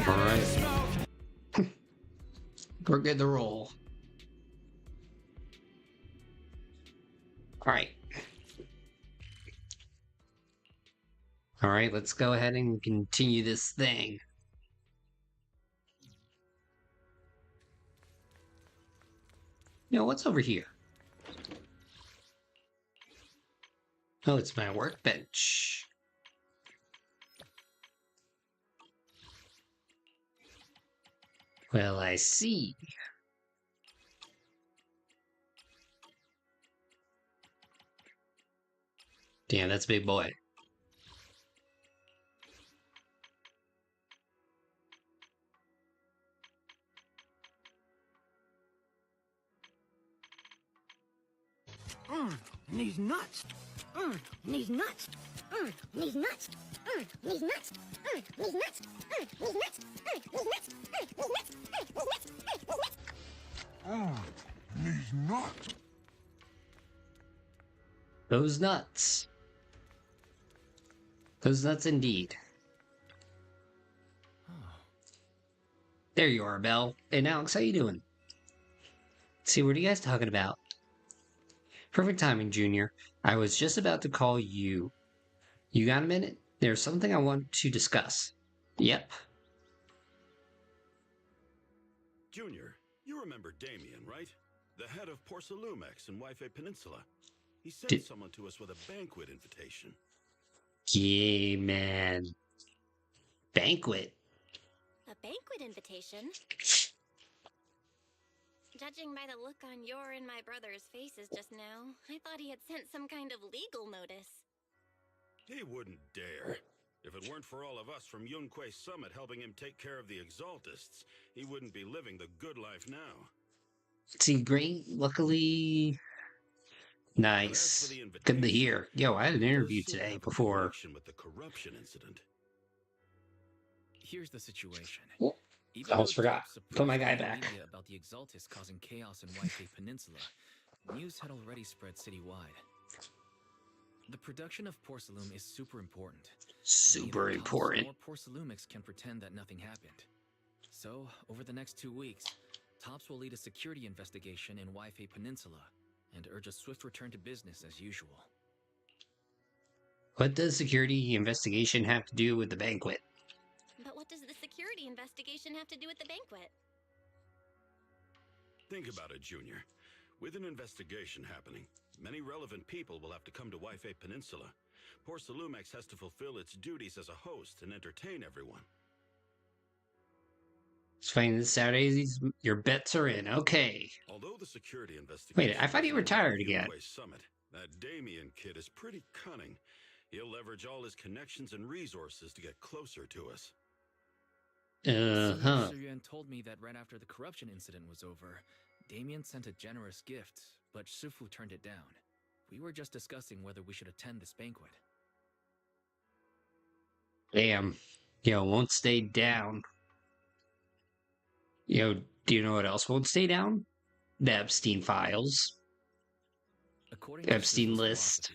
Alright. We're good to roll. Alright. Alright, let's go ahead and continue this thing. You know, what's over here? Oh, it's my workbench. Well, I see. Damn, that's a big boy. These nuts. These nuts. These nuts. These nuts. These nuts. These nuts. These nuts. Those nuts. Those nuts indeed. There you are, Belle. Hey, Alex, how you doing? See, what are you guys talking about? Perfect timing, Junior. I was just about to call you. You got a minute? There's something I want to discuss. Yep. Junior, you remember Damien, right? The head of Porcelumex in Wi-Fi Peninsula. He sent someone to us with a banquet invitation. Yeah, man. Banquet? A banquet invitation? Judging by the look on your and my brother's faces just now, I thought he had sent some kind of legal notice. He wouldn't dare. If it weren't for all of us from Yunquay Summit helping him take care of the Exaltists, he wouldn't be living the good life now. See, great. Luckily... Nice. Good to hear. Yo, I had an interview today before... With the corruption incident. Here's the situation. Oh, I almost forgot. Put my guy back. About the Exaltists causing chaos in Wi-Fi Peninsula, news had already spread citywide. The production of Porcelume is super important. Super important. More Porcelumics can pretend that nothing happened. So, over the next 2 weeks, Tops will lead a security investigation in Wi-Fi Peninsula and urge a swift return to business as usual. What does security investigation have to do with the banquet? But what does the security investigation have to do with the banquet? Think about it, Junior. With an investigation happening, many relevant people will have to come to Wi-Fi Peninsula. Porcelumex has to fulfill its duties as a host and entertain everyone. It's fine this Saturday. Your bets are in. Okay. Although the security investigation... Wait, I thought he retired again. Summit, that Damien kid is pretty cunning. He'll leverage all his connections and resources to get closer to us. Yuan told me that right after the corruption incident was over, Damien sent a generous gift, but Shifu turned it down. We were just discussing whether we should attend this banquet. Damn. Yo, won't stay down. Yo, do you know what else won't stay down? The Epstein files. According Epstein to list.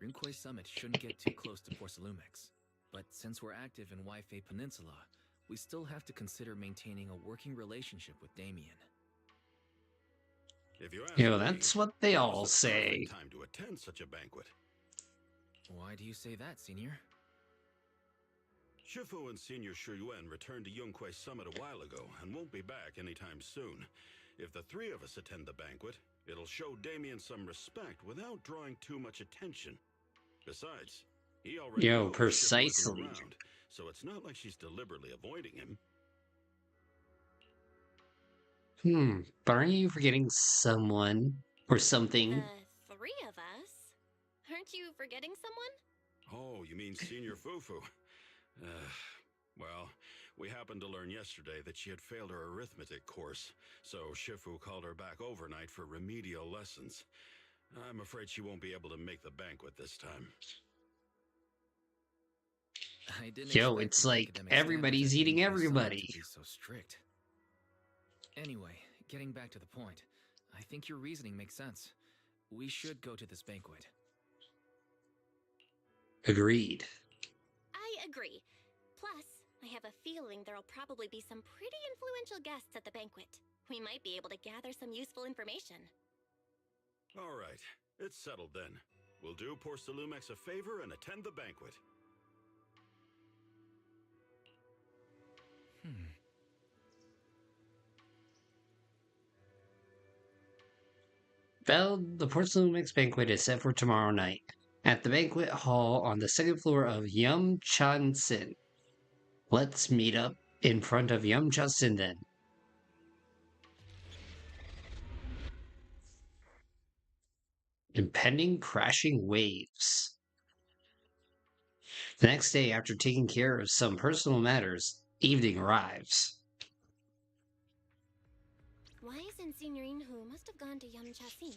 Yunquay Summit shouldn't get too close to Porcelumex. But since we're active in Wi-Fi Peninsula, we still have to consider maintaining a working relationship with Damien. If you ask Yo, me, that's what they all say. Time to attend such a banquet. Why do you say that, Senior? Shifu and Senior Shuyuan returned to Yunquay Summit a while ago and won't be back anytime soon. If the three of us attend the banquet, it'll show Damien some respect without drawing too much attention. Besides, he already knows precisely. Shifu is around, so it's not like she's deliberately avoiding him. But aren't you forgetting someone or something? The three of us? Aren't you forgetting someone? Oh, you mean Senior Fufu? Well, we happened to learn yesterday that she had failed her arithmetic course, so Shifu called her back overnight for remedial lessons. I'm afraid she won't be able to make the banquet this time. Yo, it's like everybody's eating everybody. So strict. Anyway, getting back to the point, I think your reasoning makes sense. We should go to this banquet. Agreed. I agree. Plus, I have a feeling there'll probably be some pretty influential guests at the banquet. We might be able to gather some useful information. All right, it's settled then. We'll do Porcelumex a favor and attend the banquet. Well, the Porcelain Mix banquet is set for tomorrow night at the banquet hall on the second floor of Yum Chan Sin. Let's meet up in front of Yum Chan Sin then. Impending crashing waves. The next day, after taking care of some personal matters, evening arrives. Wise and Signorine Hu must have gone to Yum Chasin.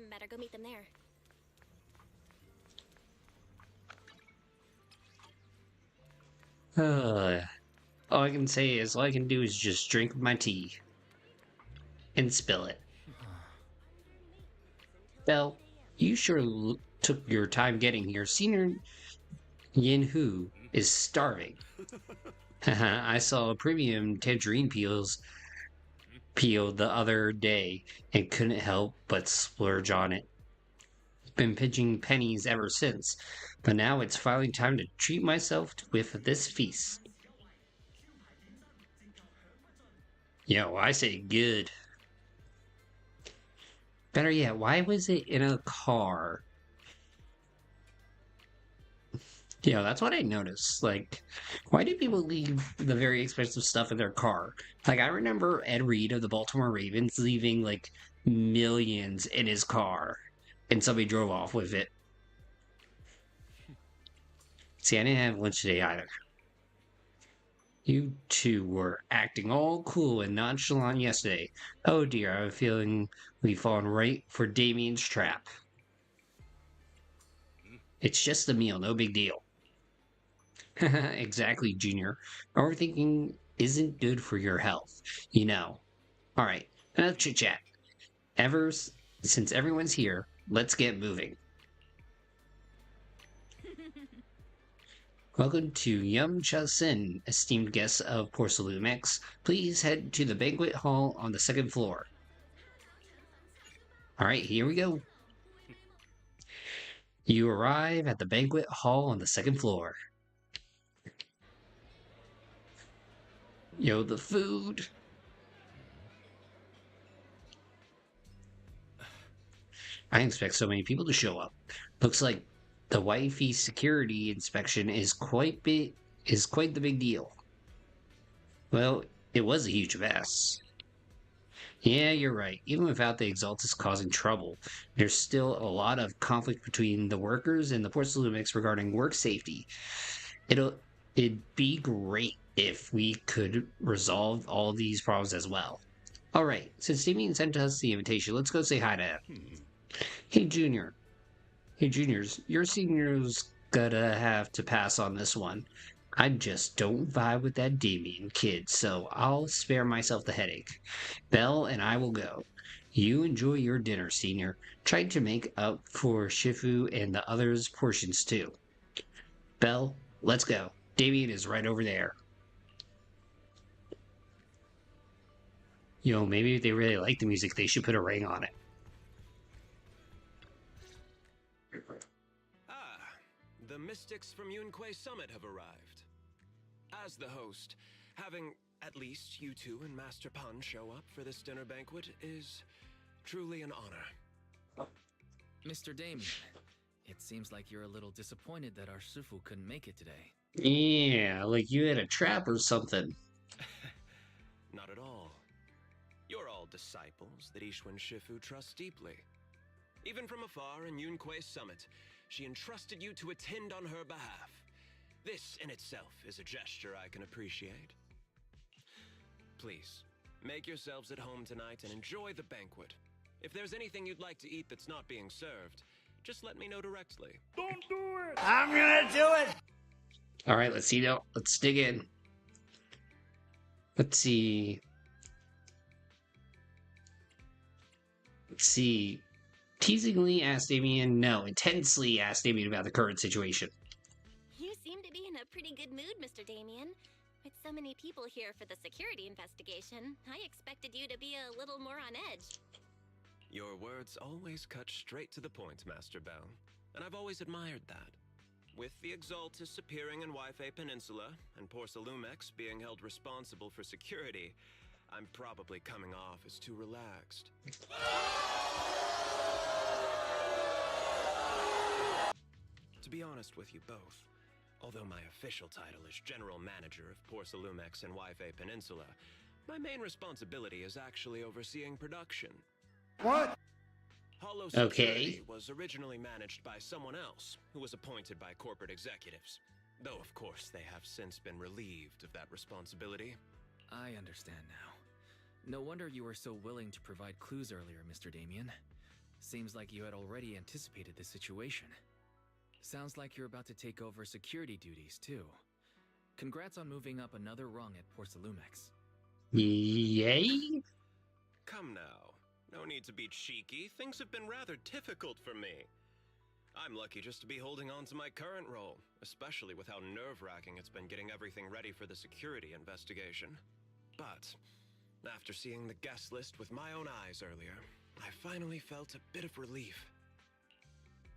Better go meet them there. All I can say is all I can do is just drink my tea and spill it. Well, you sure took your time getting here. Senior Yin Hu is starving. I saw a premium tangerine peel the other day and couldn't help but splurge on it. Been pinching pennies ever since, but now it's finally time to treat myself with this feast. Yo, I say good. Better yet, why was it in a car? Yeah, that's what I noticed. Like, why do people leave the very expensive stuff in their car? Like, I remember Ed Reed of the Baltimore Ravens leaving, like, millions in his car, and somebody drove off with it. See, I didn't have lunch today either. You two were acting all cool and nonchalant yesterday. Oh dear, I have a feeling we've fallen right for Damien's trap. It's just a meal, no big deal. Exactly, Junior. Overthinking isn't good for your health, you know. Alright, enough chit-chat. Since everyone's here, let's get moving. Welcome to Yum Cha Sin, esteemed guests of Porcelumex. Please head to the banquet hall on the second floor. Alright, here we go. You arrive at the banquet hall on the second floor. Yo, the food. I didn't expect so many people to show up. Looks like the wifey security inspection is quite the big deal. Well, it was a huge mess. Yeah, you're right. Even without the Exaltus causing trouble, there's still a lot of conflict between the workers and the Porcelumex regarding work safety. It'd be great if we could resolve all these problems as well. Alright, since Damien sent us the invitation, let's go say hi to him. Hey, Junior. Hey, Juniors, your senior's gonna have to pass on this one. I just don't vibe with that Damien kid, so I'll spare myself the headache. Belle and I will go. You enjoy your dinner, Senior. Try to make up for Shifu and the others' portions, too. Belle, let's go. Damien is right over there. Yo, maybe if they really like the music, they should put a ring on it. The mystics from Yunquay Summit have arrived. As the host, having at least you two and Master Pun show up for this dinner banquet is truly an honor. Mr. Damien, it seems like you're a little disappointed that our Sufu couldn't make it today. Yeah, like you had a trap or something. Not at all. You're all disciples that Ishwan Shifu trusts deeply. Even from afar in Yunquay Summit, she entrusted you to attend on her behalf. This in itself is a gesture I can appreciate. Please, make yourselves at home tonight and enjoy the banquet. If there's anything you'd like to eat that's not being served, just let me know directly. Don't do it! I'm gonna do it! Alright, let's see now. Let's dig in. Let's see. Teasingly asked Damien, no, intensely asked Damien about the current situation. You seem to be in a pretty good mood, Mr. Damien. With so many people here for the security investigation, I expected you to be a little more on edge. Your words always cut straight to the point, Master Bell, and I've always admired that. With the Exaltus appearing in Wi-Fi Peninsula and Porsalumex being held responsible for security, I'm probably coming off as too relaxed. To be honest with you both, although my official title is General Manager of Porsalumex and Wi-Fi Peninsula, my main responsibility is actually overseeing production. What? Hollow Security Okay. was originally managed by someone else, who was appointed by corporate executives. Though, of course, they have since been relieved of that responsibility. I understand now. No wonder you were so willing to provide clues earlier, Mr. Damien. Seems like you had already anticipated the situation. Sounds like you're about to take over security duties, too. Congrats on moving up another rung at Porsalumex. Yay? Come now. No need to be cheeky. Things have been rather difficult for me. I'm lucky just to be holding on to my current role, especially with how nerve-wracking it's been getting everything ready for the security investigation. But after seeing the guest list with my own eyes earlier, I finally felt a bit of relief.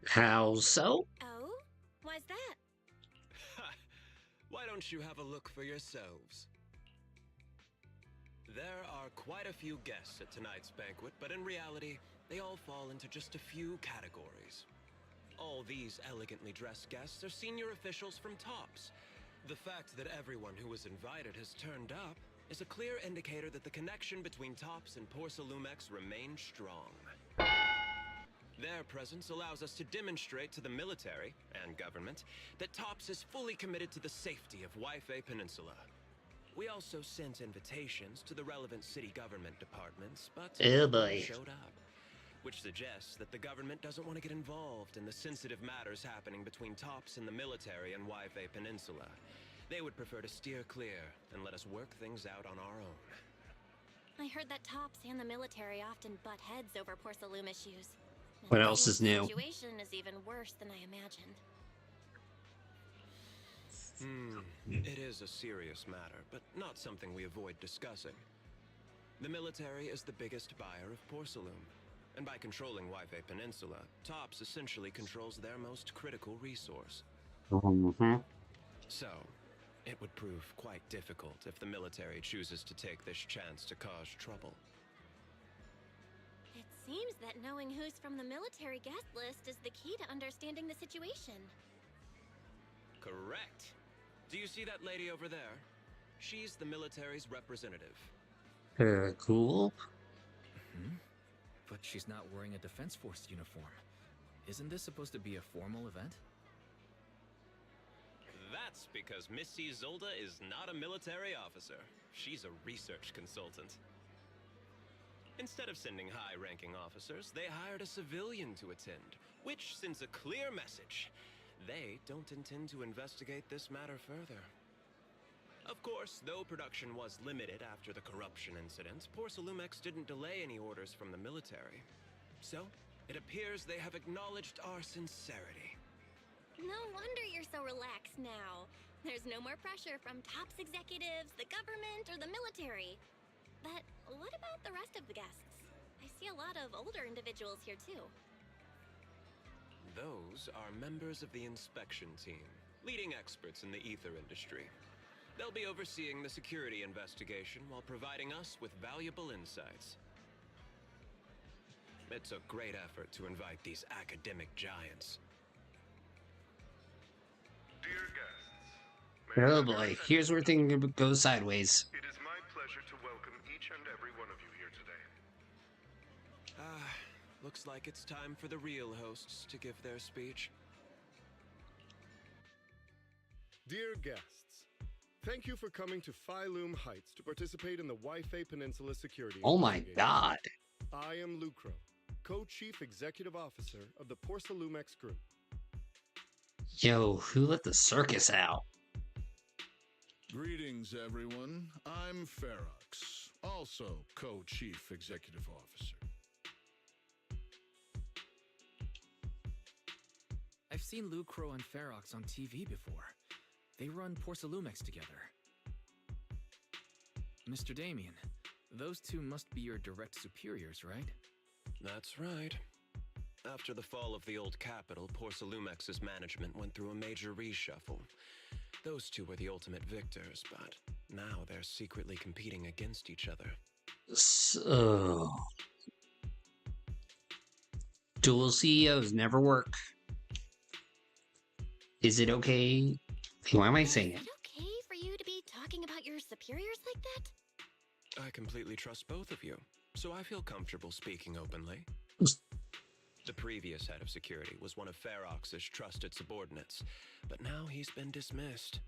How so? Oh? Why's that? Why don't you have a look for yourselves? There are quite a few guests at tonight's banquet, but in reality, they all fall into just a few categories. All these elegantly dressed guests are senior officials from TOPS. The fact that everyone who was invited has turned up is a clear indicator that the connection between TOPS and Porsalumex remains strong. Their presence allows us to demonstrate to the military and government that TOPS is fully committed to the safety of Wi-Fi Peninsula. We also sent invitations to the relevant city government departments, but Oh no one boy. showed up, which suggests that the government doesn't want to get involved in the sensitive matters happening between TOPS and the military and Wi-Fi Peninsula. They would prefer to steer clear and let us work things out on our own. I heard that TOPS and the military often butt heads over Porsalum issues. And What it else seems is new? The situation is even worse than I imagined. It is a serious matter, but not something we avoid discussing. The military is the biggest buyer of Porsalume, and by controlling Wi-Fi Peninsula, TOPS essentially controls their most critical resource. Mm-hmm. So, it would prove quite difficult if the military chooses to take this chance to cause trouble. It seems that knowing who's from the military guest list is the key to understanding the situation. Correct. Do you see that lady over there? She's the military's representative. Cool. But she's not wearing a Defense Force uniform. Isn't this supposed to be a formal event? That's because Missy Zolda is not a military officer. She's a research consultant. Instead of sending high-ranking officers, they hired a civilian to attend, which sends a clear message. They don't intend to investigate this matter further. Of course, though production was limited after the corruption incident, Porsalumex didn't delay any orders from the military. So, it appears they have acknowledged our sincerity. No wonder you're so relaxed now. There's no more pressure from TOPS executives, the government, or the military. But what about the rest of the guests? I see a lot of older individuals here too. Those are members of the inspection team, leading experts in the ether industry. They'll be overseeing the security investigation while providing us with valuable insights. It took great effort to invite these academic giants. Dear guests, may I Oh have your boy. attention, Here's where please? things go sideways. It is my pleasure to welcome each and every one of you here today. Looks like it's time for the real hosts to give their speech. Dear guests, thank you for coming to Phylum Heights to participate in the Wi-Fi Peninsula security Oh my investigation. god. I am Lucro, Co-Chief Executive Officer of the Porsalumex Group. Yo, who let the circus out? Greetings, everyone. I'm Ferox, also Co-Chief Executive Officer. I've seen Lucro and Ferox on TV before. They run Porsalumex together. Mr. Damien, those two must be your direct superiors, right? That's right. After the fall of the old capital, Porcelumex's management went through a major reshuffle. Those two were the ultimate victors, but now they're secretly competing against each other. So, dual CEOs never work. Is it okay? Why am I saying it? Is it okay for you to be talking about your superiors like that? I completely trust both of you, so I feel comfortable speaking openly. The previous head of security was one of Ferox's trusted subordinates, but now he's been dismissed.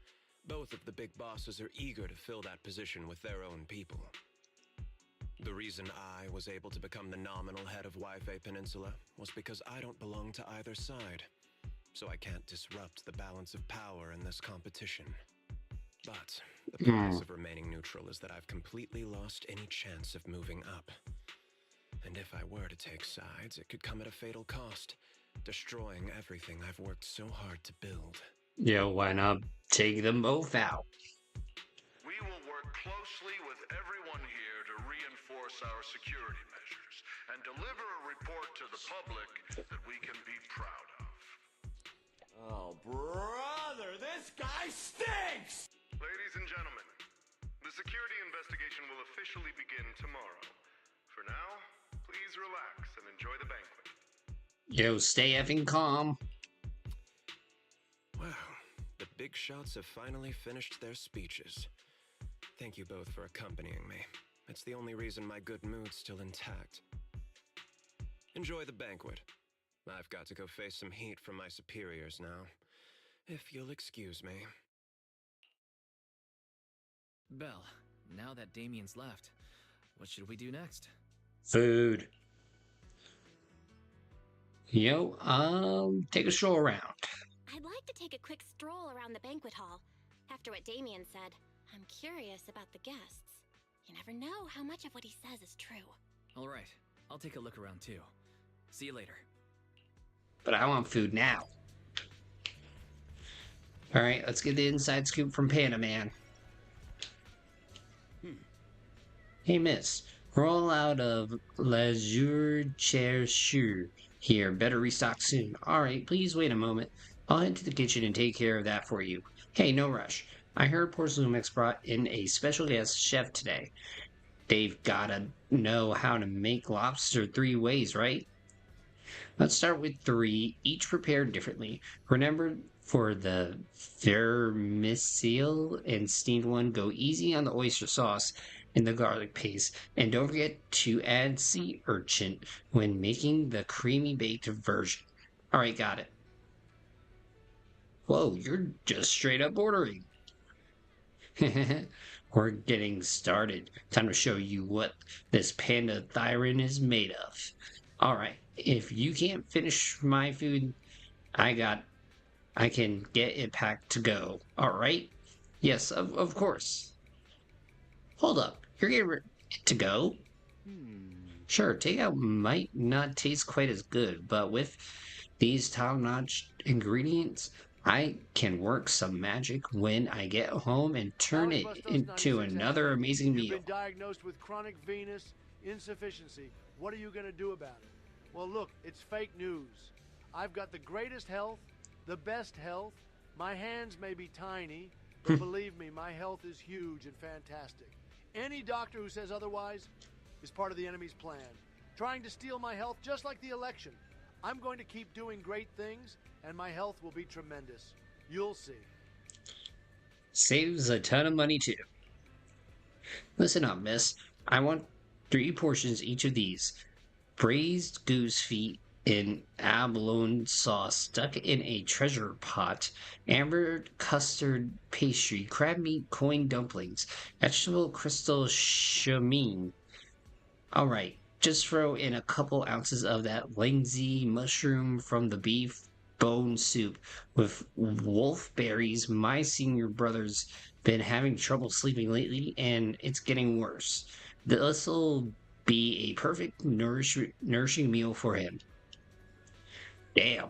Both of the big bosses are eager to fill that position with their own people. The reason I was able to become the nominal head of Wi-Fi Peninsula was because I don't belong to either side, so I can't disrupt the balance of power in this competition. But the price of remaining neutral is that I've completely lost any chance of moving up. And if I were to take sides, it could come at a fatal cost, destroying everything I've worked so hard to build. Yeah, why not take them both out? We will work closely with everyone here to reinforce our security measures and deliver a report to the public that we can be proud of. Oh, brother, this guy stinks! Ladies and gentlemen, the security investigation will officially begin tomorrow. For now, please relax and enjoy the banquet. Yo, stay effing calm. Wow, the big shots have finally finished their speeches. Thank you both for accompanying me. It's the only reason my good mood's still intact. Enjoy the banquet. I've got to go face some heat from my superiors now. If you'll excuse me. Belle, now that Damien's left, what should we do next? Food. Yo, take a stroll around. I'd like to take a quick stroll around the banquet hall. After what Damien said, I'm curious about the guests. You never know how much of what he says is true. Alright, I'll take a look around too. See you later. But I want food now. Alright, let's get the inside scoop from Panda Man. Hey miss, roll out of Lazure Chercheur here. Better restock soon. Alright, please wait a moment. I'll head to the kitchen and take care of that for you. Hey, no rush. I heard Porcelumix brought in a special guest chef today. They've gotta know how to make lobster 3 ways, right? Let's start with 3, each prepared differently. Remember, for the vermicelle and steamed one, go easy on the oyster sauce and the garlic paste. And don't forget to add sea urchin when making the creamy baked version. Alright, got it. Whoa, you're just straight up ordering. We're getting started. Time to show you what this panda thyron is made of. Alright, if you can't finish my food, I can get it packed to go. Alright? Yes, of course. Hold up, you're getting it to go? Sure, takeout might not taste quite as good, but with these top-notch ingredients, I can work some magic when I get home and turn it into another amazing meal. You've been diagnosed with chronic venous insufficiency. What are you going to do about it? Well, look, it's fake news. I've got the greatest health, the best health. My hands may be tiny, but believe me, my health is huge and fantastic. Any doctor who says otherwise is part of the enemy's plan, trying to steal my health just like the election. I'm going to keep doing great things, and my health will be tremendous. You'll see. Saves a ton of money, too. Listen up, miss. I want 3 portions each of these. Braised goose feet in abalone sauce stuck in a treasure pot, amber custard pastry, crab meat coin dumplings, vegetable crystal chamine. Alright, just throw in a couple ounces of that Lingzi mushroom from the beef bone soup with wolf berries. My senior brother's been having trouble sleeping lately, and it's getting worse. This'll be a perfect nourishing meal for him. Damn.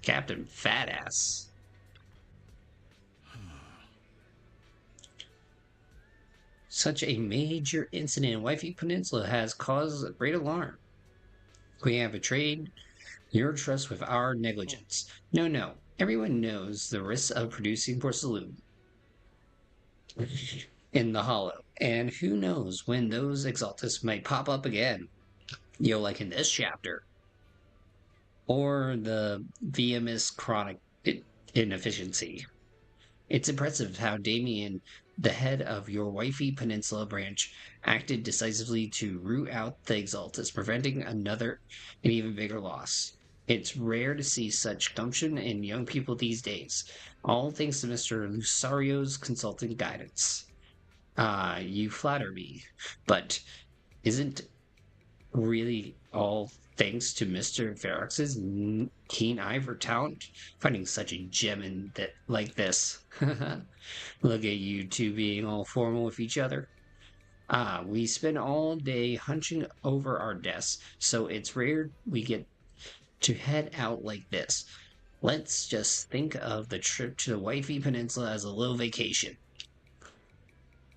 Captain Fatass. Such a major incident in Waifu Peninsula has caused great alarm. We have betrayed your trust with our negligence. No. Everyone knows the risks of producing porcelain in the hollow, and who knows when those exaltus might pop up again. Like in this chapter. Or the VMS chronic inefficiency. It's impressive how Damien, the head of your wifey peninsula branch, acted decisively to root out the exaltus, preventing another and even bigger loss. It's rare to see such gumption in young people these days, all thanks to Mr. Lusario's consultant guidance. You flatter me, but isn't really all thanks to Mr. Ferox's keen eye for talent, finding such a gem in that like this. Look at you two being all formal with each other. We spend all day hunching over our desks, so it's rare we get to head out like this. Let's just think of the trip to the Wifey Peninsula as a little vacation.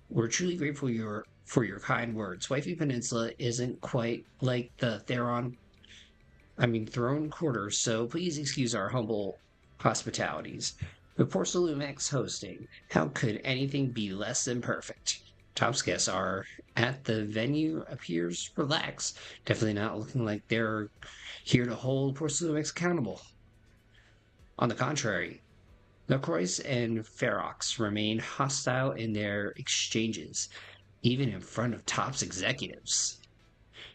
We're truly grateful for your kind words. Wifey Peninsula isn't quite like the Throne Quarter, so please excuse our humble hospitalities. With Porcelain X hosting, how could anything be less than perfect? Top's guests are at the venue appears relaxed, definitely not looking like they're here to hold Porcelain X accountable. On the contrary, LaCroix and Ferox remain hostile in their exchanges, even in front of Top's executives.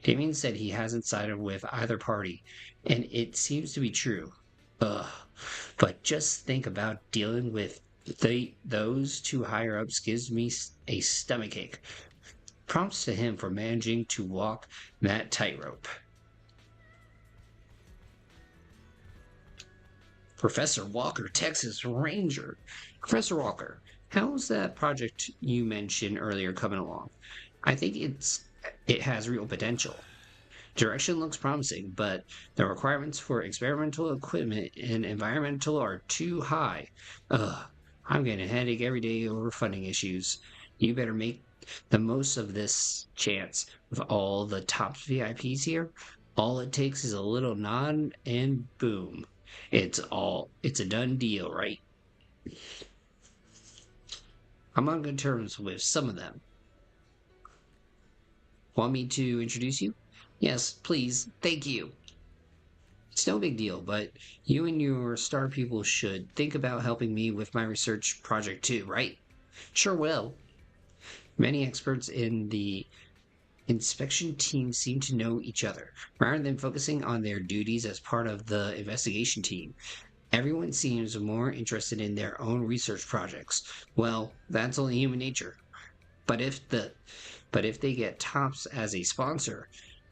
Damien said he hasn't sided with either party, and it seems to be true. But just think about dealing with those two higher-ups gives me a stomachache. Props to him for managing to walk that tightrope. Professor Walker, Texas Ranger. Professor Walker, how's that project you mentioned earlier coming along? I think it has real potential. Direction looks promising, but the requirements for experimental equipment and environmental are too high. I'm getting a headache every day over funding issues. You better make the most of this chance. With all the top VIPs here, all it takes is a little nod and boom. It's a done deal, right? I'm on good terms with some of them. Want me to introduce you? Yes, please. Thank you. It's no big deal, but you and your star people should think about helping me with my research project too, right? Sure will. Many experts in the inspection team seem to know each other, rather than focusing on their duties as part of the investigation team. Everyone seems more interested in their own research projects. Well, that's only human nature. But if they get Tops as a sponsor,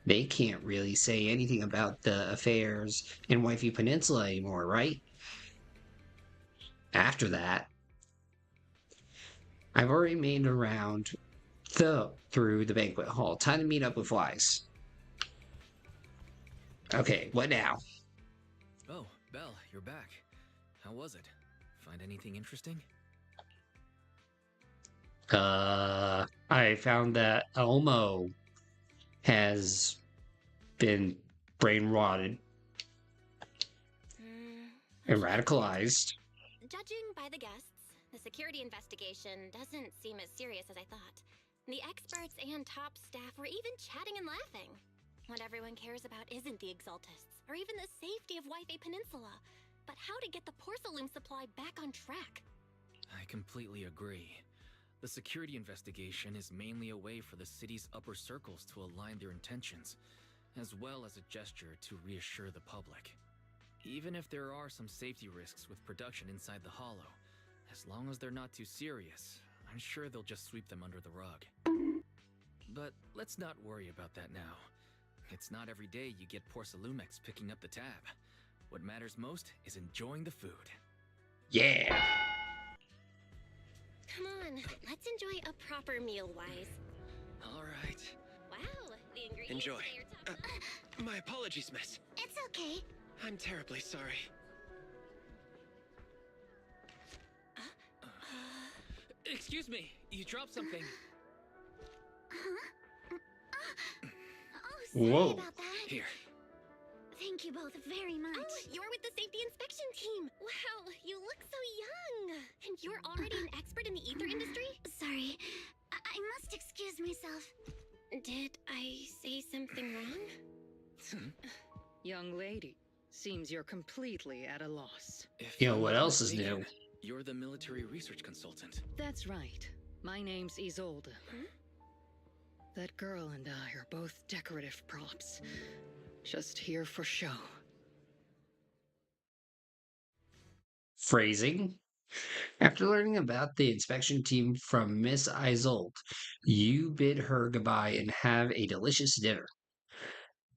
they can't really say anything about the affairs in Wifey Peninsula anymore, right? After that, I've already made a round through the banquet hall. Time to meet up with Wise. Okay, what now? Oh, Belle, you're back. How was it? Find anything interesting? I found that Elmo has been brain rotted and radicalized. Judging by the guests, the security investigation doesn't seem as serious as I thought. The experts and top staff were even chatting and laughing. What everyone cares about isn't the exaltists, or even the safety of Wifey Peninsula, but how to get the porcelain supply back on track. I completely agree. The security investigation is mainly a way for the city's upper circles to align their intentions, as well as a gesture to reassure the public. Even if there are some safety risks with production inside the Hollow, as long as they're not too serious, I'm sure they'll just sweep them under the rug. But let's not worry about that now. It's not every day you get Porcelumex picking up the tab. What matters most is enjoying the food. Yeah! Come on, let's enjoy a proper meal, Wise. All right. Wow, the ingredients Enjoy. today are top. My apologies, miss. It's okay. I'm terribly sorry. Excuse me, you dropped something. Sorry Whoa. about that. Here. Thank you both very much. Oh, you're with the safety inspection team. Wow, you look so young. And you're already an expert in the ether industry? Sorry. I must excuse myself. Did I say something wrong? Young lady, seems you're completely at a loss. If Yo, I'm what not else is mistaken, new? You're the military research consultant. That's right. My name's Isolde. Hmm? That girl and I are both decorative props. Just here for show. Phrasing. After learning about the inspection team from Miss Isolde, you bid her goodbye and have a delicious dinner.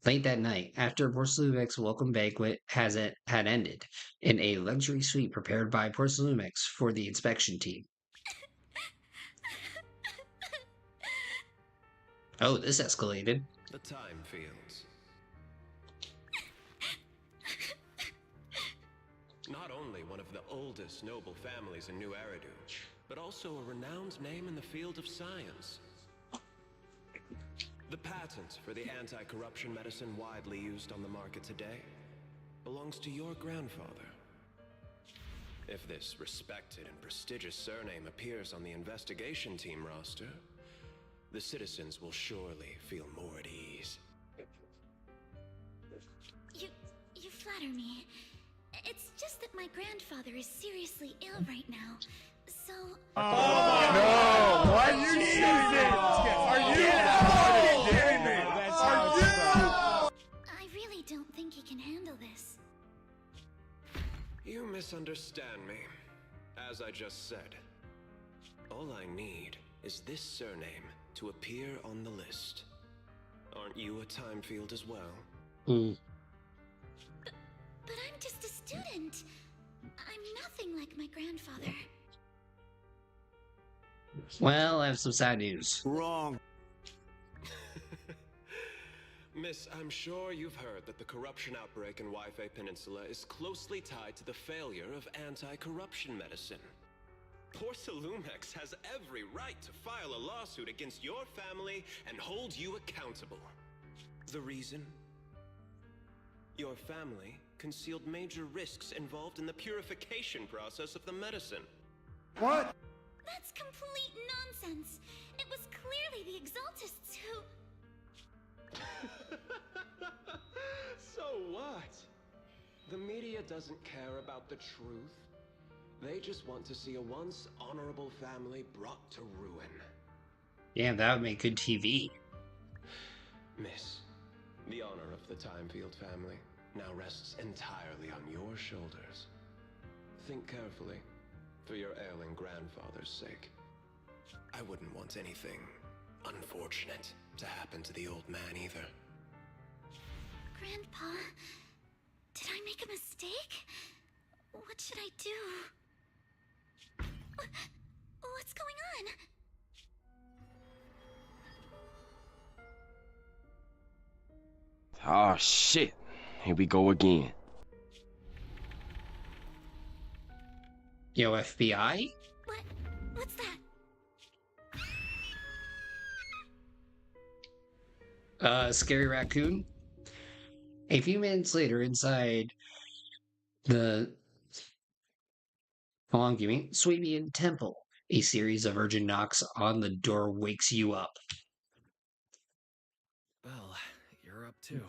Late that night, after Porcelumex's welcome banquet had ended, in a luxury suite prepared by Porcelumex for the inspection team. Oh, this escalated. The time fields. Not only one of the oldest noble families in New Eridu, but also a renowned name in the field of science. The patent for the anti-corruption medicine widely used on the market today belongs to your grandfather. If this respected and prestigious surname appears on the investigation team roster, the citizens will surely feel more at ease. You flatter me. It's just that my grandfather is seriously ill right now. So... No! Why are you serious? Are you? I really don't think he can handle this. You misunderstand me. As I just said, all I need is this surname to appear on the list. Aren't you a time field as well? But I'm just a student. I'm nothing like my grandfather. Well, I have some sad news. Wrong. Miss, I'm sure you've heard that the corruption outbreak in Wi-Fi Peninsula is closely tied to the failure of anti-corruption medicine. Porcelumex has every right to file a lawsuit against your family and hold you accountable. The reason? Your family concealed major risks involved in the purification process of the medicine. What? That's complete nonsense. It was clearly the Exaltists who... So what? The media doesn't care about the truth. They just want to see a once honorable family brought to ruin. Yeah, that would make good TV. Miss, the honor of the Timefield family now rests entirely on your shoulders. Think carefully, for your ailing grandfather's sake. I wouldn't want anything unfortunate to happen to the old man either. Grandpa, did I make a mistake? What should I do? What's going on? Oh shit. Here we go again. Yo, FBI? What's that? Scary raccoon? A few minutes later, inside the Swabian temple, a series of urgent knocks on the door wakes you up. Well, you're up too.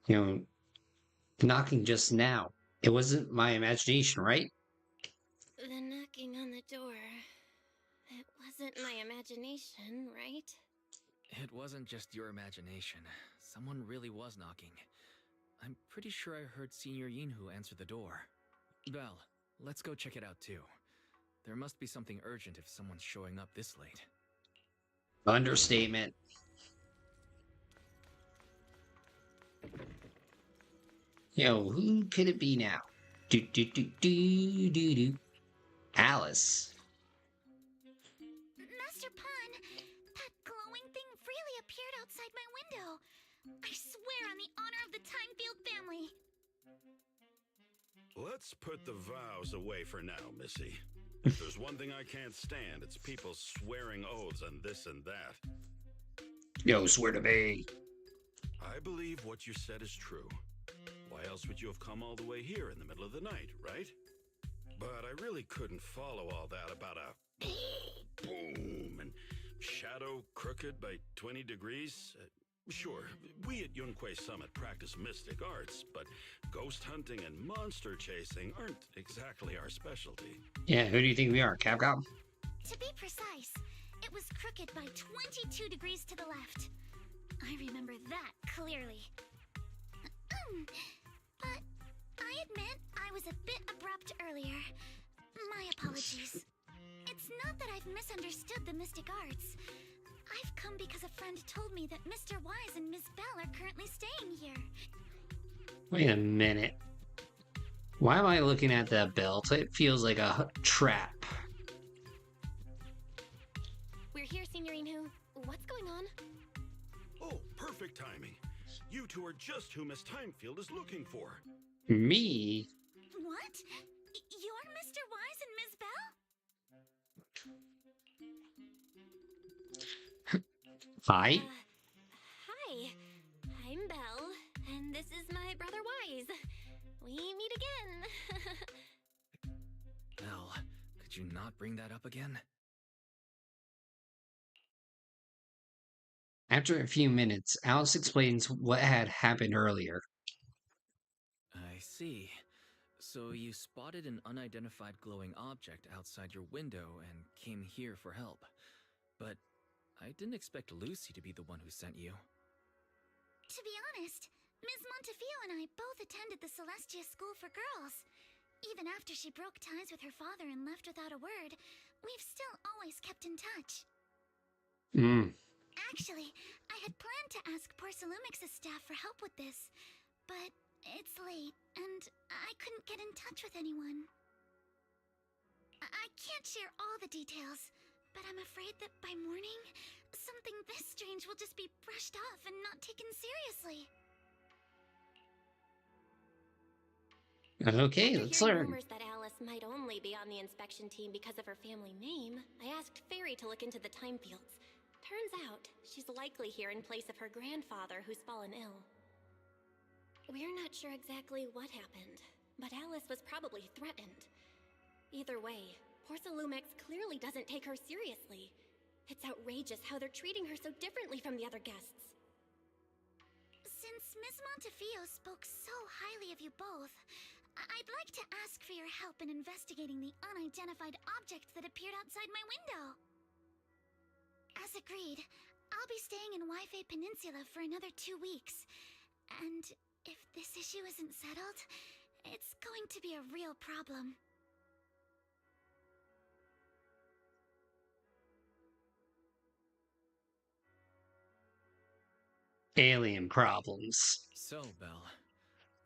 You know, knocking just now. It wasn't my imagination, right? The knocking on the door. It wasn't my imagination, right? It wasn't just your imagination. Someone really was knocking. I'm pretty sure I heard Senior Yinhu answer the door. Belle, let's go check it out too. There must be something urgent if someone's showing up this late. Understatement. Yo, who could it be now? Alice. Master Pun, that glowing thing really appeared outside my window. I swear on the honor of the Timefield family. Let's put the vows away for now, Missy. If there's one thing I can't stand, it's people swearing oaths on this and that. Yo, swear to me. I believe what you said is true. Why else would you have come all the way here in the middle of the night, right? But I really couldn't follow all that about a boom and shadow crooked by 20 degrees. Sure, we at Yunquay Summit practice mystic arts, but ghost hunting and monster chasing aren't exactly our specialty. Yeah, who do you think we are, Capcom? To be precise, it was crooked by 22 degrees to the left. I remember that clearly. But I admit I was a bit abrupt earlier. My apologies. It's not that I've misunderstood the mystic arts. I've come because a friend told me that Mr. Wise and Miss Bell are currently staying here. Wait a minute. Why am I looking at that belt? It feels like a trap. We're here, Signorine. What's going on? Oh, perfect timing. You two are just who Miss Timefield is looking for. Me? What? You're Mr. Wise and Miss Bell? Hi? Hi. I'm Belle, and this is my brother Wise. We meet again. Belle, could you not bring that up again? After a few minutes, Alice explains what had happened earlier. I see. So you spotted an unidentified glowing object outside your window and came here for help. But I didn't expect Lucy to be the one who sent you. To be honest, Ms. Montefiore and I both attended the Celestia School for Girls. Even after she broke ties with her father and left without a word, we've still always kept in touch. Actually, I had planned to ask Porcelumix's staff for help with this, but it's late, and I couldn't get in touch with anyone. I can't share all the details, but I'm afraid that by morning, something this strange will just be brushed off and not taken seriously. Okay, After let's hearing learn. rumors that Alice might only be on the inspection team because of her family name, I asked Fairy to look into the time fields. Turns out, she's likely here in place of her grandfather who's fallen ill. We're not sure exactly what happened, but Alice was probably threatened. Either way, Porcelumix clearly doesn't take her seriously. It's outrageous how they're treating her so differently from the other guests. Since Ms. Montefiore spoke so highly of you both, I'd like to ask for your help in investigating the unidentified object that appeared outside my window. As agreed, I'll be staying in Wi-Fi Peninsula for another 2 weeks. And if this issue isn't settled, it's going to be a real problem. Alien problems. So, Belle,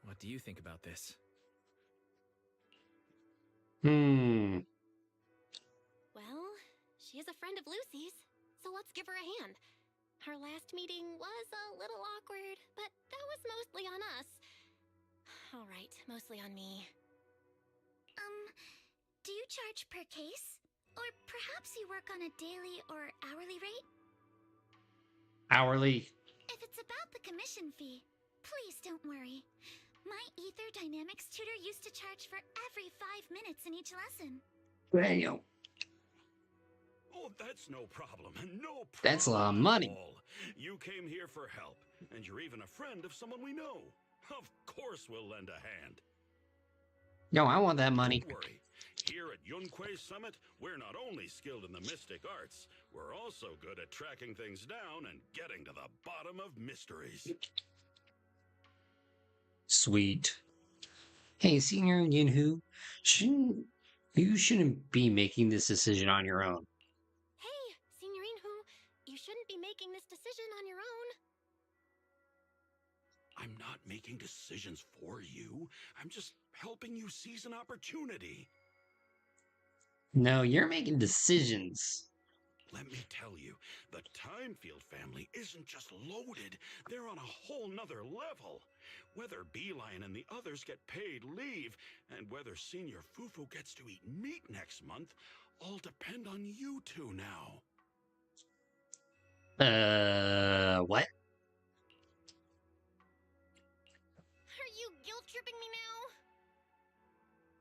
what do you think about this? Well, she is a friend of Lucy's, so let's give her a hand. Our last meeting was a little awkward, but that was mostly on us. All right, mostly on me. Do you charge per case? Or perhaps you work on a daily or hourly rate? Hourly. If it's about the commission fee, please don't worry. My Ether Dynamics tutor used to charge for every 5 minutes in each lesson. Damn. Oh, that's no problem. No problem. That's a lot of money. At all. You came here for help, and you're even a friend of someone we know. Of course we'll lend a hand. Yo, I want that money. Don't worry. Here at Yunquay Summit, we're not only skilled in the mystic arts, we're also good at tracking things down and getting to the bottom of mysteries. Sweet. Hey, Senior Yinhu, you shouldn't be making this decision on your own. Hey, Signorine Hu, you shouldn't be making this decision on your own. I'm not making decisions for you. I'm just helping you seize an opportunity. No, you're making decisions. Let me tell you, the Timefield family isn't just loaded, they're on a whole nother level. Whether Beeline and the others get paid leave, and whether Senior Fufu gets to eat meat next month, all depend on you two now.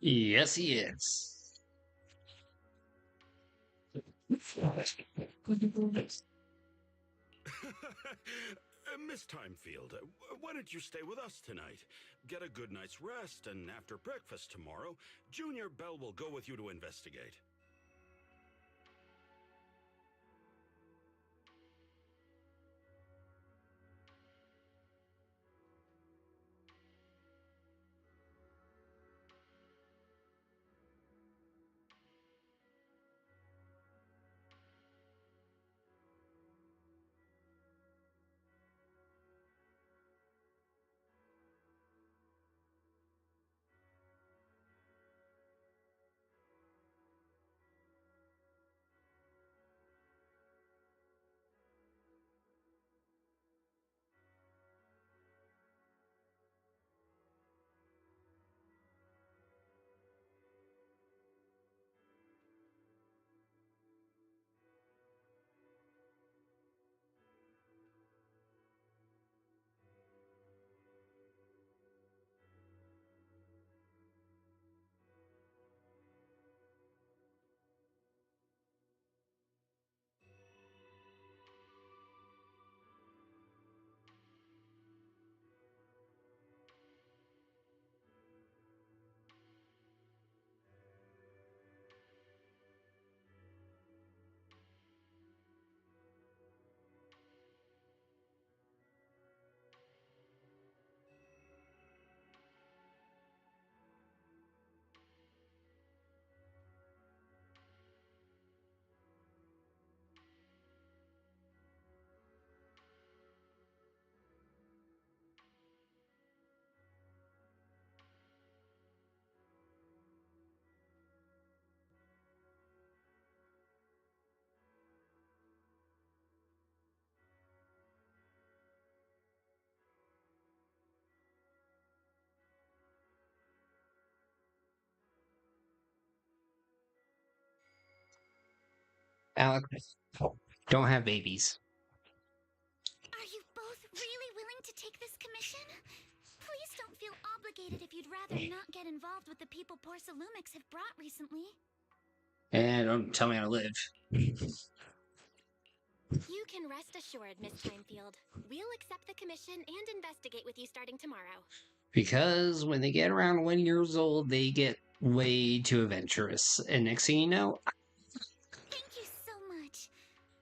Yes, he is. Miss Timefield, why don't you stay with us tonight? Get a good night's rest, and after breakfast tomorrow, Junior Bell will go with you to investigate. Alex, don't have babies. Are you both really willing to take this commission? Please don't feel obligated if you'd rather not get involved with the people Porcelumix have brought recently. And don't tell me how to live. You can rest assured, Miss Timefield. We'll accept the commission and investigate with you starting tomorrow. Because when they get around 1 year old, they get way too adventurous. And next thing you know, Thank you so much.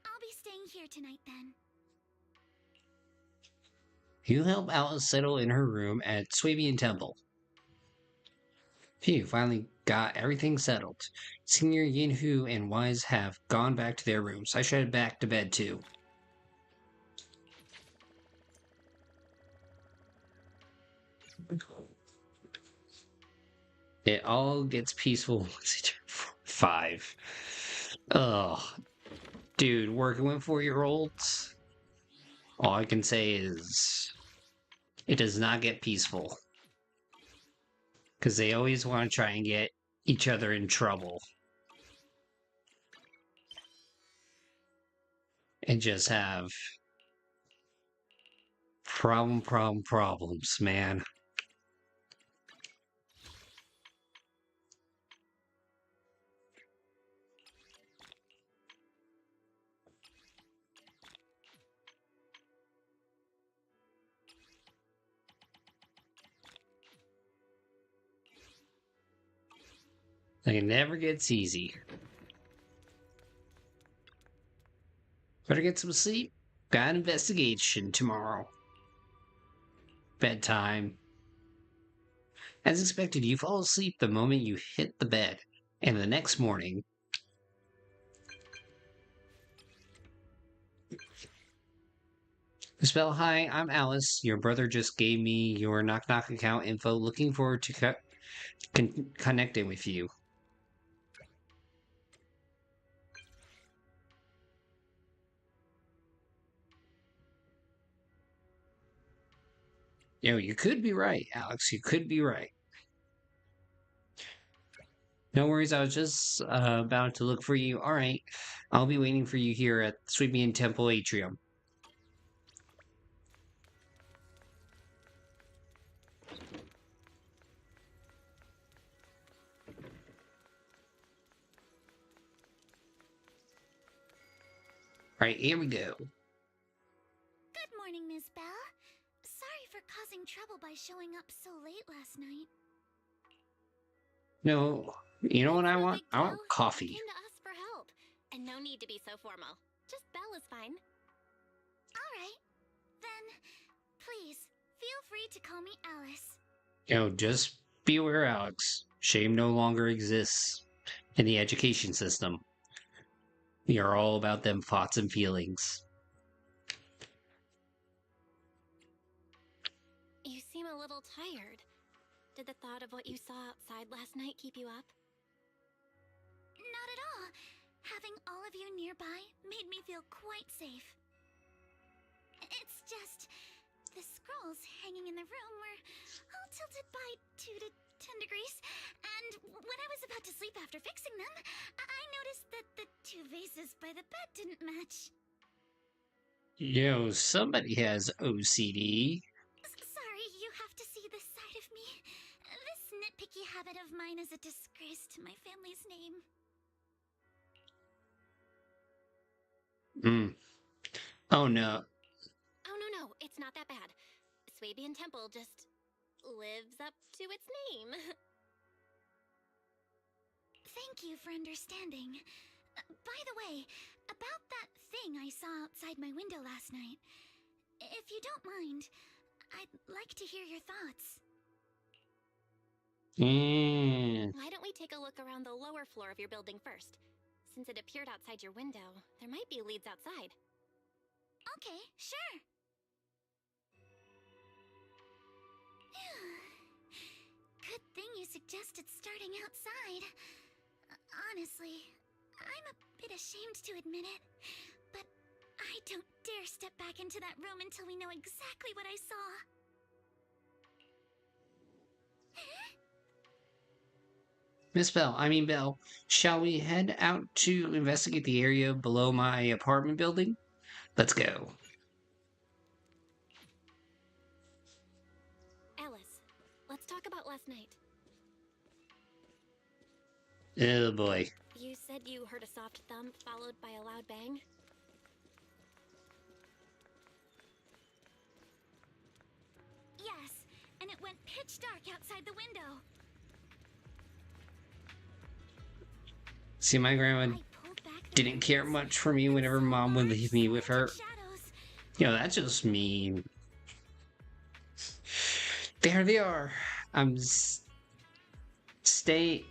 I'll be staying here tonight then. you help Alice settle in her room at Swabian Temple. Phew, finally got everything settled. Senior Yinhu and Wise have gone back to their rooms. I should head back to bed too. It all gets peaceful once you turn 5. Ugh. Dude, working with 4-year-olds, all I can say is it does not get peaceful. Because they always want to try and get each other in trouble. And just have problems, man. Like, it never gets easy. Better get some sleep. Got an investigation tomorrow. Bedtime. As expected, you fall asleep the moment you hit the bed. And the next morning... Spell, hi, I'm Alice. Your brother just gave me your Knock Knock account info. Looking forward to connecting with you. You know, you could be right, Alex. You could be right. No worries, I was just about to look for you. All right, I'll be waiting for you here at Sweepian Temple Atrium. Alright, here we go. Good morning, Ms. Bell. Sorry for causing trouble by showing up so late last night. No, you know what I want? I want You coffee. came to us for help. And no need to be so formal. Just Belle is fine. Alright. Then, please, feel free to call me Alice. Just be aware, Alex. Shame no longer exists in the education system. We are all about them thoughts and feelings. You seem a little tired. Did the thought of what you saw outside last night keep you up? Not at all. Having all of you nearby made me feel quite safe. It's just, the scrolls hanging in the room were all tilted by 2 to 10 degrees, and when I was about to sleep after fixing them, I noticed that the 2 vases by the bed didn't match. Somebody has OCD. Sorry, you have to see this side of me. This nitpicky habit of mine is a disgrace to my family's name. Oh no. Oh no, it's not that bad. Swabian Temple just lives up to its name. Thank you for understanding. By the way, about that thing I saw outside my window last night, if you don't mind, I'd like to hear your thoughts. Why don't we take a look around the lower floor of your building first? Since it appeared outside your window, there might be leads outside. Okay, sure. Good thing you suggested starting outside. Honestly, I'm a bit ashamed to admit it, but I don't dare step back into that room until we know exactly what I saw. Miss Bell, Belle, shall we head out to investigate the area below my apartment building? Let's go. Alice, let's talk about last night. Oh boy. You said you heard a soft thump followed by a loud bang? Yes, and it went pitch dark outside the window. See, my grandma didn't care much for me whenever Mom would leave me with her. That's just mean. There they are. I'm staying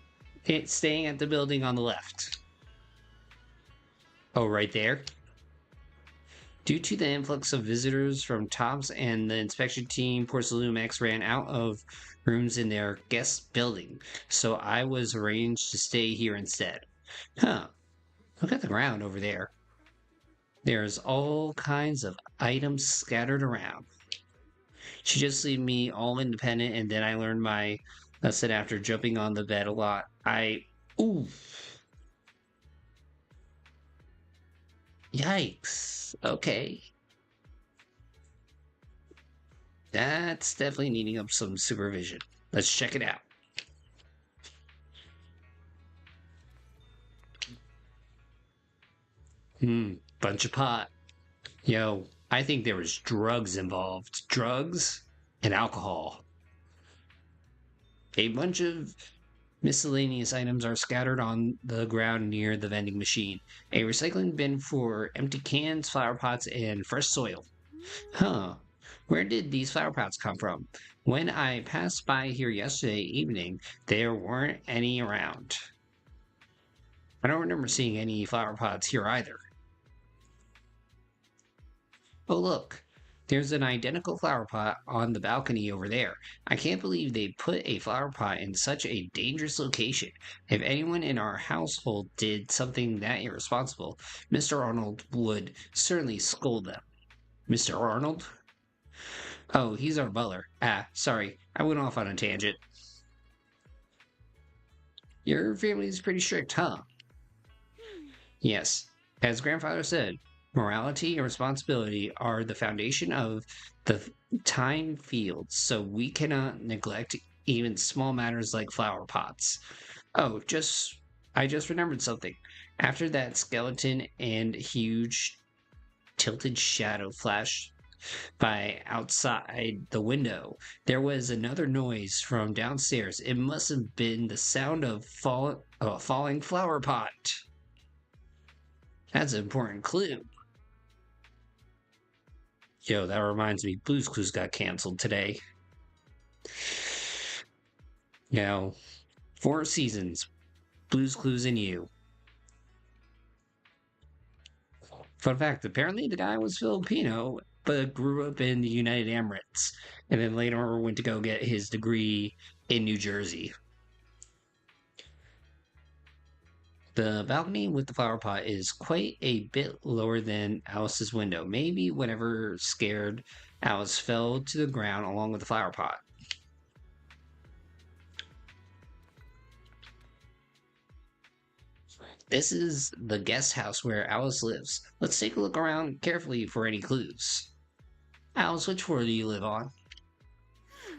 at the building on the left. Oh, right there. Due to the influx of visitors from TOPS and the inspection team, Porcelain ran out of rooms in their guest building, so I was arranged to stay here instead. Huh. Look at the ground over there. There's all kinds of items scattered around. She just leave me all independent, and then I learned my lesson after jumping on the bed a lot. Ooh. Yikes. Okay. That's definitely needing up some supervision. Let's check it out. Bunch of pot. I think there was drugs involved. Drugs and alcohol. A bunch of miscellaneous items are scattered on the ground near the vending machine. A recycling bin for empty cans, flower pots, and fresh soil. Huh. Where did these flower pots come from? When I passed by here yesterday evening, there weren't any around. I don't remember seeing any flower pots here either. Oh, look. There's an identical flower pot on the balcony over there. I can't believe they put a flower pot in such a dangerous location. If anyone in our household did something that irresponsible, Mr. Arnold would certainly scold them. Mr. Arnold? Oh, he's our butler. Sorry. I went off on a tangent. Your family's pretty strict, huh? Yes. As grandfather said, morality and responsibility are the foundation of the time field, so we cannot neglect even small matters like flower pots. Oh, I just remembered something. After that skeleton and huge tilted shadow flashed by outside the window. There was another noise from downstairs. It must have been the sound of a falling flower pot. That's an important clue. Yo, that reminds me, Blue's Clues got canceled today. You know, 4 seasons, Blue's Clues and You. Fun fact, apparently the guy was Filipino, but grew up in the United Emirates, and then later went to go get his degree in New Jersey. The balcony with the flower pot is quite a bit lower than Alice's window. Maybe whatever scared Alice fell to the ground along with the flower pot. This is the guest house where Alice lives. Let's take a look around carefully for any clues. Alice, which floor do you live on?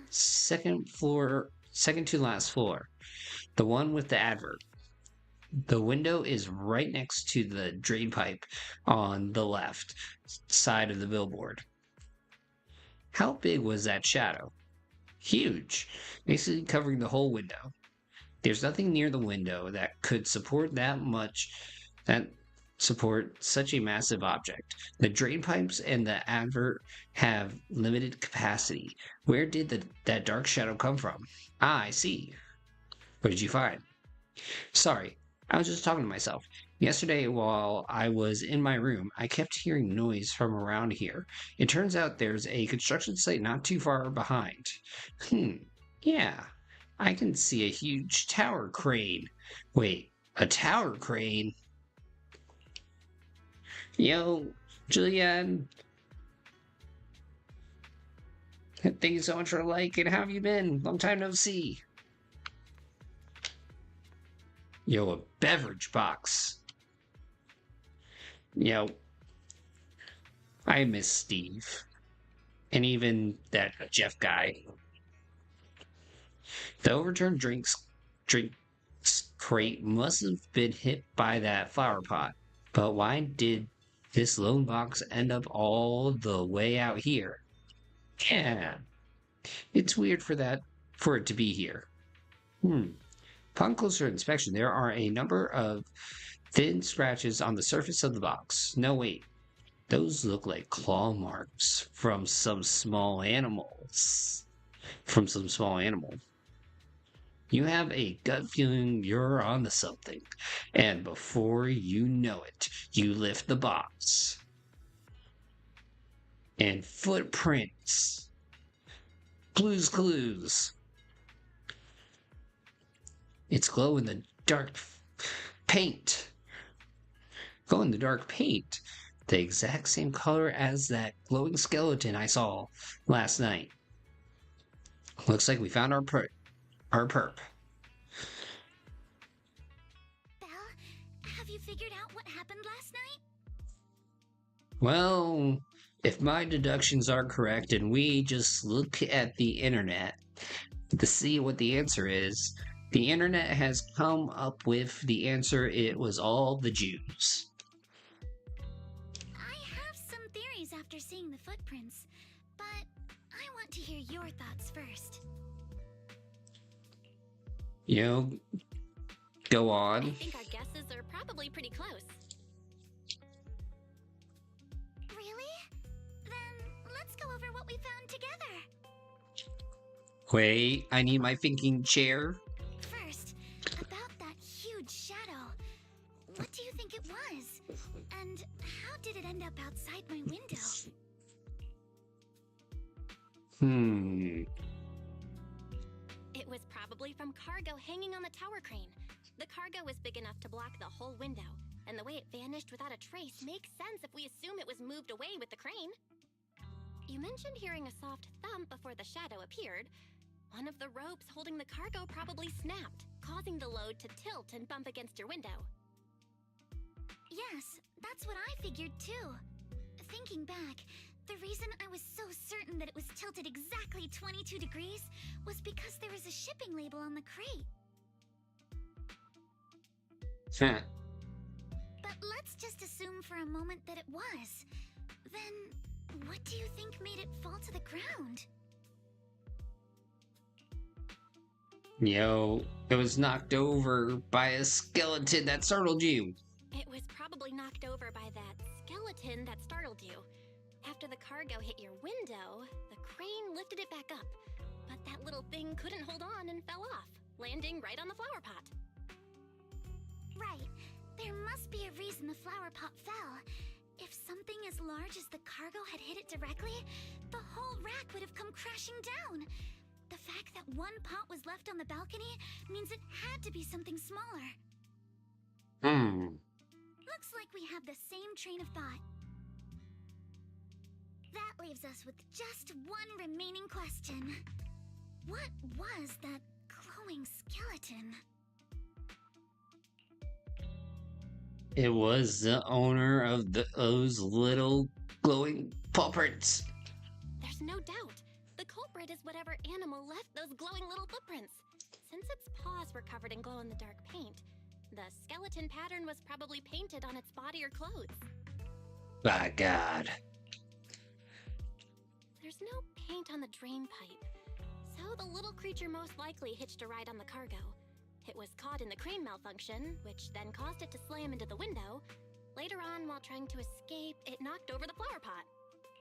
Second floor, second to last floor. The one with the advert. The window is right next to the drain pipe on the left side of the billboard. How big was that shadow? Huge, basically covering the whole window. There's nothing near the window that could support such a massive object. The drain pipes and the advert have limited capacity. Where did that dark shadow come from? Ah, I see. What did you find? Sorry, I was just talking to myself. Yesterday, while I was in my room, I kept hearing noise from around here. It turns out there's a construction site not too far behind. Yeah. I can see a huge tower crane. Wait, a tower crane? Yo, Julianne. Thank you so much for liking. How have you been? Long time no see. Yo, a beverage box. Yo, I miss Steve. And even that Jeff guy. The overturned drinks crate must have been hit by that flower pot. But why did this lone box end up all the way out here? Yeah, it's weird for it to be here. Upon closer inspection, there are a number of thin scratches on the surface of the box. No, wait. Those look like claw marks from some small animals. You have a gut feeling you're onto something, and before you know it, you lift the box. And footprints. Blue's Clues. It's glow in the dark paint. Glow in the dark paint. The exact same color as that glowing skeleton I saw last night. Looks like we found our perp. Belle, have you figured out what happened last night? Well, if my deductions are correct and we just look at the internet to see what the answer is, the internet has come up with the answer. It was all the Jews. I have some theories after seeing the footprints, but I want to hear your thoughts first. You know, go on. I think our guesses are probably pretty close. Really? Then let's go over what we found together. Wait, I need my thinking chair. First, about that huge shadow. What do you think it was? And how did it end up outside my window? It was probably from cargo hanging on the tower crane. The cargo was big enough to block the whole window, and the way it vanished without a trace makes sense if we assume it was moved away with the crane. You mentioned hearing a soft thump before the shadow appeared. One of the ropes holding the cargo probably snapped, causing the load to tilt and bump against your window. Yes, that's what I figured too. Thinking back, the reason I was so certain that it was tilted exactly 22 degrees was because there was a shipping label on the crate. Huh. But let's just assume for a moment that it was. Then, what do you think made it fall to the ground? Yo, it was knocked over by a skeleton that startled you. It was probably knocked over by that skeleton that startled you. After the cargo hit your window, the crane lifted it back up. But that little thing couldn't hold on and fell off, landing right on the flower pot. Right. There must be a reason the flower pot fell. If something as large as the cargo had hit it directly, the whole rack would have come crashing down. The fact that one pot was left on the balcony means it had to be something smaller. Looks like we have the same train of thought. That leaves us with just one remaining question. What was that glowing skeleton? It was the owner of those little glowing paw prints. There's no doubt. The culprit is whatever animal left those glowing little footprints. Since its paws were covered in glow-in-the-dark paint, the skeleton pattern was probably painted on its body or clothes. By God. There's no paint on the drain pipe, so the little creature most likely hitched a ride on the cargo. It was caught in the crane malfunction, which then caused it to slam into the window. Later on, while trying to escape, it knocked over the flower pot.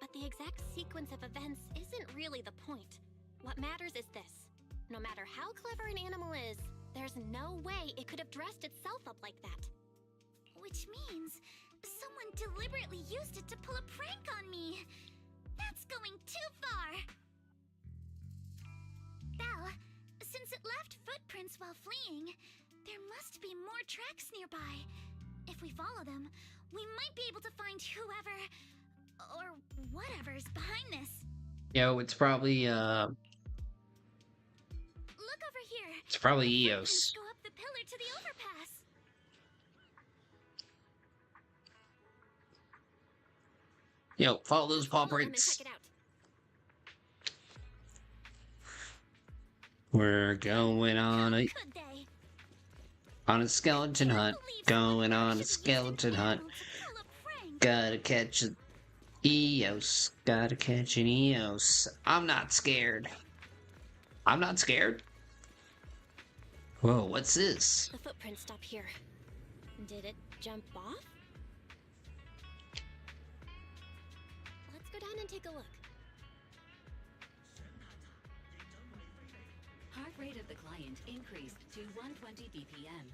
But the exact sequence of events isn't really the point. What matters is this. No matter how clever an animal is, there's no way it could have dressed itself up like that. Which means someone deliberately used it to pull a prank on me. That's going too far. Belle, since it left footprints while fleeing, there must be more tracks nearby. If we follow them, we might be able to find whoever or whatever's behind this. Yo, it's probably Look over here. it's probably Footprints Eos. go up the pillar to the overpass. Yo, follow those paw Follow them and prints. check it out. We're going on a Could they? skeleton hunt. Going on a skeleton hunt. Pull a prank. Gotta catch an Eos. Gotta catch an Eos. I'm not scared. I'm not scared. Whoa, what's this? The footprints stop here. Did it jump off? Let's go down and take a look. Heart rate of the client increased to 120 BPM.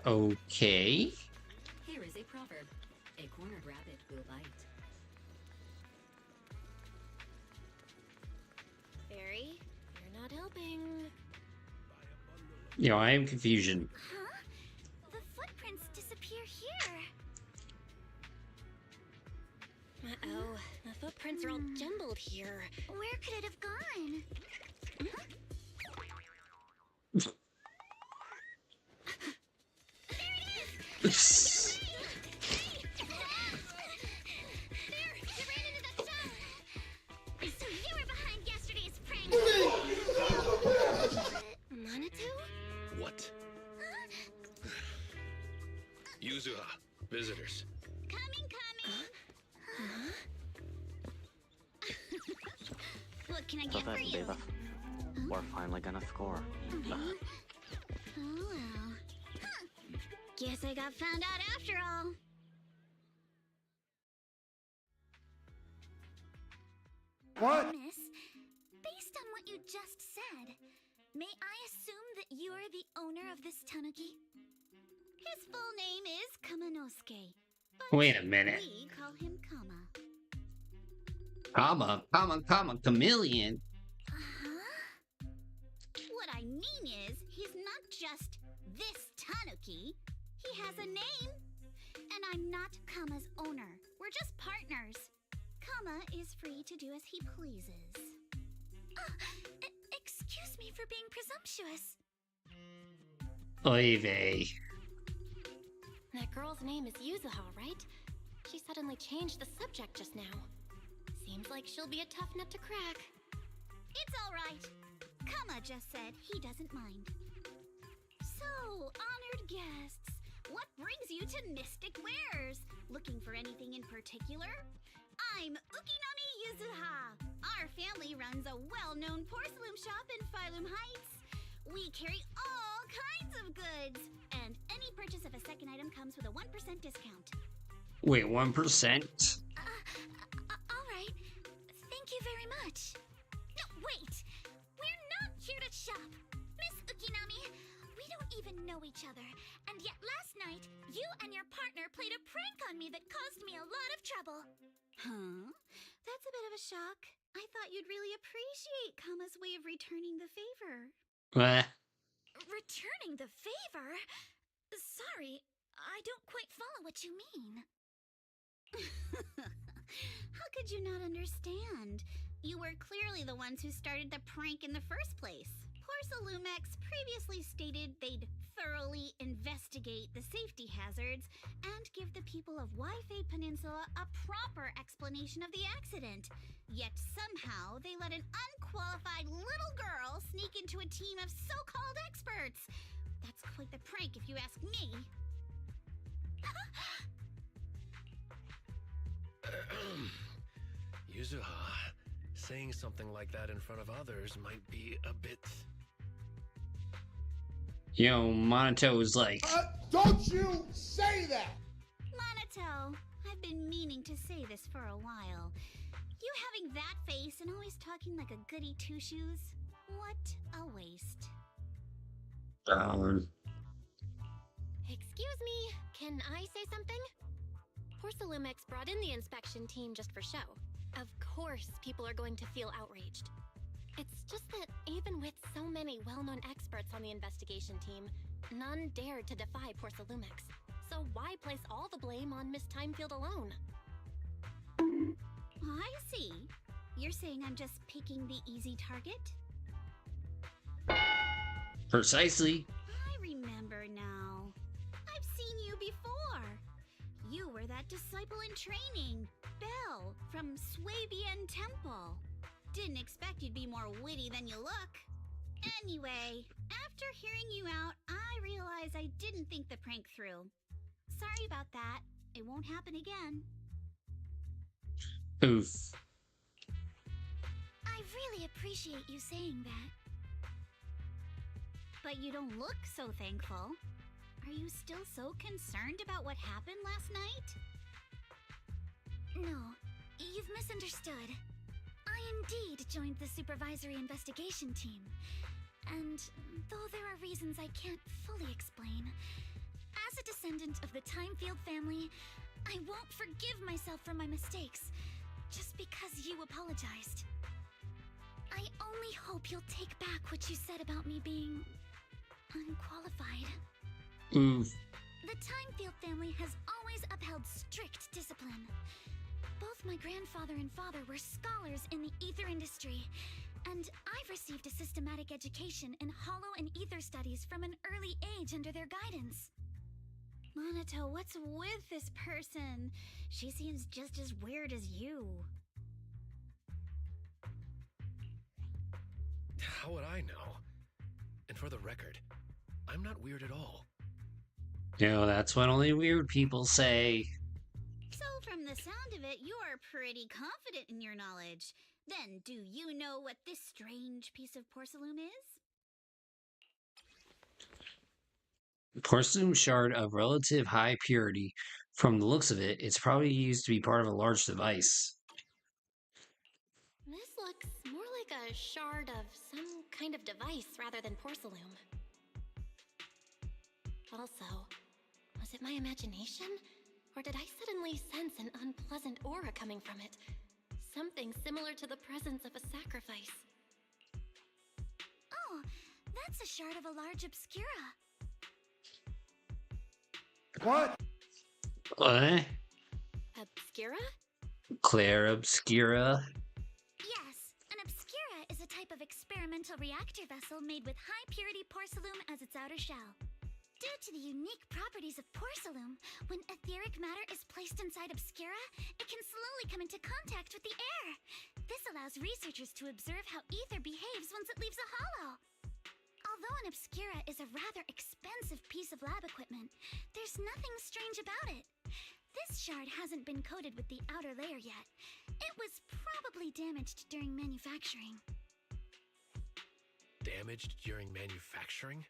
Okay. Here is a proverb. A cornered rabbit will bite. Fairy, you're not helping. Yo, I am confusion. Huh? The footprints disappear here. Uh-oh, the footprints are all jumbled here. Where could it have gone? So you were behind yesterday's prank. Manitou? What? Yuzuha, visitors. Coming. What can I get for you? We're finally gonna score. Oh well. Huh. Guess I got found out after all. What? Miss, based on what you just said, may I assume that you are the owner of this tanuki? His full name is Kamanosuke, but Wait a minute. we call him Kama. Chameleon. Uh-huh. What I mean is, he's not just this tanuki. He has a name. And I'm not Kama's owner. We're just partners. Kama is free to do as he pleases. Excuse me for being presumptuous. Oy vey. That girl's name is Yuzuha, right? She suddenly changed the subject just now. Seems like she'll be a tough nut to crack. It's all right. Kama just said he doesn't mind. So, honored guests, what brings you to Mystic Wares? Looking for anything in particular? I'm Ukinami Yuzuha. Our family runs a well-known porcelain shop in Phylum Heights. We carry all kinds of goods, and any purchase of a second item comes with a 1% discount. Wait, 1%? All right. Thank you very much. No, wait! We're not here to shop! Miss Ukinami, we don't even know each other, and yet last night, you and your partner played a prank on me that caused me a lot of trouble. Huh? That's a bit of a shock. I thought you'd really appreciate Kama's way of returning the favor. Returning the favor? Sorry, I don't quite follow what you mean. How could you not understand? You were clearly the ones who started the prank in the first place. Porcelumex previously stated they'd thoroughly investigate the safety hazards and give the people of Waifei Peninsula a proper explanation of the accident. Yet somehow they let an unqualified little girl sneak into a team of so-called experts. That's quite the prank if you ask me. Yuzuha, saying something like that in front of others might be a bit... Yo, Monato was like... Don't you say that! Monato, I've been meaning to say this for a while. You having that face and always talking like a goody two-shoes? What a waste. Excuse me, can I say something? Porcelumex brought in the inspection team just for show. Of course, people are going to feel outraged. It's just that even with so many well-known experts on the investigation team, none dared to defy Porcelumex. So why place all the blame on Miss Timefield alone? I see. You're saying I'm just picking the easy target? Precisely. I remember now. I've seen you before. You were that disciple in training, Belle, from Swabian Temple. Didn't expect you'd be more witty than you look. Anyway, after hearing you out, I realized I didn't think the prank through. Sorry about that. It won't happen again. Oof. I really appreciate you saying that. But you don't look so thankful. Are you still so concerned about what happened last night? No, you've misunderstood. I indeed joined the supervisory investigation team. And though there are reasons I can't fully explain, as a descendant of the Timefield family, I won't forgive myself for my mistakes just because you apologized. I only hope you'll take back what you said about me being unqualified. The Timefield family has always upheld strict discipline. Both my grandfather and father were scholars in the ether industry, and I've received a systematic education in hollow and ether studies from an early age under their guidance. Monato, what's with this person? She seems just as weird as you. How would I know? And for the record, I'm not weird at all. No, that's what only weird people say. So from the sound of it, you're pretty confident in your knowledge. Then, do you know what this strange piece of porcelain is? Porcelain shard of relative high purity. From the looks of it, it's probably used to be part of a large device. This looks more like a shard of some kind of device rather than porcelain. Also, was it my imagination? Or did I suddenly sense an unpleasant aura coming from it? Something similar to the presence of a sacrifice. Oh, that's a shard of a large obscura. What? What? Obscura? Claire Obscura? Yes, an obscura is a type of experimental reactor vessel made with high-purity porcelain as its outer shell. Due to the unique properties of porcelain, when etheric matter is placed inside obscura, it can slowly come into contact with the air. This allows researchers to observe how ether behaves once it leaves a hollow. Although an Obscura is a rather expensive piece of lab equipment, there's nothing strange about it. This shard hasn't been coated with the outer layer yet. It was probably damaged during manufacturing. Damaged during manufacturing?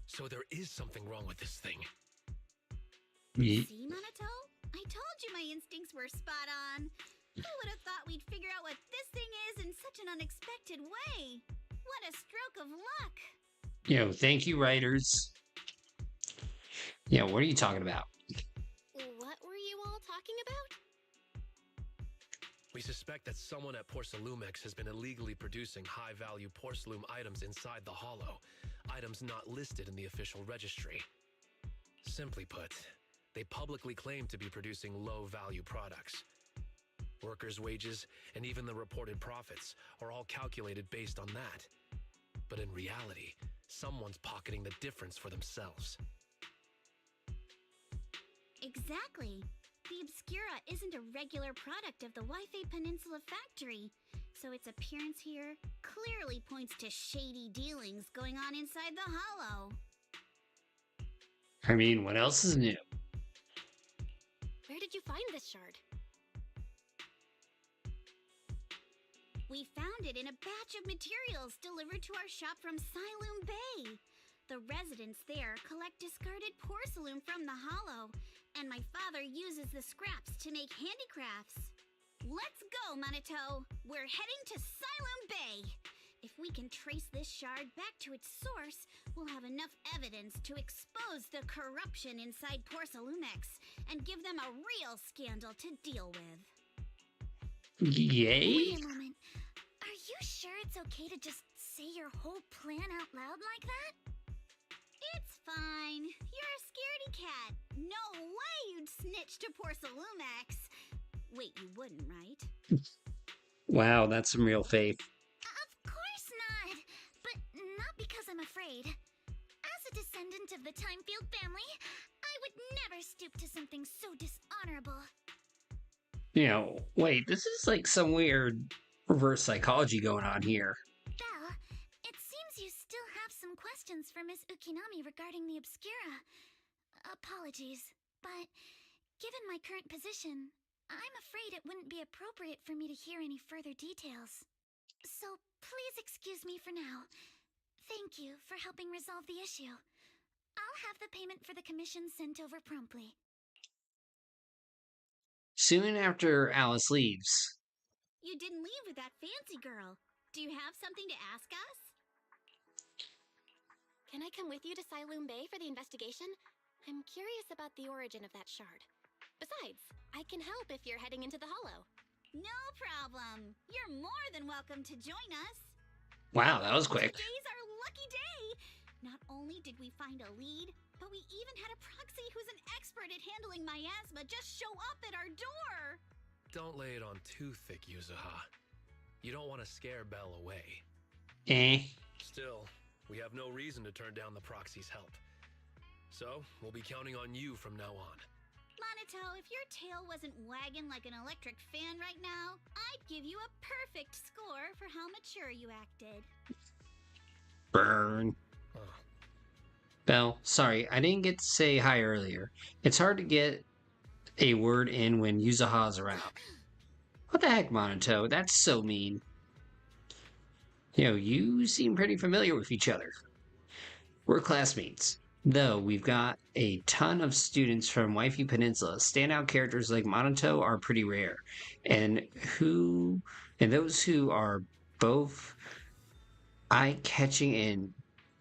So there is something wrong with this thing. See, Minato? I told you my instincts were spot on. Who would have thought we'd figure out what this thing is in such an unexpected way? What a stroke of luck! Thank you, writers. What are you talking about? What were you all talking about? We suspect that someone at Porcelumex has been illegally producing high-value porcelain items inside the Hollow, items not listed in the official registry. Simply put, they publicly claim to be producing low-value products. Workers' wages and even the reported profits are all calculated based on that. But in reality, someone's pocketing the difference for themselves. Exactly. The Obscura isn't a regular product of the Wi-Fi Peninsula factory, so its appearance here clearly points to shady dealings going on inside the Hollow. I mean, what else is new? Where did you find this shard? We found it in a batch of materials delivered to our shop from Siloom Bay. The residents there collect discarded porcelain from the Hollow, and my father uses the scraps to make handicrafts. Let's go, Minato! We're heading to Siloom Bay! If we can trace this shard back to its source, we'll have enough evidence to expose the corruption inside Porcelumex and give them a real scandal to deal with. Yay? Wait a moment. Are you sure it's okay to just say your whole plan out loud like that? It's fine. You're a scaredy cat. No way you'd snitch to Porcelumex. Wait, you wouldn't, right? Wow, that's some real faith. Of course not. But not because I'm afraid. As a descendant of the Timefield family, I would never stoop to something so dishonorable. Wait, this is like some weird reverse psychology going on here. Belle, it seems you still have some questions for Miss Ukinami regarding the Obscura. Apologies, but given my current position, I'm afraid it wouldn't be appropriate for me to hear any further details. So please excuse me for now. Thank you for helping resolve the issue. I'll have the payment for the commission sent over promptly. Soon after Alice leaves. You didn't leave with that fancy girl. Do you have something to ask us? Can I come with you to Siloom Bay for the investigation? I'm curious about the origin of that shard. Besides, I can help if you're heading into the Hollow. No problem. You're more than welcome to join us. Wow, that was quick. Today's our lucky day. Not only did we find a lead, but we even had a proxy who's an expert at handling miasma just show up at our door. Don't lay it on too thick, Yuzuha. You don't want to scare Belle away. Still, we have no reason to turn down the proxy's help. So, we'll be counting on you from now on. Minato, if your tail wasn't wagging like an electric fan right now, I'd give you a perfect score for how mature you acted. Burn. Belle, sorry, I didn't get to say hi earlier. It's hard to get a word in when Yuzuha's around. What the heck, Minato? That's so mean. You seem pretty familiar with each other. We're classmates. Though we've got a ton of students from Wi-Fi Peninsula, standout characters like Minato are pretty rare. And those who are both eye-catching and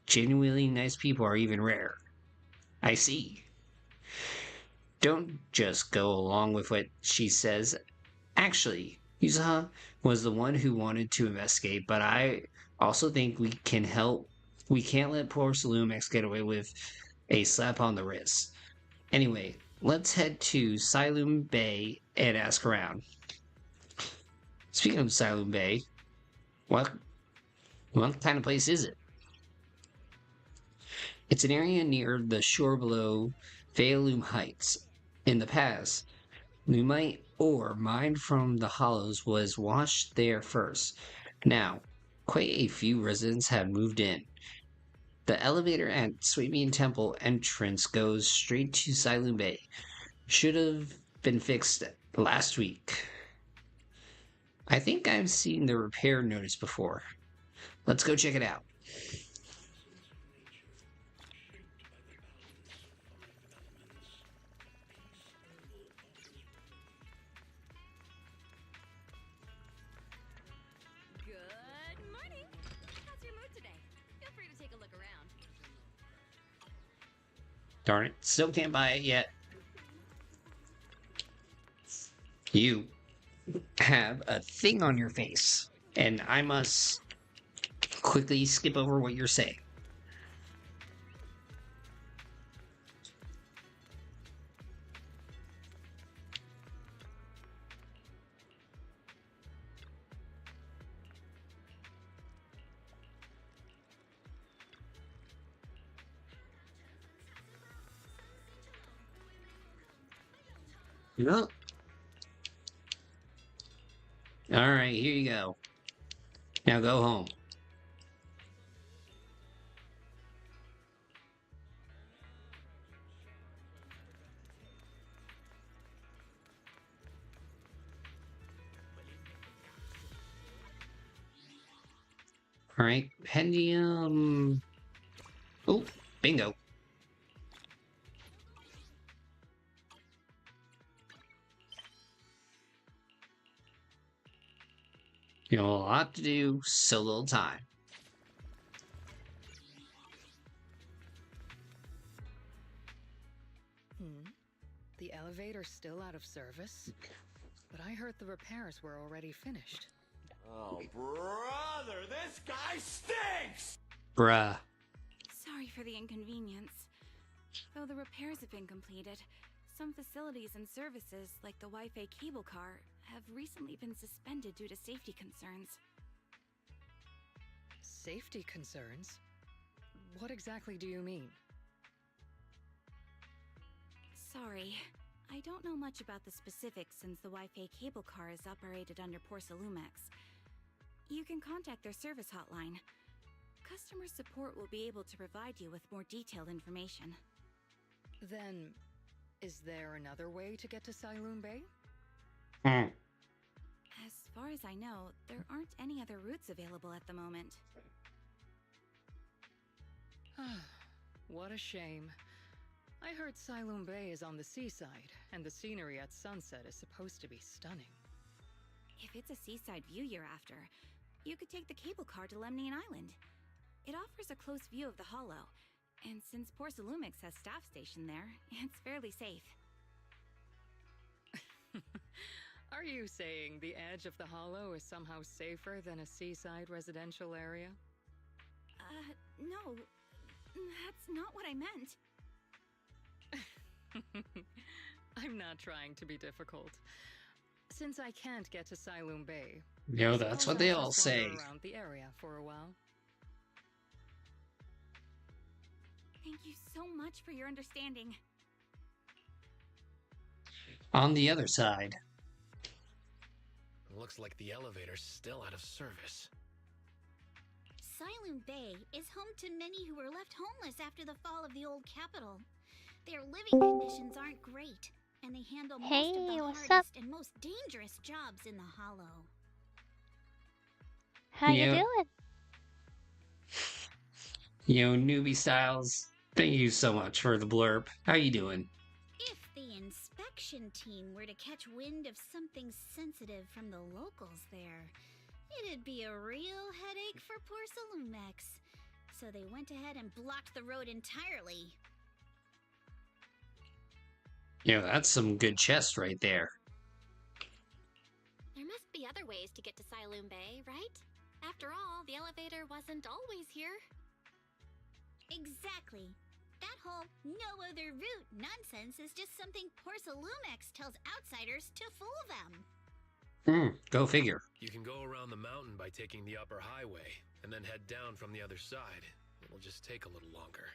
genuinely nice people are even rare. I see. Don't just go along with what she says. Actually, Yuzuha was the one who wanted to investigate, but I also think we can help. We can't let poor Salumex get away with a slap on the wrist. Anyway, let's head to Siloom Bay and ask around. Speaking of Siloom Bay, what kind of place is it? It's an area near the shore below Fealoom Heights. In the past, Lumite ore mined from the hollows was washed there first. Now, quite a few residents have moved in. The elevator at Swabian Temple entrance goes straight to Silent Bay. Should have been fixed last week. I think I've seen the repair notice before. Let's go check it out. Good morning. How's your mood today? Feel free to take a look around. Darn it, still can't buy it yet. You have a thing on your face, and I must quickly skip over what you're saying. No. All right, here you go. Now go home. All right, Pendium. Oh, bingo. You know, a lot to do, so little time. The elevator's still out of service? But I heard the repairs were already finished. Oh, brother, this guy stinks! Bruh. Sorry for the inconvenience. Though the repairs have been completed, some facilities and services, like the Wi-Fi cable car, have recently been suspended due to safety concerns. Safety concerns? What exactly do you mean? Sorry, I don't know much about the specifics since the Wi-Fi cable car is operated under Porsalumex. You can contact their service hotline. Customer support will be able to provide you with more detailed information. Then, is there another way to get to Siloon Bay? As far as I know, there aren't any other routes available at the moment. What a shame. I heard Siloon Bay is on the seaside, and the scenery at sunset is supposed to be stunning. If it's a seaside view you're after, you could take the cable car to Lemnian Island. It offers a close view of the Hollow, and since Porsalumix has staff stationed there, it's fairly safe. Are you saying the edge of the Hollow is somehow safer than a seaside residential area? No. That's not what I meant. I'm not trying to be difficult. Since I can't get to Siloon Bay, Yo, that's what they all say. Around the area for a while. Thank you so much for your understanding. On the other side. Looks like the elevator's still out of service. Siloon Bay is home to many who were left homeless after the fall of the old capital. Their living conditions aren't great, and they handle most of the hardest and most dangerous jobs in the Hollow. How you doing? Yo, newbie styles, thank you so much for the blurb. How you doing? If the inspection team were to catch wind of something sensitive from the locals there, it'd be a real headache for Porsalumex. So they went ahead and blocked the road entirely. Yo, that's some good chest right there. There must be other ways to get to Siloon Bay, right? After all, the elevator wasn't always here. Exactly. That whole no other route nonsense is just something Porsalumex tells outsiders to fool them. Go figure. You can go around the mountain by taking the upper highway, and then head down from the other side. It'll just take a little longer.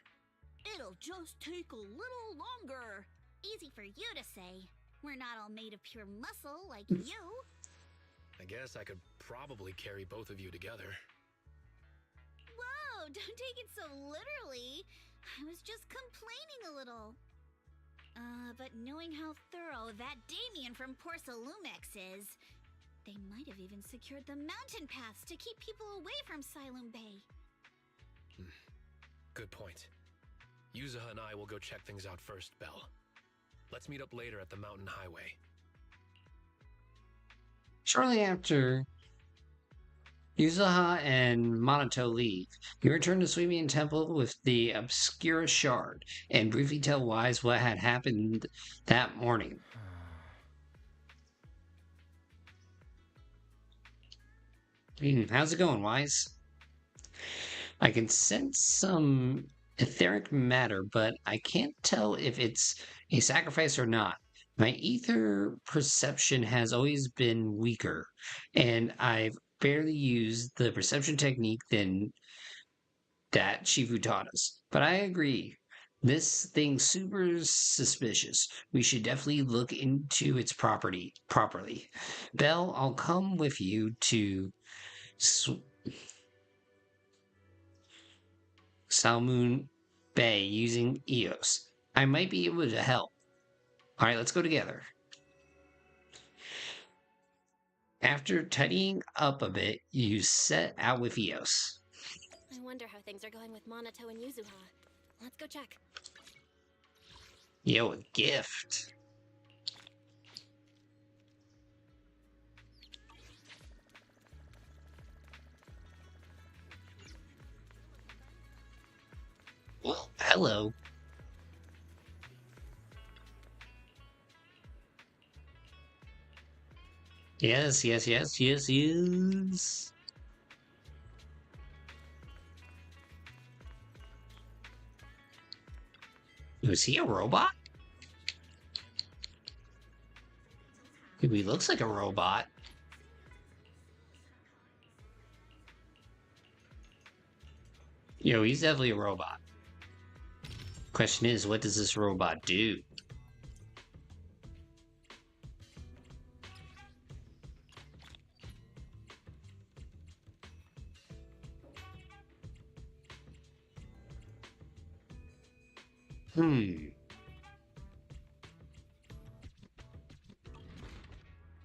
It'll just take a little longer. Easy for you to say. We're not all made of pure muscle like you. I guess I could probably carry both of you together. Whoa, don't take it so literally. I was just complaining a little. But knowing how thorough that Damien from Porcelumex is, they might have even secured the mountain paths to keep people away from Silum Bay. Good point. Yuzuha and I will go check things out first, Belle. Let's meet up later at the mountain highway. Shortly after Yuzuha and Monato leave, you return to Suimian Temple with the Obscura Shard and briefly tell Wise what had happened that morning. How's it going, Wise? I can sense some etheric matter, but I can't tell if it's a sacrifice or not. My ether perception has always been weaker, and I've barely used the perception technique that Shifu taught us. But I agree. This thing's super suspicious. We should definitely look into its property properly. Belle, I'll come with you to Salmoon Bay using EOS. I might be able to help. Alright, let's go together. After tidying up a bit, you set out with EOS. I wonder how things are going with Monato and Yuzuha. Let's go check. Yo, a gift. Well, hello. Yes. Was he a robot? He looks like a robot. Yo, he's definitely a robot. Question is, what does this robot do?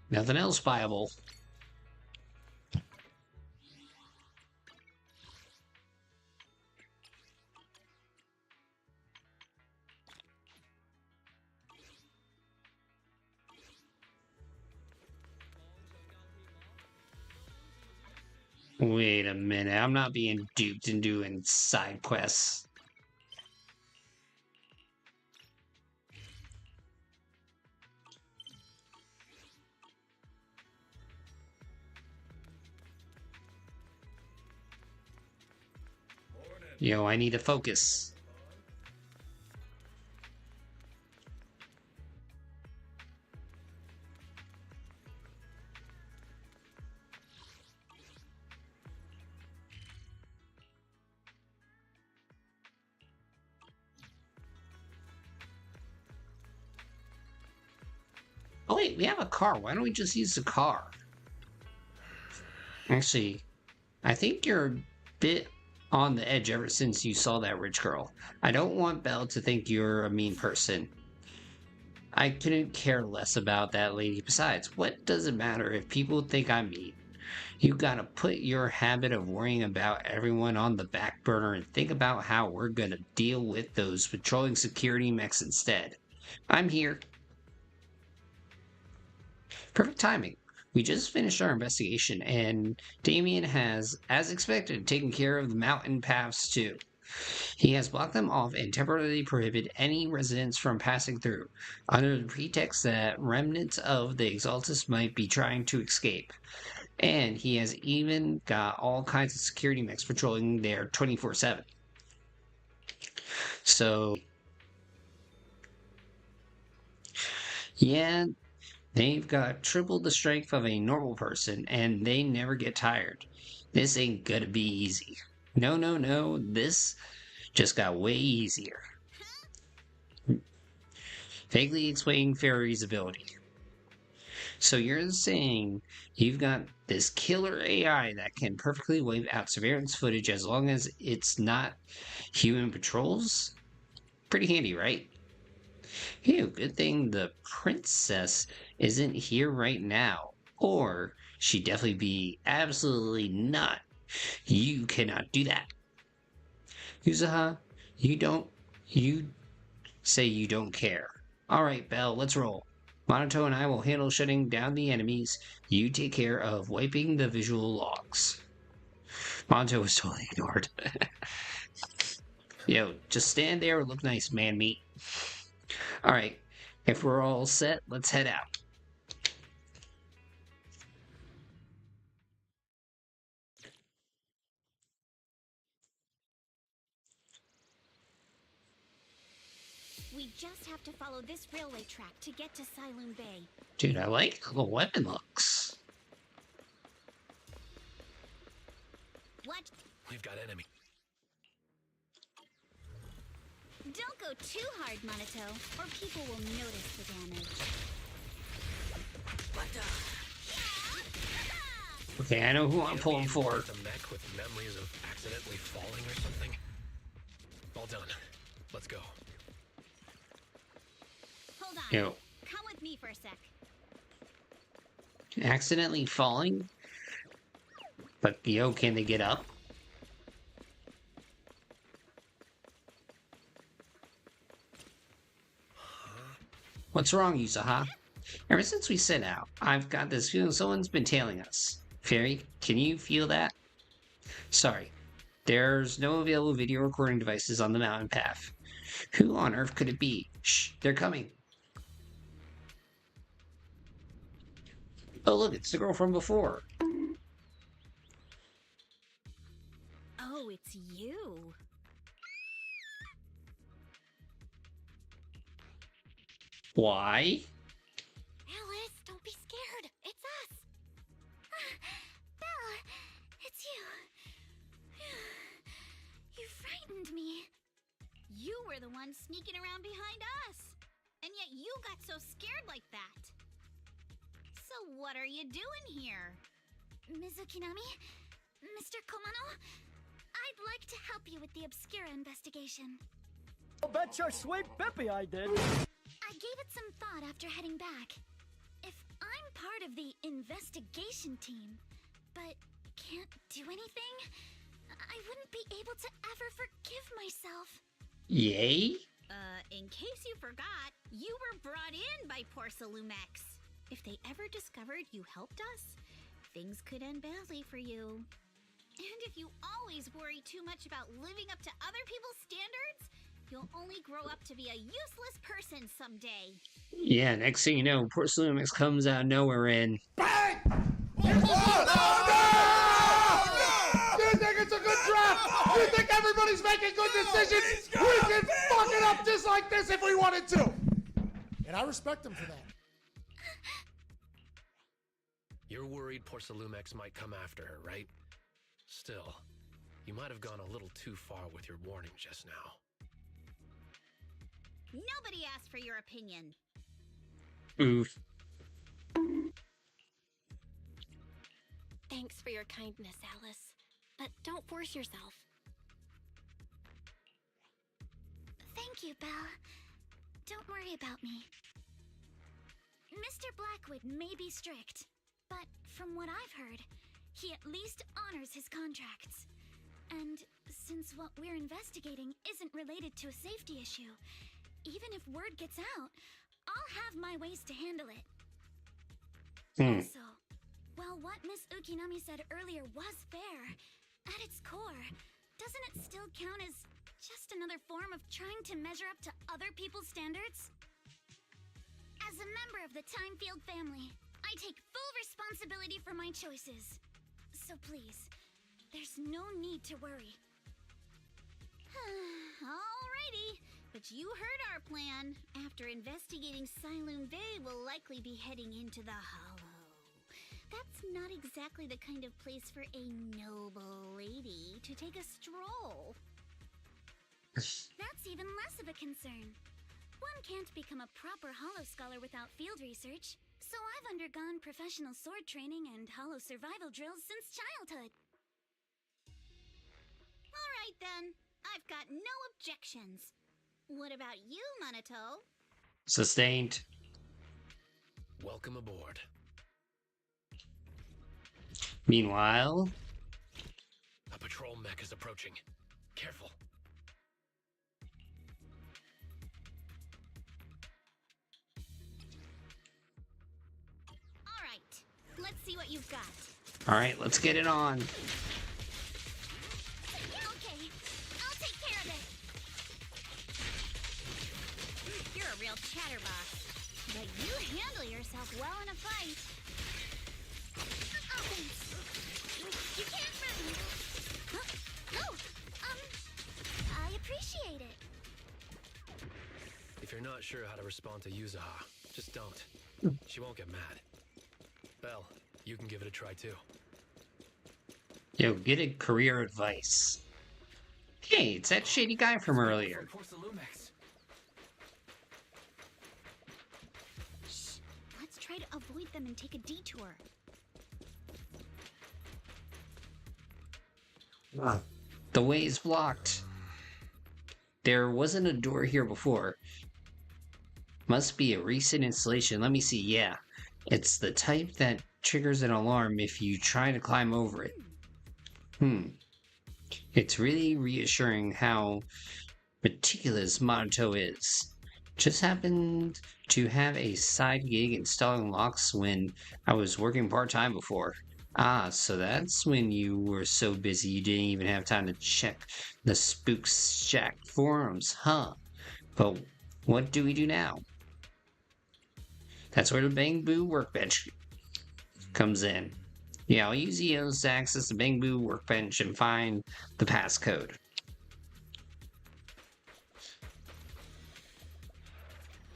Nothing else viable. Wait a minute, I'm not being duped and doing side quests. Yo, I need to focus. Oh wait, we have a car. Why don't we just use the car? Actually, I think you're a bit on the edge ever since you saw that rich girl. I don't want Belle to think you're a mean person. I couldn't care less about that lady. Besides, what does it matter if people think I'm mean? You gotta put your habit of worrying about everyone on the back burner and think about how we're gonna deal with those patrolling security mechs instead. I'm here. Perfect timing. We just finished our investigation, and Damien has, as expected, taken care of the mountain paths too. He has blocked them off and temporarily prohibited any residents from passing through, under the pretext that remnants of the Exaltus might be trying to escape. And he has even got all kinds of security mechs patrolling there 24/7. So, yeah, they've got triple the strength of a normal person, and they never get tired. This ain't gonna be easy. No, this just got way easier. Vaguely explaining Fairy's ability. So you're saying you've got this killer AI that can perfectly wipe out surveillance footage as long as it's not human patrols? Pretty handy, right? Phew, good thing the princess isn't here right now. Or she'd definitely be absolutely not. You cannot do that. Yuzaha, you say you don't care. Alright, Belle, let's roll. Monato and I will handle shutting down the enemies. You take care of wiping the visual logs. Monato was totally ignored. Yo, just stand there and look nice, man meat. Alright, if we're all set, let's head out. We just have to follow this railway track to get to Sailoon Bay. Dude, I like how the weapon looks. What? We've got enemy. Don't go too hard, Monato, or people will notice the damage. Okay, I know who I'm pulling for. The mech with memories of accidentally falling or something. All done. Let's go. Hold on. Yo. Come with me for a sec. Accidentally falling? But, yo, can they get up? What's wrong, Yuzaha? Ever since we set out, I've got this feeling someone's been tailing us. Fairy, can you feel that? Sorry, there's no available video recording devices on the mountain path. Who on earth could it be? Shh, they're coming. Oh look, it's the girl from before. Oh, it's you. Why? Alice, don't be scared. It's us. Bella, it's you. You frightened me. You were the one sneaking around behind us. And yet you got so scared like that. So what are you doing here? Mizukinami? Mr. Komano? I'd like to help you with the Obscura investigation. I'll bet your sweet Bippy I did. I gave it some thought after heading back. If I'm part of the investigation team, but can't do anything, I wouldn't be able to ever forgive myself. Yay? In case you forgot, you were brought in by Porcelumex. If they ever discovered you helped us, things could end badly for you. And if you always worry too much about living up to other people's standards, you'll only grow up to be a useless person someday. Yeah, next thing you know, Porcelain comes out of nowhere and... Bang! Oh, no! You think it's a good draft? You think everybody's making good decisions? We can fuck it up just like this if we wanted to. And I respect them for that. You're worried Porcelumex might come after her, right? Still, you might have gone a little too far with your warning just now. Nobody asked for your opinion. Oof. Thanks for your kindness, Alice. But don't force yourself. Thank you, Belle. Don't worry about me. Mr. Blackwood may be strict, but from what I've heard, he at least honors his contracts. And since what we're investigating isn't related to a safety issue, even if word gets out, I'll have my ways to handle it. Also, while what Miss Ukinami said earlier was fair, at its core, doesn't it still count as just another form of trying to measure up to other people's standards? As a member of the Timefield family, I take full responsibility for my choices. So please, there's no need to worry. Alrighty. But you heard our plan. After investigating Sailoon Bay, we'll likely be heading into the Hollow. That's not exactly the kind of place for a noble lady to take a stroll. That's even less of a concern. One can't become a proper Hollow scholar without field research. So I've undergone professional sword training and hollow survival drills since childhood. Alright then, I've got no objections. What about you, Monato? Sustained. Welcome aboard. Meanwhile, A patrol mech is approaching. Careful. Alright, let's see what you've got. alright, let's get it on. Okay, I'll take care of it. You're a real chatterbox, but you handle yourself well in a fight. Offense. You can't run. Huh? No. I appreciate it. If you're not sure how to respond to Yuzaha, just don't. She won't get mad. Belle, you can give it a try too. Yo, get a career advice. Hey, it's that shady guy from earlier. Shh. Let's try to avoid them and take a detour. The way is blocked. There wasn't a door here before. Must be a recent installation. Let me see. Yeah. It's the type that triggers an alarm if you try to climb over it. It's really reassuring how meticulous Monato is. Just happened to have a side gig installing locks when I was working part-time before. Ah, so that's when you were so busy you didn't even have time to check the Spook Shack forums, huh? But what do we do now? That's where the Bamboo Workbench comes in. Yeah, I'll use EOS to access the Bamboo Workbench and find the passcode.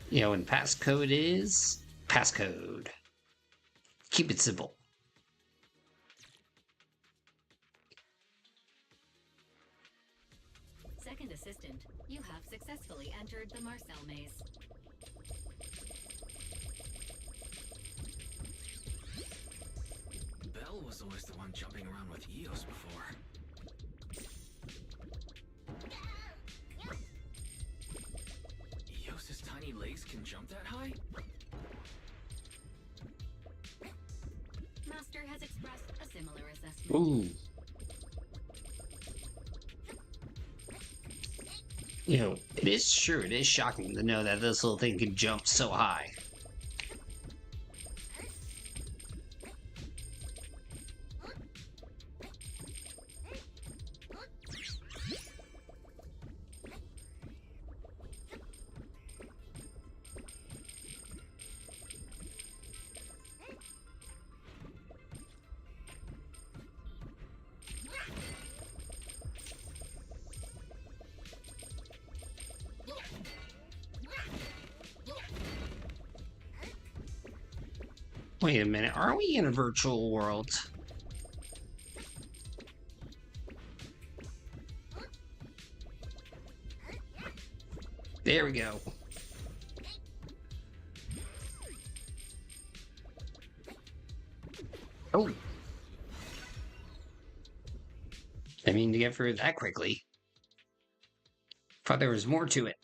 And passcode is... passcode. Keep it simple. Second assistant, you have successfully entered the Marcel maze. Belle was always the one jumping around with Eos before. Eos's tiny legs can jump that high? Master has expressed a similar assessment. Ooh. It is true, it is shocking to know that this little thing can jump so high. Wait a minute, are we in a virtual world? There we go. Oh. I mean, to get through that quickly. Thought there was more to it.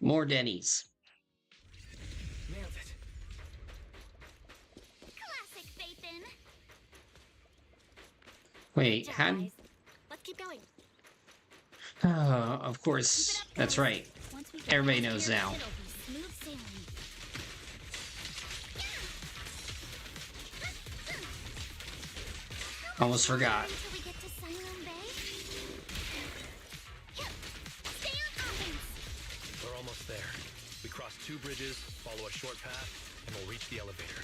More Denny's. Nailed it. Classic Bathan. Wait, how... Let's keep going. Of course, that's right. Everybody knows now. It'll be smooth sailing. Almost forgot. Until we get to Cylon Bay. Stay on offense. We're almost there. We cross 2 bridges, follow a short path, and we'll reach the elevator.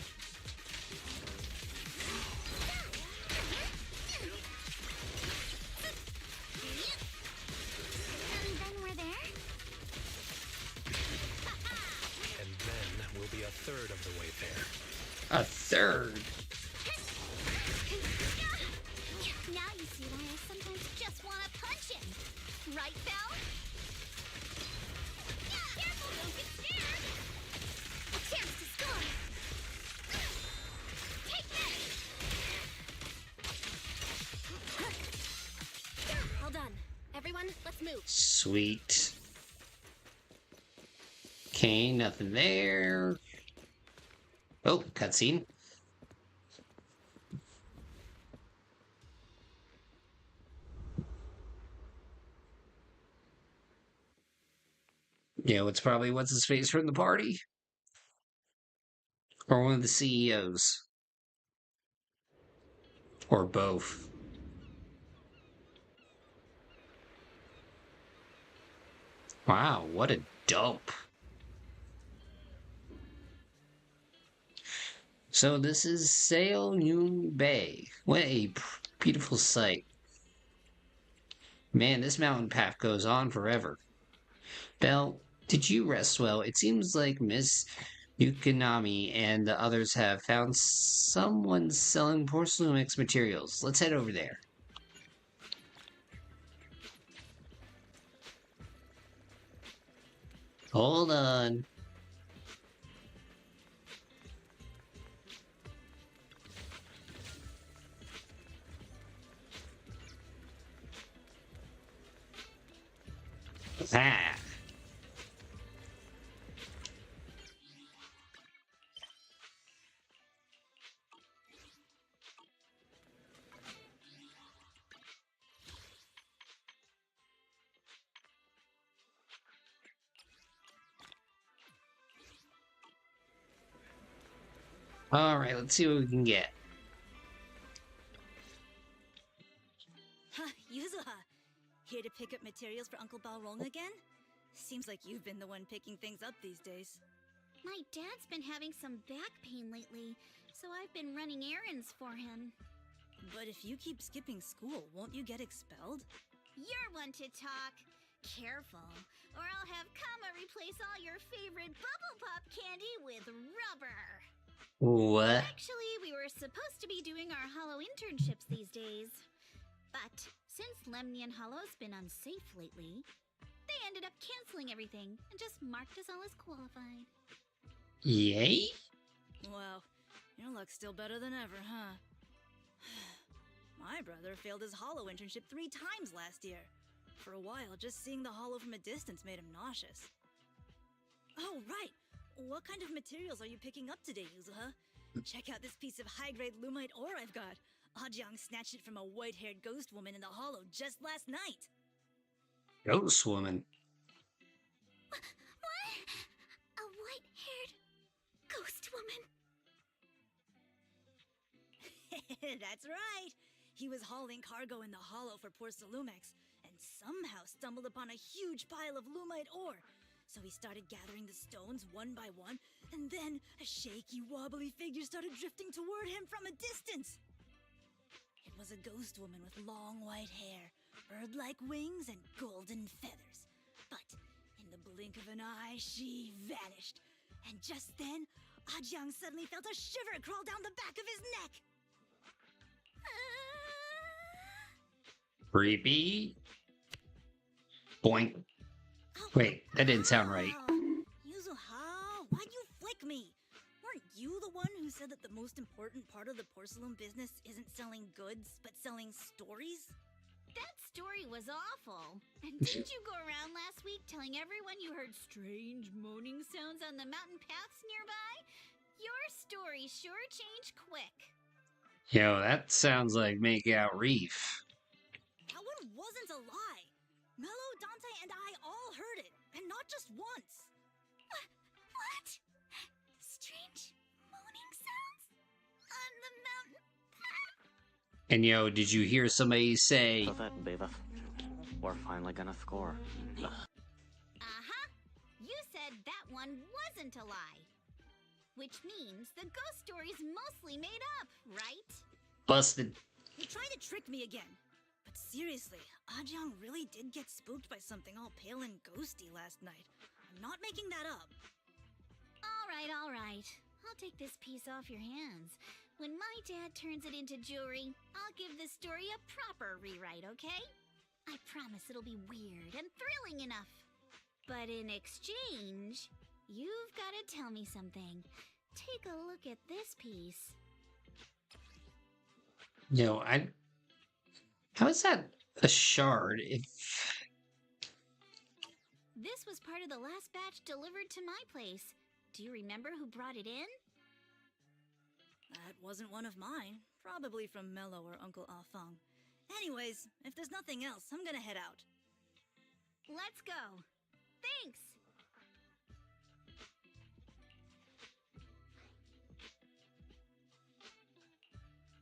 And then we're there. And then we'll be a third of the way there. A third? Now you see why I sometimes just want to punch him. Right, Belle? Careful, don't get scared. Sweet. Okay, nothing there. Oh, cutscene. Yeah, it's probably what's his face from the party? Or one of the CEOs. Or both. Wow, what a dope. So this is Sail Yun Bay. What a beautiful sight. Man, this mountain path goes on forever. Belle, did you rest well? It seems like Miss Yukinami and the others have found someone selling porcelain X materials. Let's head over there. Hold on. Ah. Alright, let's see what we can get. Huh, Yuzuha. Here to pick up materials for Uncle Balrog again? Seems like you've been the one picking things up these days. My dad's been having some back pain lately, so I've been running errands for him. But if you keep skipping school, won't you get expelled? You're one to talk. Careful, or I'll have Kama replace all your favorite Bubble Pop candy with rubber. What? Actually, we were supposed to be doing our Hollow internships these days. But since Lemnian Hollow's been unsafe lately, they ended up canceling everything and just marked us all as qualified. Yay? Wow, your luck's still better than ever, huh? My brother failed his Hollow internship 3 times last year. For a while, just seeing the Hollow from a distance made him nauseous. Oh, right! What kind of materials are you picking up today, Yuzuha? Check out this piece of high-grade lumite ore I've got. Ajang snatched it from a white-haired ghost woman in the Hollow just last night. Ghost woman? What? A white-haired ghost woman? That's right! He was hauling cargo in the Hollow for Porcelumex, and somehow stumbled upon a huge pile of lumite ore. So he started gathering the stones one by one, and then a shaky, wobbly figure started drifting toward him from a distance. It was a ghost woman with long white hair, bird-like wings, and golden feathers. But in the blink of an eye, she vanished. And just then, Ajang suddenly felt a shiver crawl down the back of his neck. Creepy. Boink. Wait, that didn't sound right. Yuzuha, why'd you flick me? Weren't you the one who said that the most important part of the porcelain business isn't selling goods, but selling stories? That story was awful. And didn't you go around last week telling everyone you heard strange moaning sounds on the mountain paths nearby? Your story sure changed quick. Yo, that sounds like Makeout Reef. That one wasn't a lie. Mello, Dante, and I all heard it, and not just once. What? Strange moaning sounds on the mountain path? And yo, did you hear somebody say... So that, Beva, we're finally gonna score. Uh-huh. You said that one wasn't a lie. Which means the ghost story's mostly made up, right? Busted. You're trying to trick me again. But seriously, Ajang really did get spooked by something all pale and ghosty last night. I'm not making that up. All right. I'll take this piece off your hands. When my dad turns it into jewelry, I'll give the story a proper rewrite, okay? I promise it'll be weird and thrilling enough. But in exchange, you've got to tell me something. Take a look at this piece. Yo, how is that a shard if... This was part of the last batch delivered to my place. Do you remember who brought it in? That wasn't one of mine. Probably from Mello or Uncle Afang. Anyways, if there's nothing else, I'm gonna head out. Let's go. Thanks!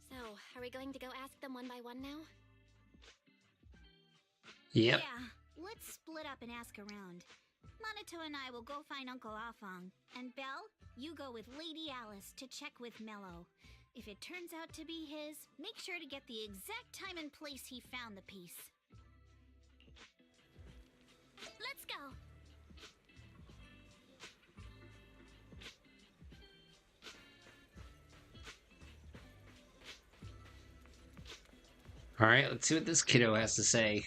So, are we going to go ask them one by one now? Yep. Yeah, let's split up and ask around. Minato and I will go find Uncle Afang. And Belle, you go with Lady Alice to check with Mello. If it turns out to be his, make sure to get the exact time and place he found the piece. Let's go! Alright, let's see what this kiddo has to say.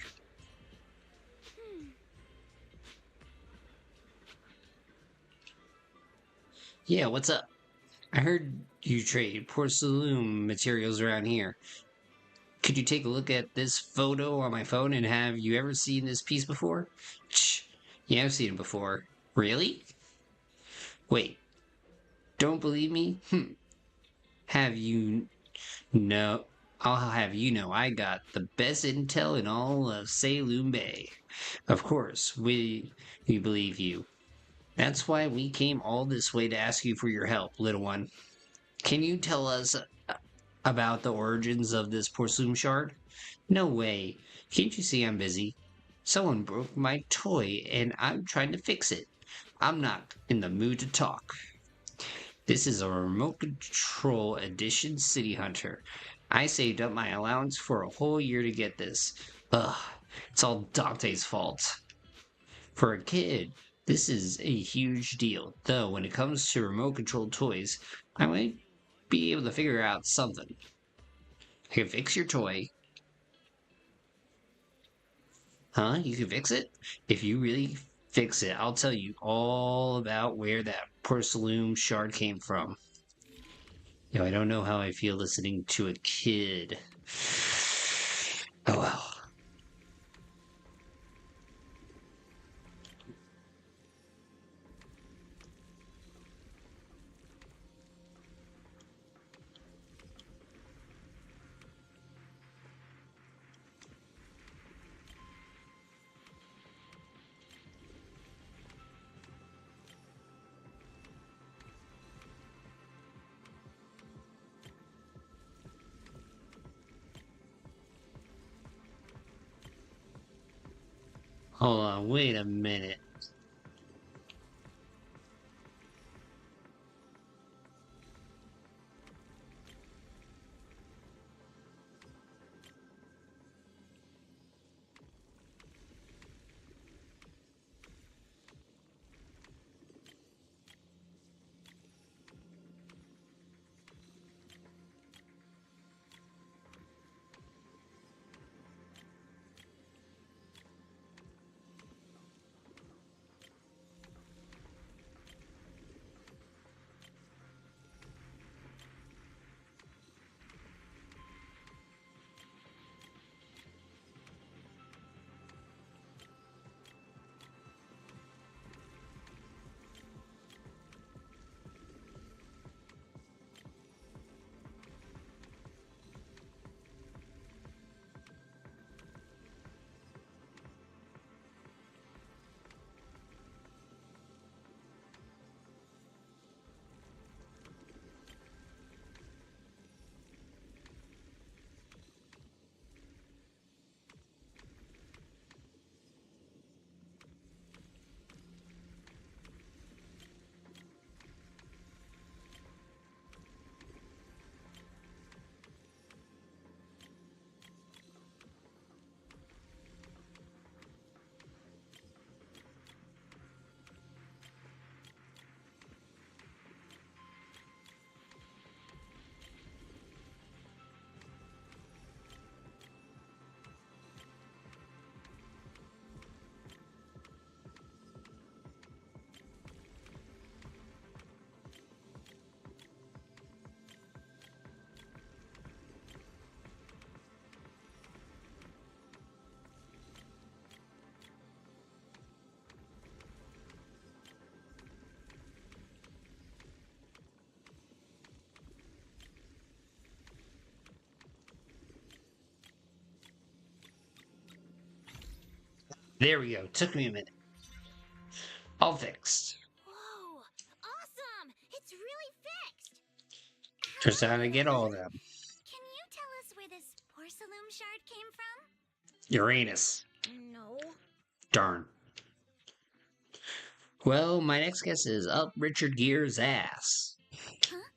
Yeah, what's up? I heard you trade porcelain materials around here. Could you take a look at this photo on my phone, and have you ever seen this piece before? Shh. Yeah, I've seen it before. Really? Wait. Don't believe me? Have you... No. I'll have you know I got the best intel in all of Saloon Bay. Of course, we believe you. That's why we came all this way to ask you for your help, little one. Can you tell us about the origins of this porcelain shard? No way. Can't you see I'm busy? Someone broke my toy and I'm trying to fix it. I'm not in the mood to talk. This is a remote control edition City Hunter. I saved up my allowance for a whole year to get this. Ugh, it's all Dante's fault. For a kid, this is a huge deal, though when it comes to remote controlled toys, I might be able to figure out something. I can fix your toy. Huh? You can fix it? If you really fix it, I'll tell you all about where that porcelain shard came from. You know, I don't know how I feel listening to a kid. Oh well. Hold on, wait a minute. There we go. Took me a minute. All fixed. Whoa! Awesome! It's really fixed! Just trying to get all of them. Can you tell us where this porcelain shard came from? Uranus. No. Darn. Well, my next guess is up Richard Gere's ass. Huh?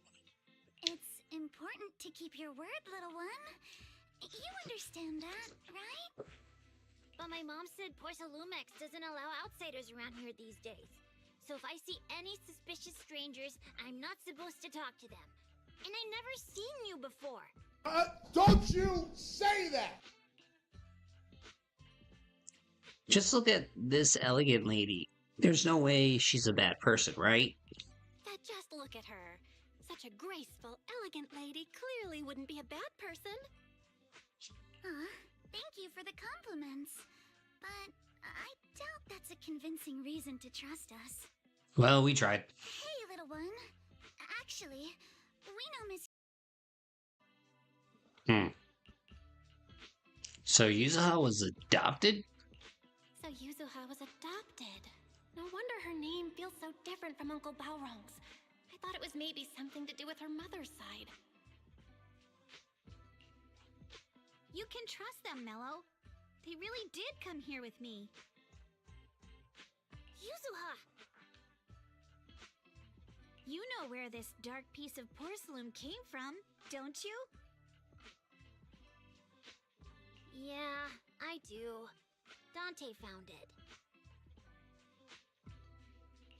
It's important to keep your word, little one. You understand that, right? But my mom said Porcelumex doesn't allow outsiders around here these days. So if I see any suspicious strangers, I'm not supposed to talk to them. And I've never seen you before. Don't you say that! Just look at this elegant lady. There's no way she's a bad person, right? But just look at her. Such a graceful, elegant lady clearly wouldn't be a bad person. Thank you for the compliments. But I doubt that's a convincing reason to trust us. Well, we tried. Hey, little one. Actually, we know Miss... So Yuzuha was adopted? So Yuzuha was adopted. No wonder her name feels so different from Uncle Balrog's. I thought it was maybe something to do with her mother's side. You can trust them, Mello. They really did come here with me. Yuzuha! You know where this dark piece of porcelain came from, don't you? Yeah, I do. Dante found it.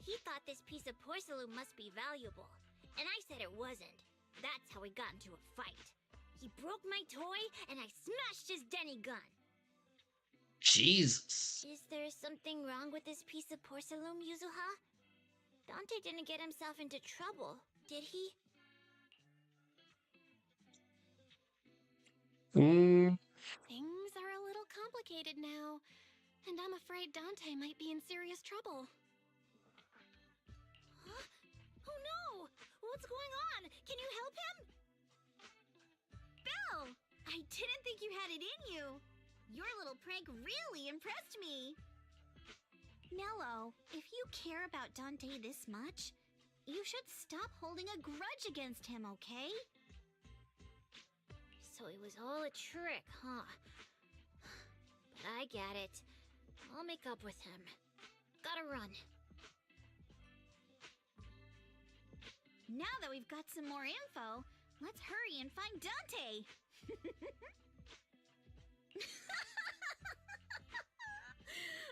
He thought this piece of porcelain must be valuable, and I said it wasn't. That's how we got into a fight. He broke my toy, and I smashed his Denny gun. Jesus. Is there something wrong with this piece of porcelain, Yuzuha? Dante didn't get himself into trouble, did he? Things are a little complicated now, and I'm afraid Dante might be in serious trouble. Huh? Oh no! What's going on? Can you help him? Belle! I didn't think you had it in you. Your little prank really impressed me. Mello, if you care about Dante this much, you should stop holding a grudge against him, okay? So it was all a trick, huh? But I get it. I'll make up with him. Gotta run. Now that we've got some more info, let's hurry and find Dante!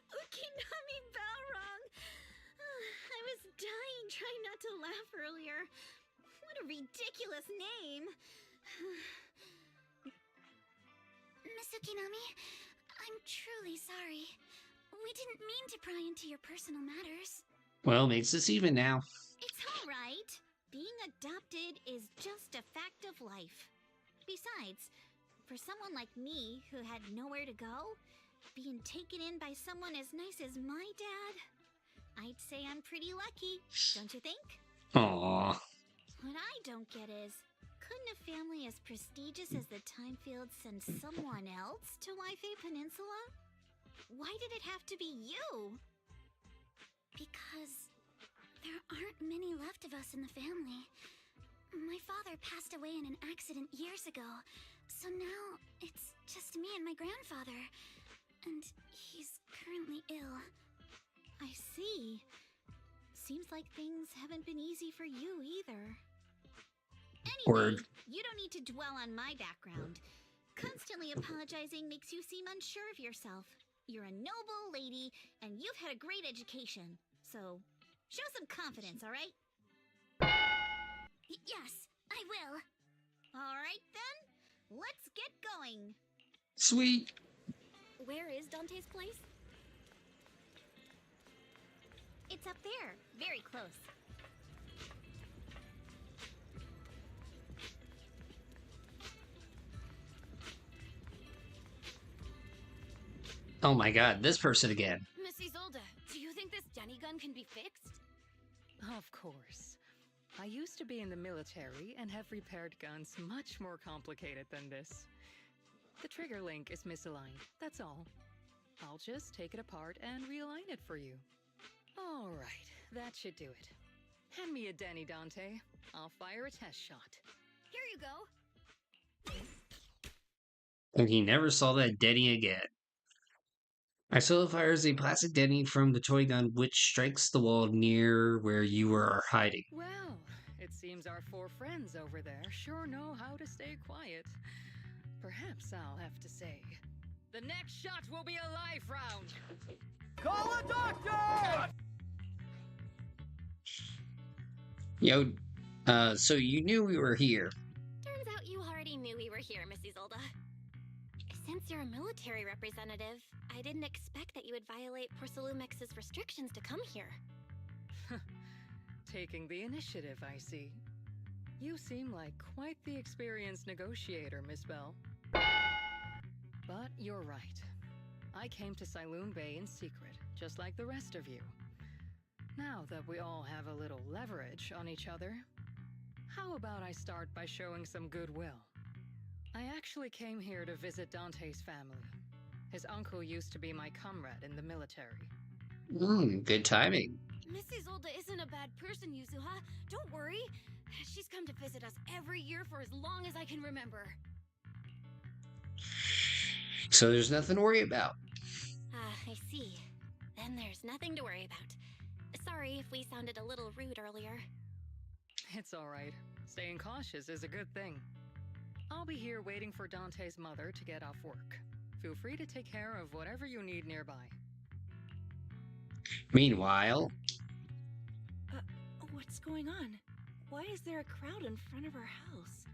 Ukinami Balrog! I was dying trying not to laugh earlier. What a ridiculous name! Miss Ukinami, I'm truly sorry. We didn't mean to pry into your personal matters. Well, makes us even now. It's alright. Being adopted is just a fact of life. Besides, for someone like me who had nowhere to go, being taken in by someone as nice as my dad, I'd say I'm pretty lucky, don't you think? Aww. What I don't get is, couldn't a family as prestigious as the Timefields send someone else to Waifei Peninsula? Why did it have to be you? Because there aren't many left of us in the family. My father passed away in an accident years ago, so now it's just me and my grandfather. And he's currently ill. I see. Seems like things haven't been easy for you either. Anyway, you don't need to dwell on my background. Constantly apologizing makes you seem unsure of yourself. You're a noble lady, and you've had a great education. So, show some confidence, all right? Yes, I will. All right, then. Let's get going. Sweet. Where is Dante's place? It's up there, very close. Oh my god, this person again. Miss Isolde, do you think this Denny gun can be fixed? Of course. I used to be in the military and have repaired guns much more complicated than this. The trigger link is misaligned, that's all. I'll just take it apart and realign it for you. All right, that should do it. Hand me a Denny, Dante. I'll fire a test shot. Here you go. And he never saw that Denny again. Isola fires a plastic Denny from the toy gun, which strikes the wall near where you are hiding. Well, it seems our four friends over there sure know how to stay quiet. Perhaps I'll have to say, the next shot will be a life round. Call a doctor! Yo, so you knew we were here. Turns out you already knew we were here, Miss Isolde. Since you're a military representative, I didn't expect that you would violate Porcelumex's restrictions to come here. Taking the initiative, I see. You seem like quite the experienced negotiator, Miss Bell. But you're right. I came to Siloon Bay in secret, just like the rest of you. Now that we all have a little leverage on each other, how about I start by showing some goodwill? I actually came here to visit Dante's family. His uncle used to be my comrade in the military. Good timing. Miss Isolde isn't a bad person, Yuzuha. Don't worry. She's come to visit us every year for as long as I can remember. So there's nothing to worry about. I see. Then there's nothing to worry about. Sorry if we sounded a little rude earlier. It's all right. Staying cautious is a good thing. I'll be here waiting for Dante's mother to get off work. Feel free to take care of whatever you need nearby. Meanwhile... What's going on? Why is there a crowd in front of our house?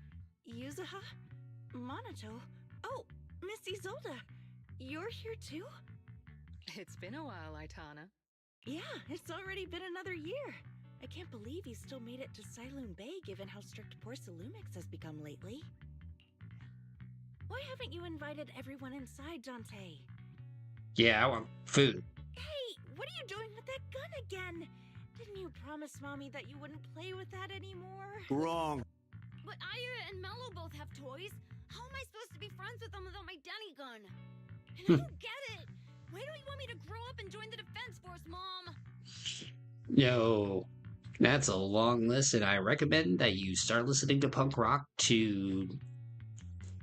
Yuzuha? Monato? Oh, Miss Isolde! You're here too? It's been a while, Aitana. Yeah, it's already been another year. I can't believe you still made it to Siloon Bay given how strict Porcelumix has become lately. Why haven't you invited everyone inside, Dante? Yeah, I want food. Hey, what are you doing with that gun again? Didn't you promise Mommy that you wouldn't play with that anymore? Wrong. But Aya and Mello both have toys. How am I supposed to be friends with them without my Denny gun? And I don't get it. Why do you want me to grow up and join the Defense Force, Mom? Yo, that's a long list, and I recommend that you start listening to punk rock to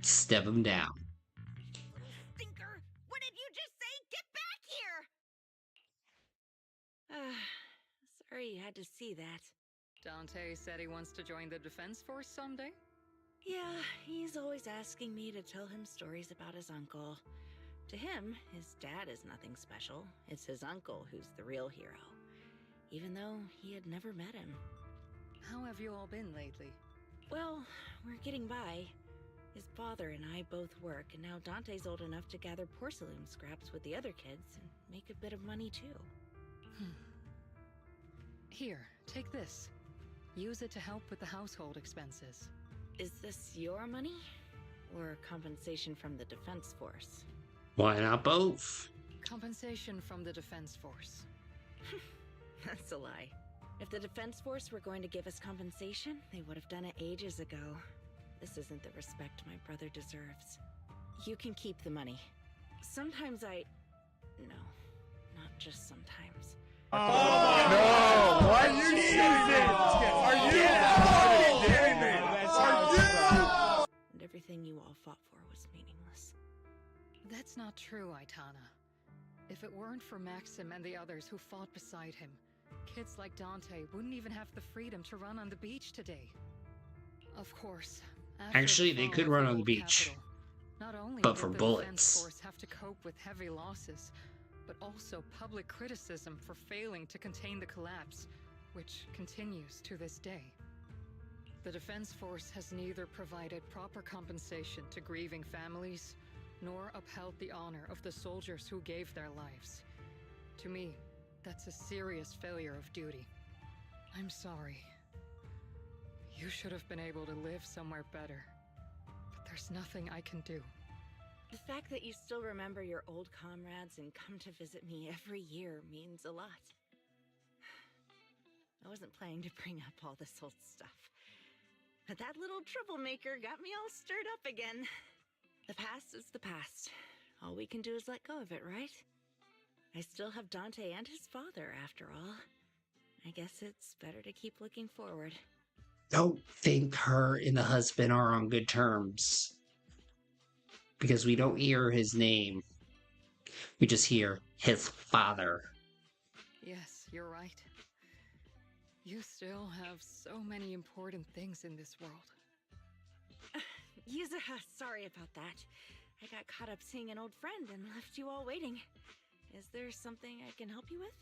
step them down. Stinker! What did you just say? Get back here! Sorry you had to see that. Dante said he wants to join the Defense Force someday? Yeah, he's always asking me to tell him stories about his uncle. To him, his dad is nothing special. It's his uncle who's the real hero. Even though he had never met him. How have you all been lately? Well, we're getting by. His father and I both work, and now Dante's old enough to gather porcelain scraps with the other kids and make a bit of money too. Here, take this. Use it to help with the household expenses. Is this your money? Or compensation from the Defense Force? Why not both? Compensation from the Defense Force. That's a lie. If the Defense Force were going to give us compensation, they would have done it ages ago. This isn't the respect my brother deserves. You can keep the money. Sometimes No, not just sometimes. No! Are you serious? Are you kidding me? And everything you all fought for was meaningless. That's not true, Aitana. If it weren't for Maxim and the others who fought beside him, kids like Dante wouldn't even have the freedom to run on the beach today. Of course, actually, they could run on the beach, not only but for did the bullets. Defense Force have to cope with heavy losses, but also public criticism for failing to contain the collapse, which continues to this day. The Defense Force has neither provided proper compensation to grieving families, nor upheld the honor of the soldiers who gave their lives. To me, that's a serious failure of duty. I'm sorry. You should have been able to live somewhere better, but there's nothing I can do. The fact that you still remember your old comrades and come to visit me every year means a lot. I wasn't planning to bring up all this old stuff, but that little troublemaker got me all stirred up again. The past is the past. all we can do is let go of it, right? I still have Dante and his father, after all. I guess it's better to keep looking forward. Don't think her and the husband are on good terms. Because we don't hear his name. We just hear his father. Yes, you're right. You still have so many important things in this world. Yuzuha, sorry about that. I got caught up seeing an old friend and left you all waiting. Is there something I can help you with?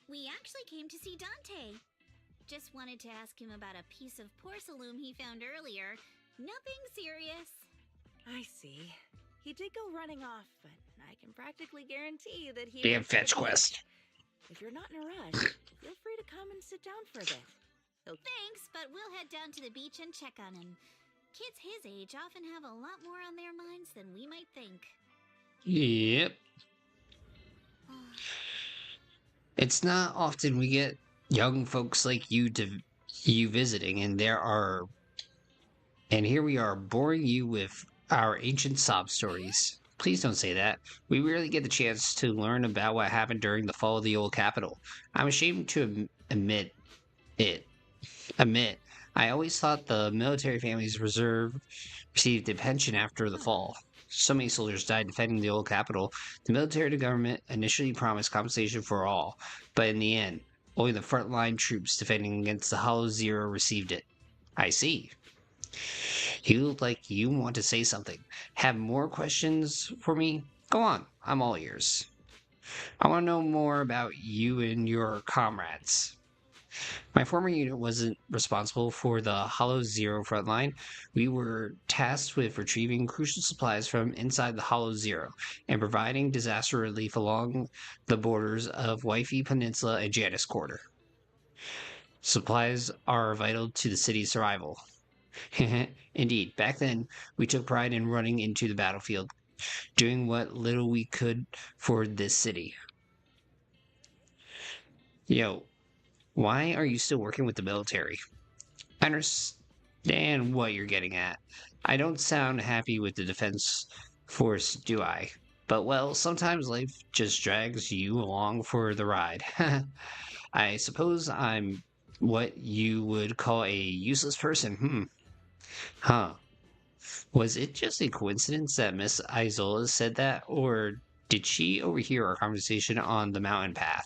We actually came to see Dante. Just wanted to ask him about a piece of porcelain he found earlier. Nothing serious. I see. He did go running off, but I can practically guarantee that he... Damn fetch quest. If you're not in a rush, feel free to come and sit down for a bit. Thanks, but we'll head down to the beach and check on him. Kids his age often have a lot more on their minds than we might think. Yep. It's not often we get young folks like you visiting, and here we are boring you with our ancient sob stories. Please don't say that. We rarely get the chance to learn about what happened during the fall of the old capital. I'm ashamed to admit, I always thought the military families received a pension after the fall. So many soldiers died defending the old capital. The military government initially promised compensation for all, but in the end, only the frontline troops defending against the Hollow Zero received it. I see. You look like you want to say something. Have more questions for me? Go on, I'm all ears. I want to know more about you and your comrades. My former unit wasn't responsible for the Hollow Zero frontline. We were tasked with retrieving crucial supplies from inside the Hollow Zero and providing disaster relief along the borders of Waifi Peninsula and Janus Quarter. Supplies are vital to the city's survival. Indeed, back then, we took pride in running into the battlefield, doing what little we could for this city. Yo, why are you still working with the military? I understand what you're getting at. I don't sound happy with the Defense Force, do I? But well, sometimes life just drags you along for the ride. I suppose I'm what you would call a useless person, Huh. Was it just a coincidence that Miss Isola said that, or did she overhear our conversation on the mountain path?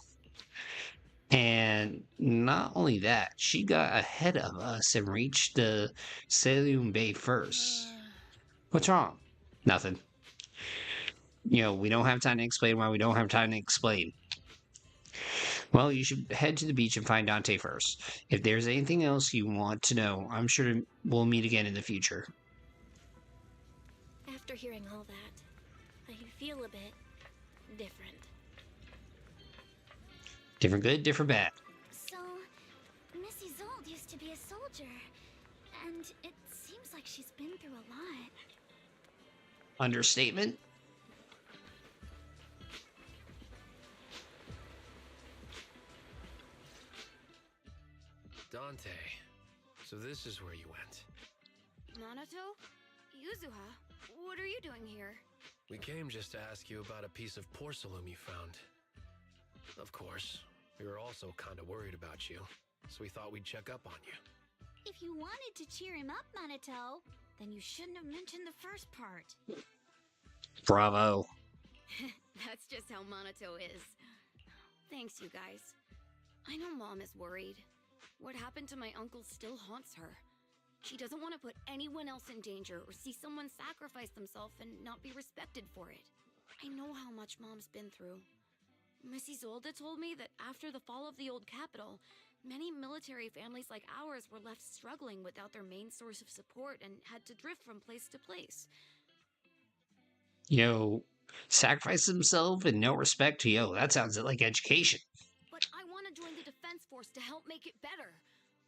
And not only that, she got ahead of us and reached the Saloon Bay first. What's wrong? Nothing. We don't have time to explain why we don't have time to explain. Well, you should head to the beach and find Dante first. If there's anything else you want to know, I'm sure we'll meet again in the future. After hearing all that, I feel a bit different. Different good, different bad. So, Miss Isolde used to be a soldier, and it seems like she's been through a lot. Understatement? Dante, so this is where you went. Minato? Yuzuha? What are you doing here? We came just to ask you about a piece of porcelain you found. Of course, we were also kind of worried about you, so we thought we'd check up on you. If you wanted to cheer him up, Minato, then you shouldn't have mentioned the first part. Bravo. That's just how Minato is. Thanks, you guys. I know Mom is worried. What happened to my uncle still haunts her. She doesn't want to put anyone else in danger or see someone sacrifice themselves and not be respected for it. I know how much Mom's been through. Miss Isolde told me that after the fall of the old capital, many military families like ours were left struggling without their main source of support and had to drift from place to place. Sacrifice himself and no respect? That sounds like education. But I want to join the Defense Force to help make it better.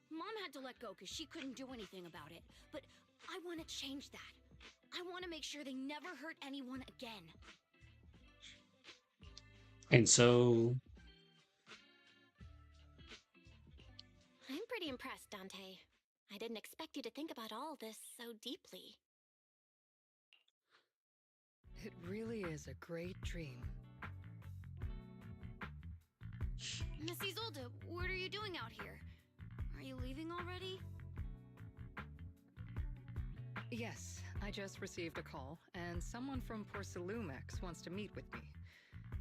Mom had to let go because she couldn't do anything about it. But I want to change that. I want to make sure they never hurt anyone again. And so... I'm pretty impressed, Dante. I didn't expect you to think about all this so deeply. It really is a great dream. Miss Isolde, what are you doing out here? Are you leaving already? Yes, I just received a call, and someone from Porcelumex wants to meet with me.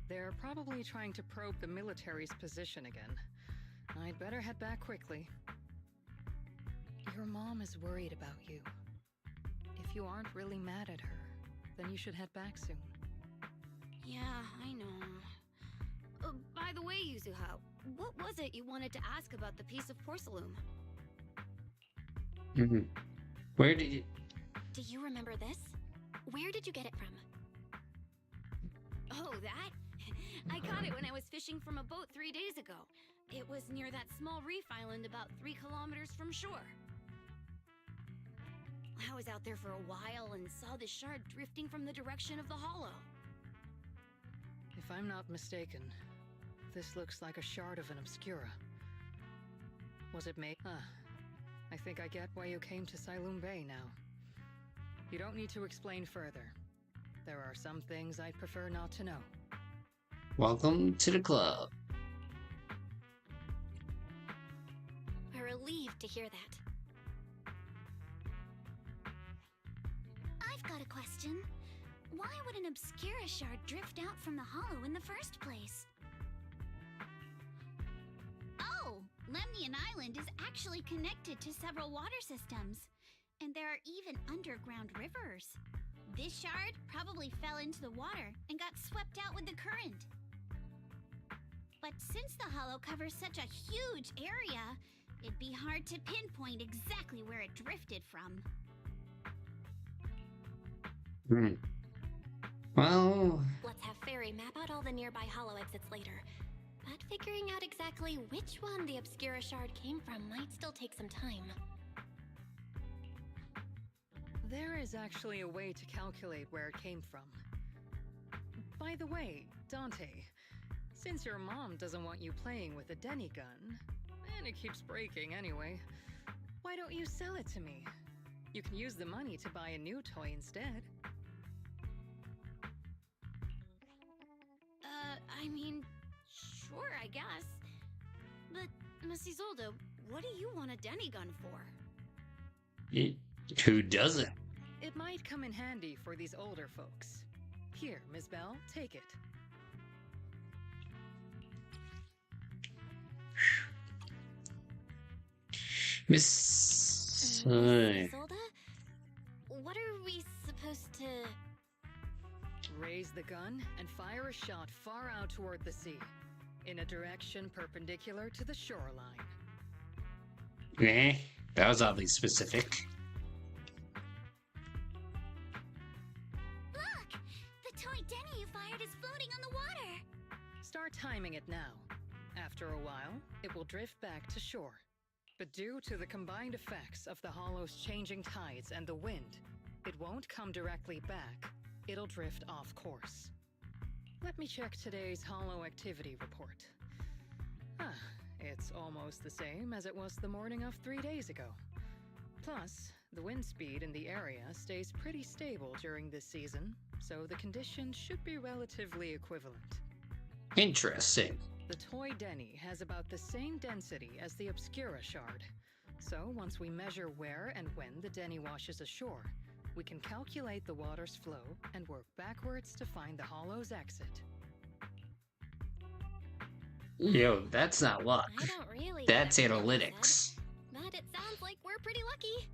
They're probably trying to probe the military's position again. I'd better head back quickly. Your mom is worried about you. If you aren't really mad at her, then you should head back soon. Yeah, I know. By the way, Yuzuha, what was it you wanted to ask about the piece of porcelain? Where did you... Do you remember this? Where did you get it from? Oh, that? I caught it when I was fishing from a boat 3 days ago. It was near that small reef island about 3 kilometers from shore. I was out there for a while and saw the shard drifting from the direction of the hollow. If I'm not mistaken, this looks like a shard of an obscura. Was it made? I think I get why you came to Silum Bay now. You don't need to explain further. There are some things I'd prefer not to know. Welcome to the club. We're relieved to hear that. I've got a question. Why would an obscura shard drift out from the hollow in the first place? Oh, Lemnian Island is actually connected to several water systems. And there are even underground rivers. This shard probably fell into the water and got swept out with the current. But since the hollow covers such a huge area, it'd be hard to pinpoint exactly where it drifted from. Well... Let's have Fairy map out all the nearby hollow exits later. But figuring out exactly which one the Obscura shard came from might still take some time. There is actually a way to calculate where it came from. By the way, Dante, since your mom doesn't want you playing with a Denny gun, and it keeps breaking anyway, why don't you sell it to me? You can use the money to buy a new toy instead. I mean, sure, I guess. But, Miss Isolde, what do you want a Denny gun for? Who doesn't? It might come in handy for these older folks. Here, Ms. Bell, take it. Miss... Isolde? What are we supposed to... Raise the gun and fire a shot far out toward the sea, in a direction perpendicular to the shoreline. That was oddly specific. Look! The toy Denny you fired is floating on the water! Start timing it now. After a while, it will drift back to shore. But due to the combined effects of the hollow's changing tides and the wind, it won't come directly back. It'll drift off course. Let me check today's hollow activity report. It's almost the same as it was the morning of 3 days ago. Plus, the wind speed in the area stays pretty stable during this season, so the conditions should be relatively equivalent. Interesting. The toy Denny has about the same density as the Obscura shard. So once we measure where and when the Denny washes ashore, we can calculate the water's flow and work backwards to find the hollow's exit. Yo, that's not luck. I don't really That's get what analytics. you said, but it sounds like we're pretty lucky.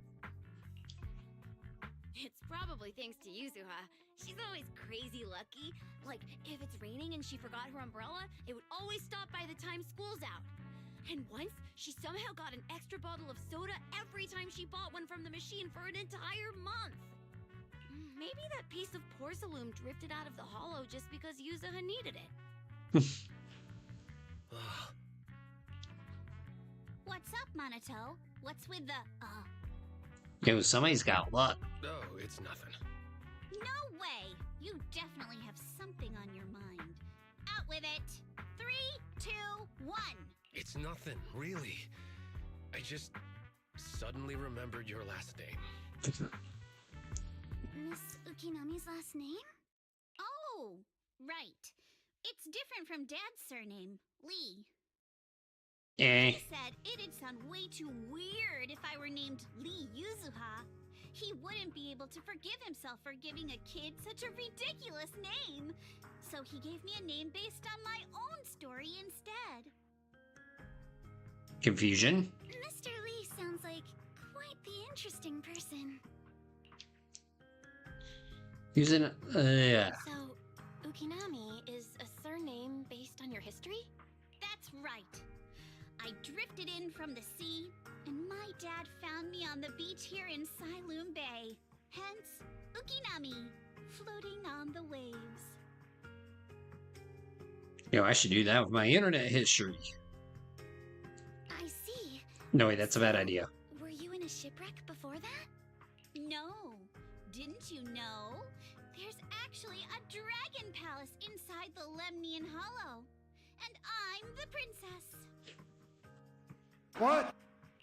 It's probably thanks to Yuzuha. She's always crazy lucky. Like, if it's raining and she forgot her umbrella, it would always stop by the time school's out. And once, she somehow got an extra bottle of soda every time she bought one from the machine for an entire month. Maybe that piece of porcelain drifted out of the hollow just because Yuzuha needed it. What's up, Monato? What's with the, Yo, somebody's got luck. No, it's nothing. No way! You definitely have something on your mind. Out with it! 3, 2, 1! It's nothing, really. I just suddenly remembered your last name. Miss Ukinami's last name? Oh, right. It's different from Dad's surname, Lee. He said it'd sound way too weird if I were named Lee Yuzuha. He wouldn't be able to forgive himself for giving a kid such a ridiculous name. So he gave me a name based on my own story instead. Confusion? Mr. Lee sounds like quite the interesting person. Using yeah. So, Ukinami is a surname based on your history? That's right. I drifted in from the sea, and my dad found me on the beach here in Sailoon Bay. Hence, Ukinami, floating on the waves. Yo, I should do that with my internet history. I see. No, wait, that's a bad idea. Were you in a shipwreck before that? No. Didn't you know? There's actually a dragon palace inside the Lemnian Hollow. And I'm the princess. What?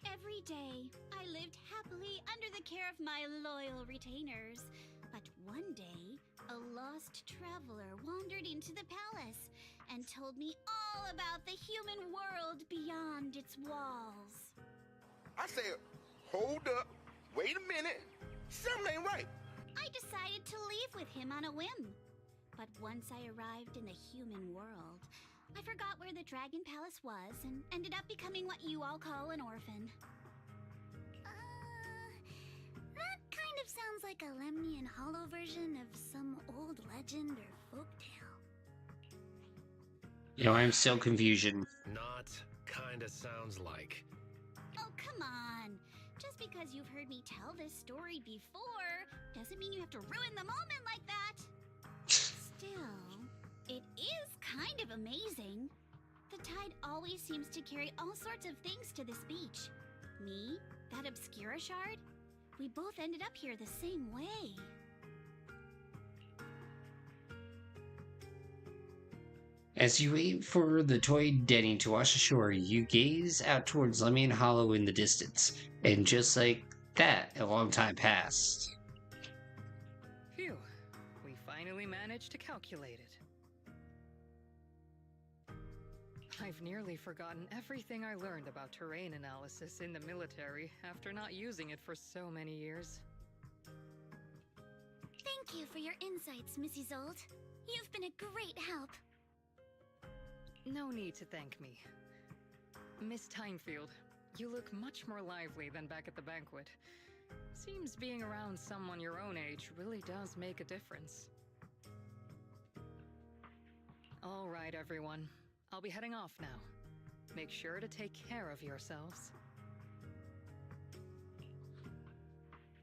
Every day, I lived happily under the care of my loyal retainers. But one day, a lost traveler wandered into the palace and told me all about the human world beyond its walls. I said, hold up, wait a minute, something ain't right. I decided to leave with him on a whim. But once I arrived in the human world, I forgot where the Dragon Palace was and ended up becoming what you all call an orphan. That kind of sounds like a Lemnian Hollow version of some old legend or folktale. You know, I'm still confusion. Not kinda sounds like. Oh, come on. Just because you've heard me tell this story before doesn't mean you have to ruin the moment like that. Still, it is kind of amazing. The tide always seems to carry all sorts of things to this beach. Me, that Obscura shard, we both ended up here the same way. As you wait for the toy Denny to wash ashore, you gaze out towards Lemnian Hollow in the distance, and just like that, a long time passed. Phew, we finally managed to calculate it. I've nearly forgotten everything I learned about terrain analysis in the military after not using it for so many years. Thank you for your insights, Mrs. Zold. You've been a great help. No need to thank me. Miss Timefield, you look much more lively than back at the banquet. Seems being around someone your own age really does make a difference. All right, everyone. I'll be heading off now. Make sure to take care of yourselves.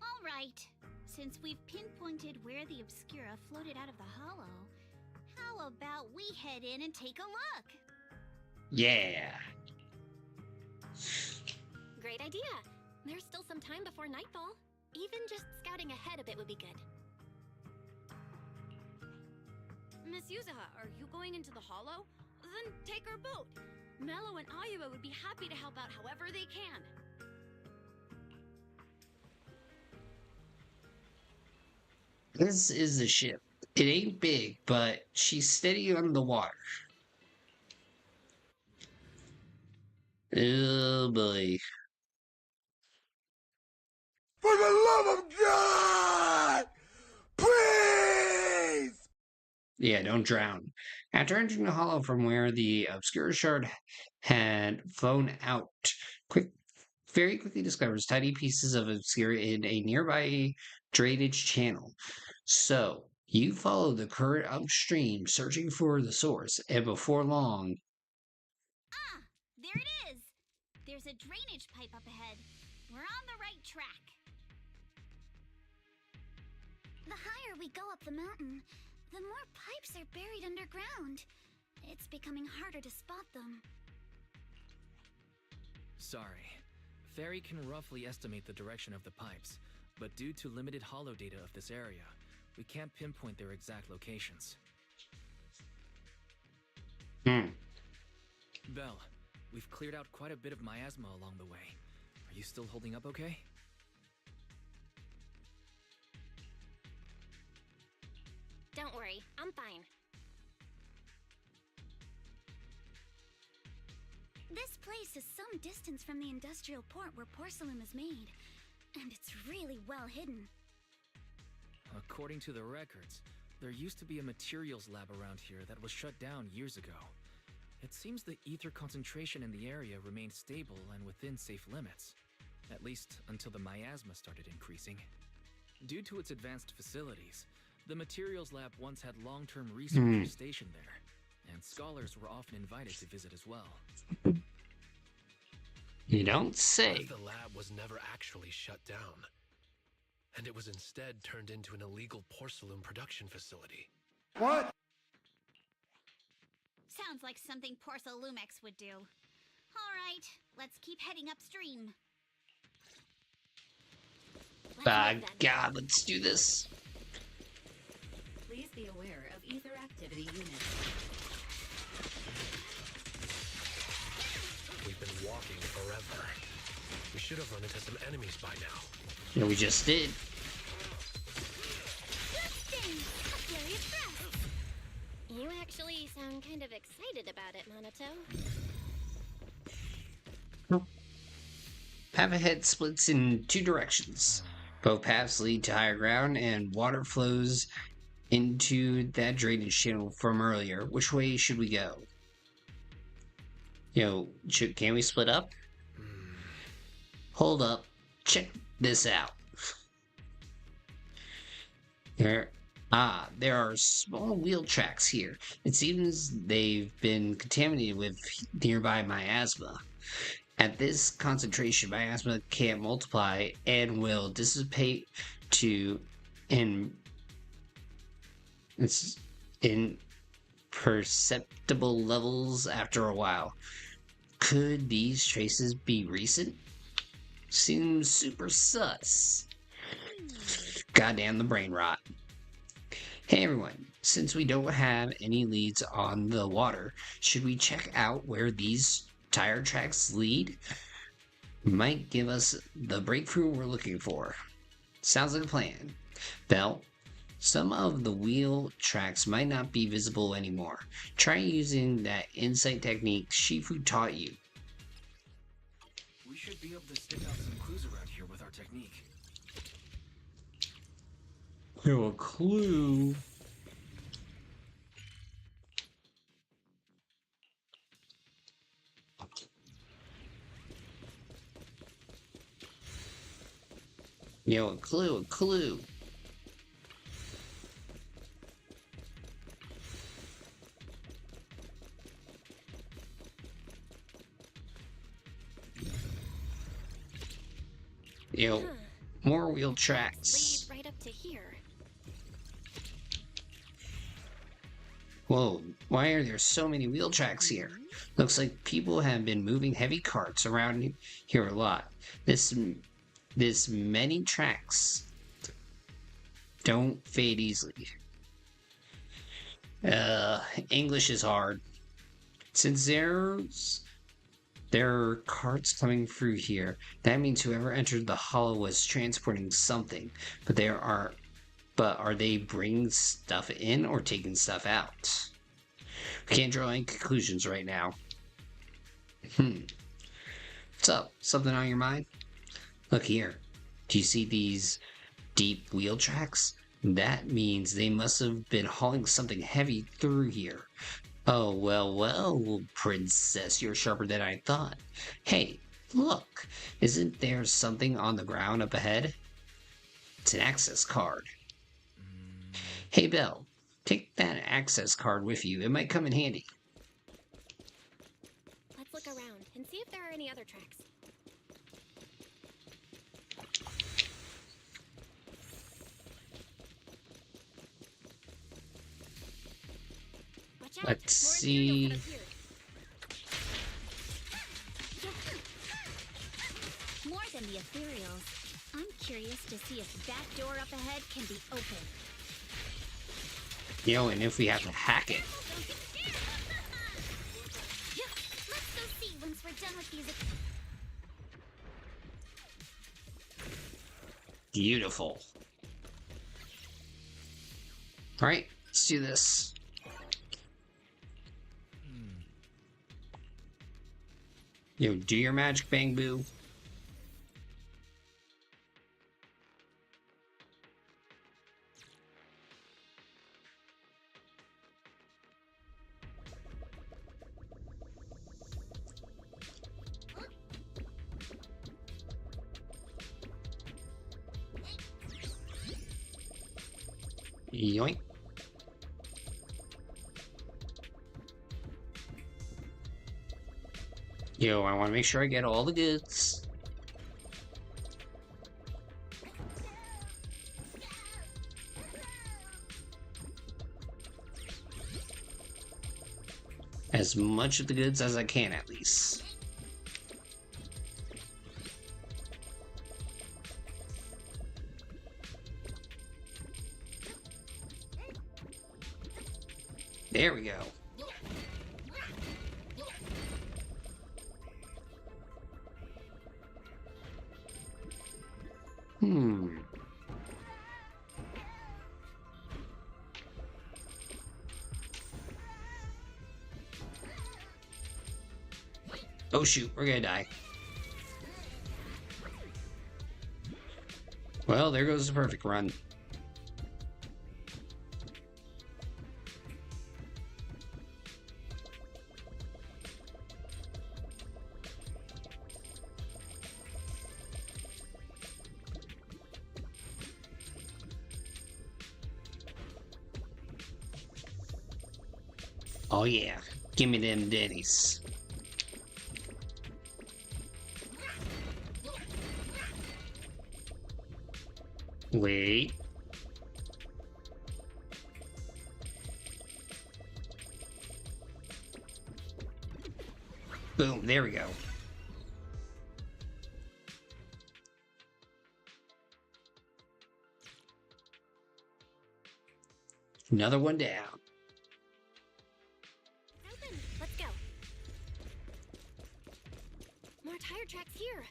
All right. Since we've pinpointed where the Obscura floated out of the hollow, how about we head in and take a look? Yeah. Great idea. There's still some time before nightfall. Even just scouting ahead a bit would be good. Miss Yuzuha, are you going into the hollow? Then take our boat. Mello and Ayuba would be happy to help out however they can. This is the ship. It ain't big, but she's steady on the water. Oh boy. For the love of God! Please! Yeah, don't drown. After entering the hollow from where the Obscura shard had flown out, very quickly discovers tiny pieces of Obscura in a nearby drainage channel. So, you follow the current upstream, searching for the source, and before long... Ah, there it is! There's a drainage pipe up ahead. We're on the right track. The higher we go up the mountain, the more pipes are buried underground. It's becoming harder to spot them. Sorry. Fairy can roughly estimate the direction of the pipes, but due to limited hollow data of this area, we can't pinpoint their exact locations. Belle, we've cleared out quite a bit of miasma along the way. Are you still holding up okay? Don't worry. worry. I'm fine. This place is some distance from the industrial port where porcelain is made, and it's really well hidden. According to the records, there used to be a materials lab around here that was shut down years ago. It seems the ether concentration in the area remained stable and within safe limits, at least until the miasma started increasing. Due to its advanced facilities, the materials lab once had long-term researchers stationed there, and scholars were often invited to visit as well. You don't say. What if the lab was never actually shut down, and it was instead turned into an illegal porcelain production facility? What? Sounds like something Porcelumex would do. Alright, let's keep heading upstream. By God, let's do this. Please be aware of ether activity units. We've been walking forever. We should have run into some enemies by now. Yeah, we just did. You actually sound kind of excited about it, Monato. Path ahead splits in two directions. Both paths lead to higher ground, and water flows into that drainage channel from earlier. Which way should we go? Can we split up? Hold up. Check this out. There are small wheel tracks here. It seems they've been contaminated with nearby miasma. At this concentration, miasma can't multiply and will dissipate to imperceptible levels after a while. Could these traces be recent? Seems super sus. Goddamn the brain rot. Hey everyone, since we don't have any leads on the water, should we check out where these tire tracks lead? Might give us the breakthrough we're looking for. Sounds like a plan. Bell, some of the wheel tracks might not be visible anymore. Try using that insight technique Shifu taught you. We should be able to stick out some clues around here with our technique. A clue. A clue. More wheel tracks. Lead right up to here. Whoa, why are there so many wheel tracks here? Looks like people have been moving heavy carts around here a lot. This many tracks don't fade easily. English is hard. Since there are carts coming through here, that means whoever entered the hollow was transporting something. But are they bringing stuff in or taking stuff out? We can't draw any conclusions right now. What's up? Something on your mind? Look here. Do you see these deep wheel tracks? That means they must have been hauling something heavy through here. Oh, well, princess, you're sharper than I thought. Hey, look. Isn't there something on the ground up ahead? It's an access card. Hey, Belle, take that access card with you. It might come in handy. Let's look around and see if there are any other tracks. Watch out. Let's see. More than the Ethereals. I'm curious to see if that door up ahead can be opened. And if we have to hack it. Let's go see once we're done with these. Beautiful. Alright, Let's do this. Yo, do your magic, Bang Boo. Yoink. Yo, I want to make sure I get all the goods. As much of the goods as I can, at least. There we go. Oh shoot, we're gonna die. Well, there goes the perfect run. Oh yeah, give me them dennies. Wait. Boom, there we go. Another one down. Let's go. More tire tracks here.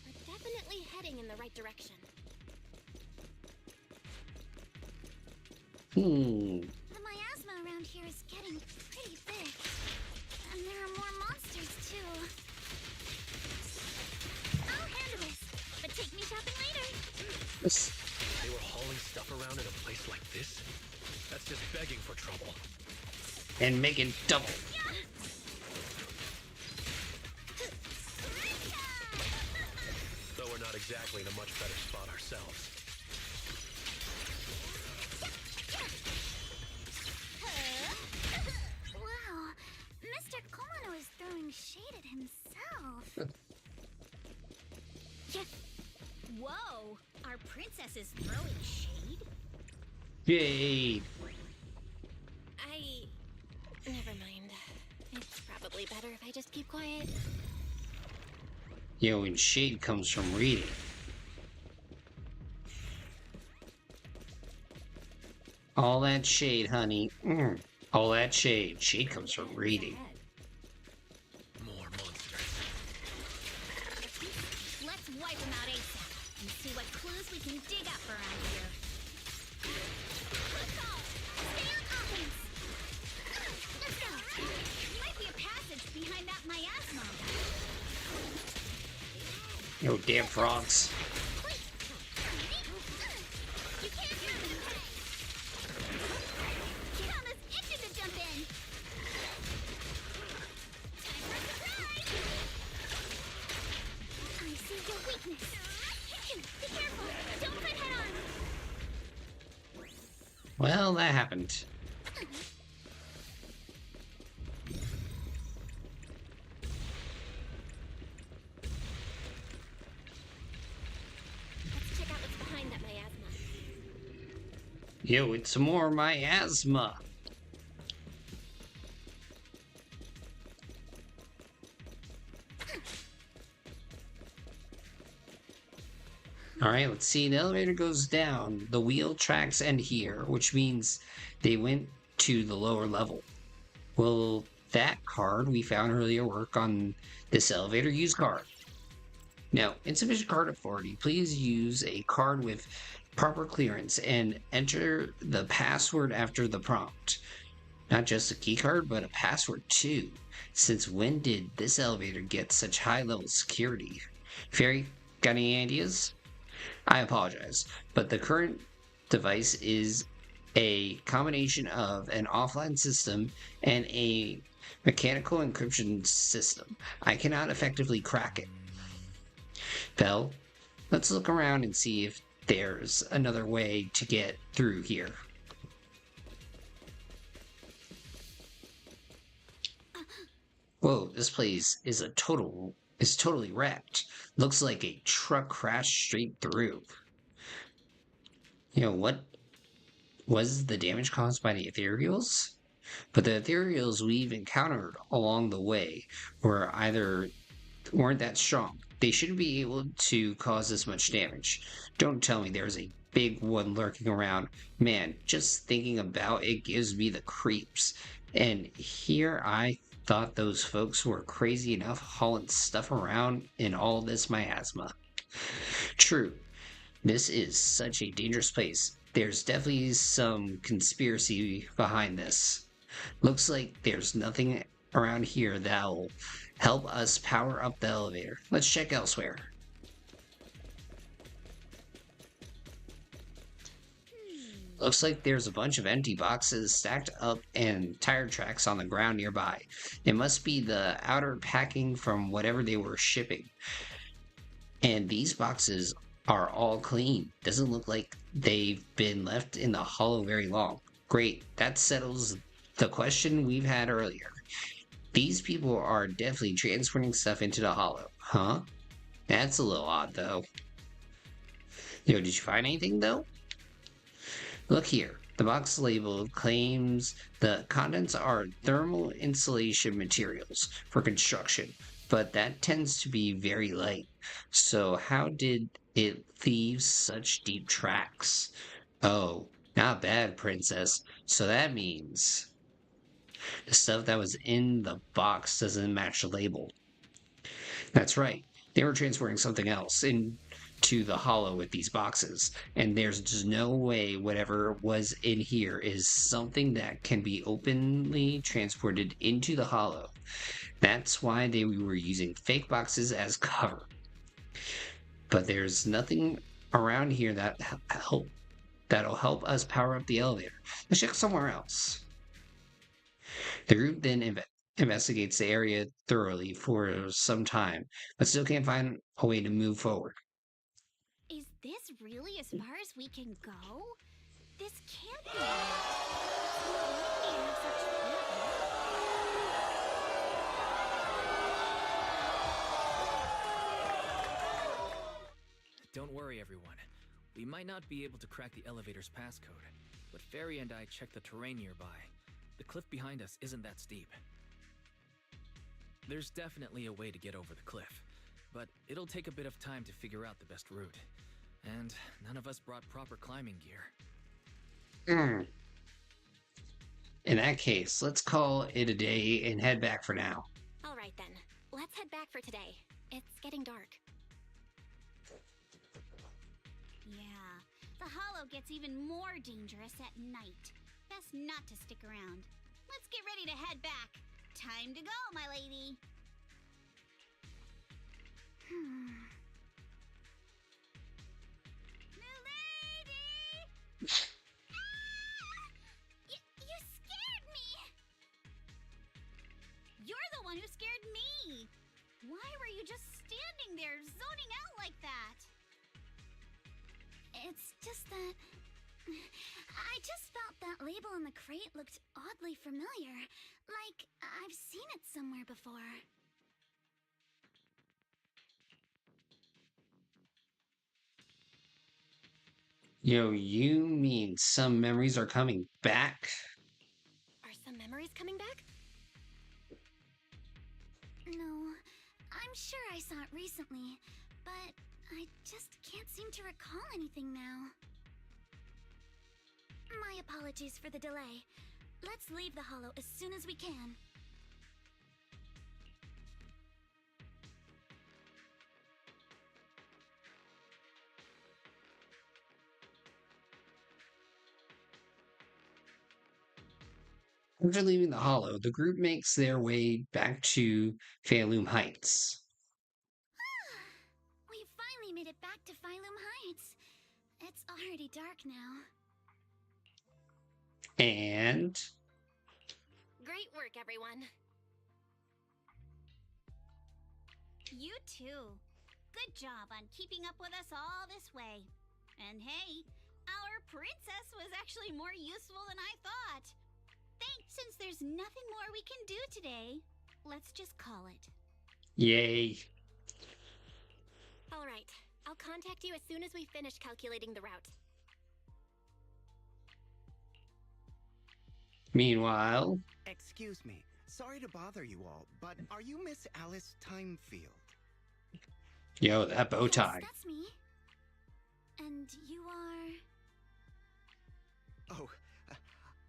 We're definitely heading in the right direction. The miasma around here is getting pretty big. And there are more monsters, too. I'll handle this, but take me shopping later. They were hauling stuff around in a place like this? That's just begging for trouble. And making double. Though we're not exactly in a much better spot ourselves. Wow, Mr. Komano is throwing shade at himself. Whoa! Our princess is throwing shade? Yay! Never mind. It's probably better if I just keep quiet. Yo, and shade comes from reading. All that shade, honey. All that shade. Shade comes from reading. More monsters. Let's wipe them out ASAP and see what clues we can dig up around here. Let's go! Stay on offense! Let's go! Might be a passage behind that miasma. Yo, damn frogs. You can't have them! Thomas itching to jump in! Time for a surprise! I see your weakness. Be careful! Don't fight head on! Well, that happened. Let's check out what's behind that miasma. Yo, it's some more miasma. Alright, let's see. The elevator goes down. The wheel tracks end here, which means they went to the lower level. Will that card we found earlier work on this elevator? Use card. No, insufficient card authority. Please use a card with proper clearance and enter the password after the prompt. Not just a keycard, but a password too. Since when did this elevator get such high level security? Fairy, got any ideas? I apologize, but the current device is a combination of an offline system and a mechanical encryption system. I cannot effectively crack it. Belle, let's look around and see if there's another way to get through here. Whoa, this place is totally wrecked. Looks like a truck crashed straight through. You know, what was the damage caused by the Ethereals? But the Ethereals we've encountered along the way weren't that strong. They shouldn't be able to cause this much damage. Don't tell me there's a big one lurking around. Man, just thinking about it gives me the creeps. And here I thought those folks were crazy enough hauling stuff around in all this miasma. True, this is such a dangerous place. There's definitely some conspiracy behind this. Looks like there's nothing around here that'll help us power up the elevator. Let's check elsewhere. Looks like there's a bunch of empty boxes stacked up and tire tracks on the ground nearby. It must be the outer packing from whatever they were shipping. And these boxes are all clean. Doesn't look like they've been left in the hollow very long. Great, that settles the question we've had earlier. These people are definitely transporting stuff into the hollow, huh? That's a little odd, though. Yo, did you find anything, though? Look here. The box label claims the contents are thermal insulation materials for construction, but that tends to be very light. So how did it leave such deep tracks? Oh, not bad, princess. So that means the stuff that was in the box doesn't match the label. That's right. They were transporting something else into the hollow with these boxes, and there's just no way whatever was in here is something that can be openly transported into the hollow. That's why they were using fake boxes as cover. But there's nothing around here that'll help us power up the elevator. Let's check somewhere else. The group then investigates the area thoroughly for some time, but still can't find a way to move forward. Is this really as far as we can go? This can't be right. Don't worry, everyone. We might not be able to crack the elevator's passcode, but Fairy and I checked the terrain nearby. The cliff behind us isn't that steep. There's definitely a way to get over the cliff, but it'll take a bit of time to figure out the best route. And none of us brought proper climbing gear. In that case, let's call it a day and head back for now. All right then, let's head back for today. It's getting dark. Yeah, the hollow gets even more dangerous at night. Best not to stick around. Let's get ready to head back. Time to go, my lady. Milady! You scared me! You're the one who scared me! Why were you just standing there, zoning out like that? It's just that... I just felt that label on the crate looked oddly familiar. Like, I've seen it somewhere before. Yo, you mean some memories are coming back? Are some memories coming back? No, I'm sure I saw it recently, but I just can't seem to recall anything now. My apologies for the delay. Let's leave the hollow as soon as we can. After leaving the Hollow, the group makes their way back to Phalum Heights. We finally made it back to Phylum Heights. It's already dark now. And Great work, everyone. You too. Good job on keeping up with us all this way. And hey, our princess was actually more useful than I thought. Since there's nothing more we can do today, let's just call it. yay. All right, I'll contact you as soon as we finish calculating the route. Meanwhile, Excuse me. Sorry to bother you all, but are you Miss Alice Timefield? yo, that bow tie. Yes, that's me. And you are... Oh,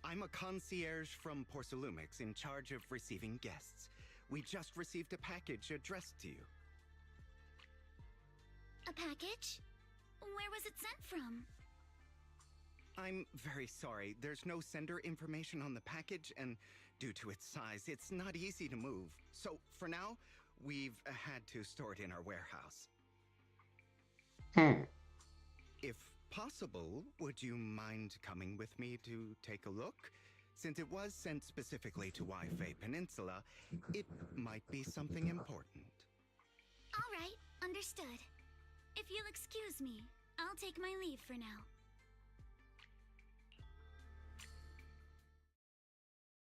I'm a concierge from Porcelumix in charge of receiving guests. We just received a package addressed to you. A package? Where was it sent from? I'm very sorry. There's no sender information on the package, and due to its size, it's not easy to move. So, for now, we've had to store it in our warehouse. If possible, would you mind coming with me to take a look? Since it was sent specifically to Wi-Fi Peninsula, it might be something important. All right, understood. If you'll excuse me, I'll take my leave for now.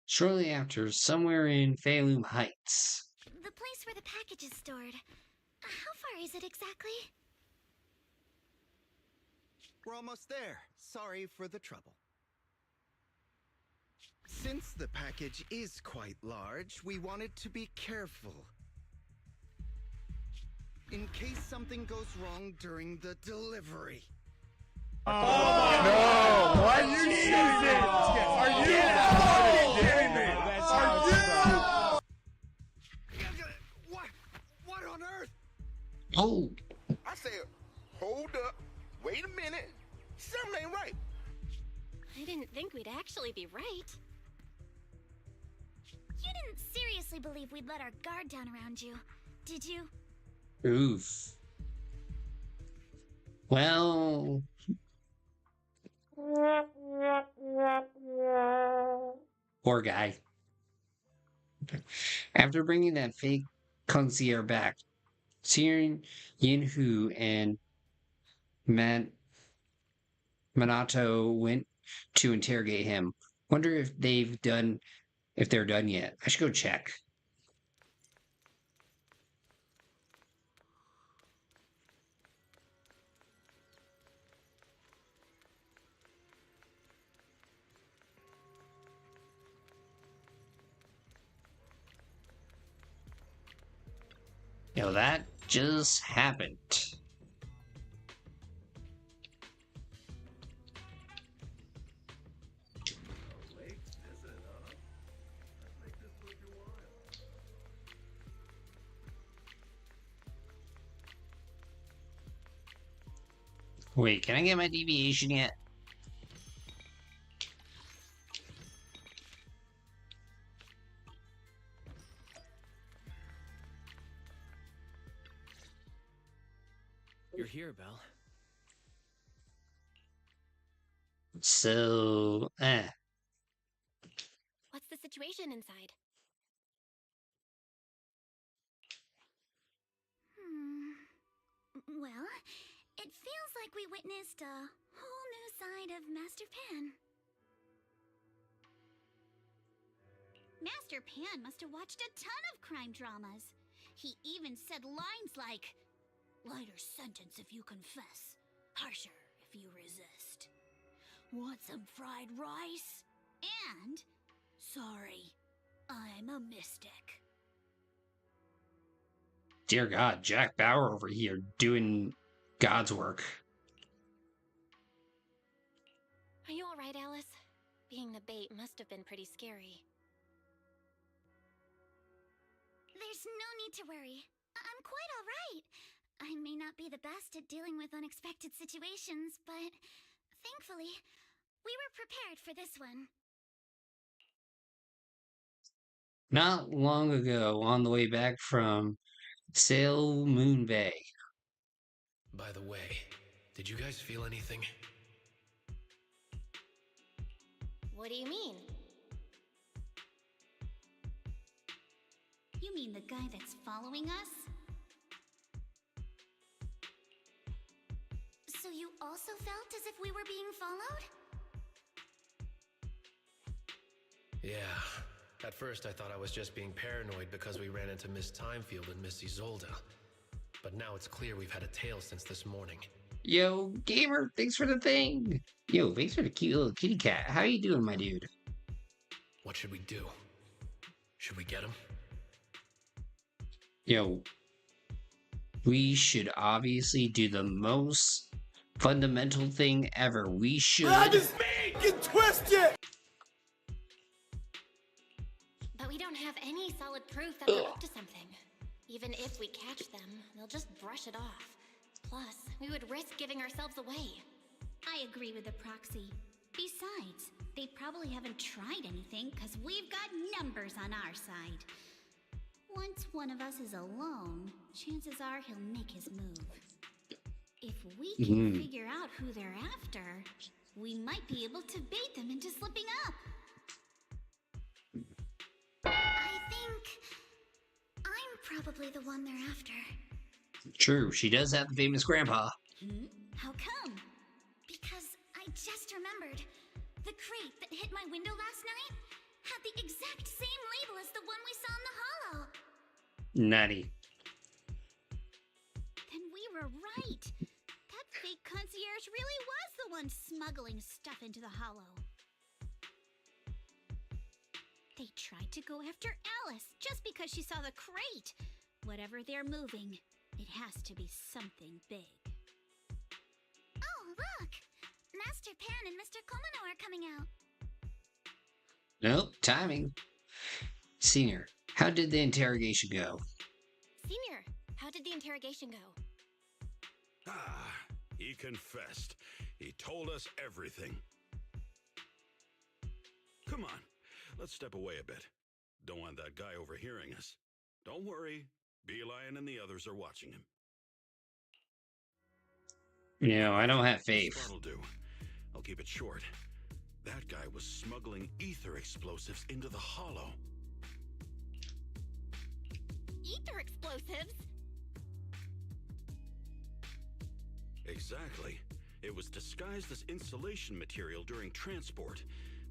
Shortly after, somewhere in Phalum Heights. The place where the package is stored. How far is it exactly? We're almost there. Sorry for the trouble. Since the package is quite large, we wanted to be careful. In case something goes wrong during the delivery. No! Why are you shooting? Are you kidding me? Are you? What on earth? Oh! I said, hold up. Wait a minute. Something ain't right. I didn't think we'd actually be right. You didn't seriously believe we'd let our guard down around you, did you? Oof. Well... Poor guy. After bringing that fake concierge back, Siren, Yinhu, and Minato went to interrogate him. Wonder if they're done yet. I should go check. That just happened. Wait, can I get my deviation yet? You're here, Belle. So, What's the situation inside? Well, it feels like we witnessed a whole new side of Master Pan. Master Pan must have watched a ton of crime dramas. He even said lines like, "Lighter sentence if you confess, harsher if you resist. Want some fried rice? And, sorry, I'm a mystic." dear God, Jack Bauer over here doing God's work. Are you alright, Alice? Being the bait must have been pretty scary. There's no need to worry. I'm quite alright. I may not be the best at dealing with unexpected situations, but thankfully, we were prepared for this one. Not long ago, on the way back from Sail Moon Bay. By the way, did you guys feel anything? What do you mean? You mean the guy that's following us? So you also felt as if we were being followed? Yeah. At first I thought I was just being paranoid because we ran into Miss Timefield and Miss Isolde. But now it's clear we've had a tail since this morning. Yo, gamer, thanks for the thing. Yo, thanks for the cute little kitty cat. How you doing, my dude? What should we do? Should we get him? Yo, we should obviously do the most fundamental thing ever. We should... That is me! Get twisted! But we don't have any solid proof that they're up to something. Even if we catch them, they'll just brush it off. Plus, we would risk giving ourselves away. I agree with the proxy. Besides, they probably haven't tried anything because we've got numbers on our side. Once one of us is alone, chances are he'll make his move. If we can figure out who they're after, we might be able to bait them into slipping up. I think I'm probably the one they're after. True, she does have the famous grandpa. How come? Because I just remembered. The crate that hit my window last night had the exact same label as the one we saw in the hollow. Nutty. Then we were right. That fake concierge really was the one smuggling stuff into the hollow. They tried to go after Alice just because she saw the crate. Whatever they're moving, it has to be something big. Oh, look! Master Pan and Mr. Komano are coming out. Nope, timing. Senior, how did the interrogation go? Senior, how did the interrogation go? He confessed. He told us everything. Come on, let's step away a bit. Don't want that guy overhearing us. Don't worry, Beelion and the others are watching him. No, I don't have faith. That'll do. I'll keep it short. That guy was smuggling ether explosives into the hollow. Ether explosives? Exactly. It was disguised as insulation material during transport,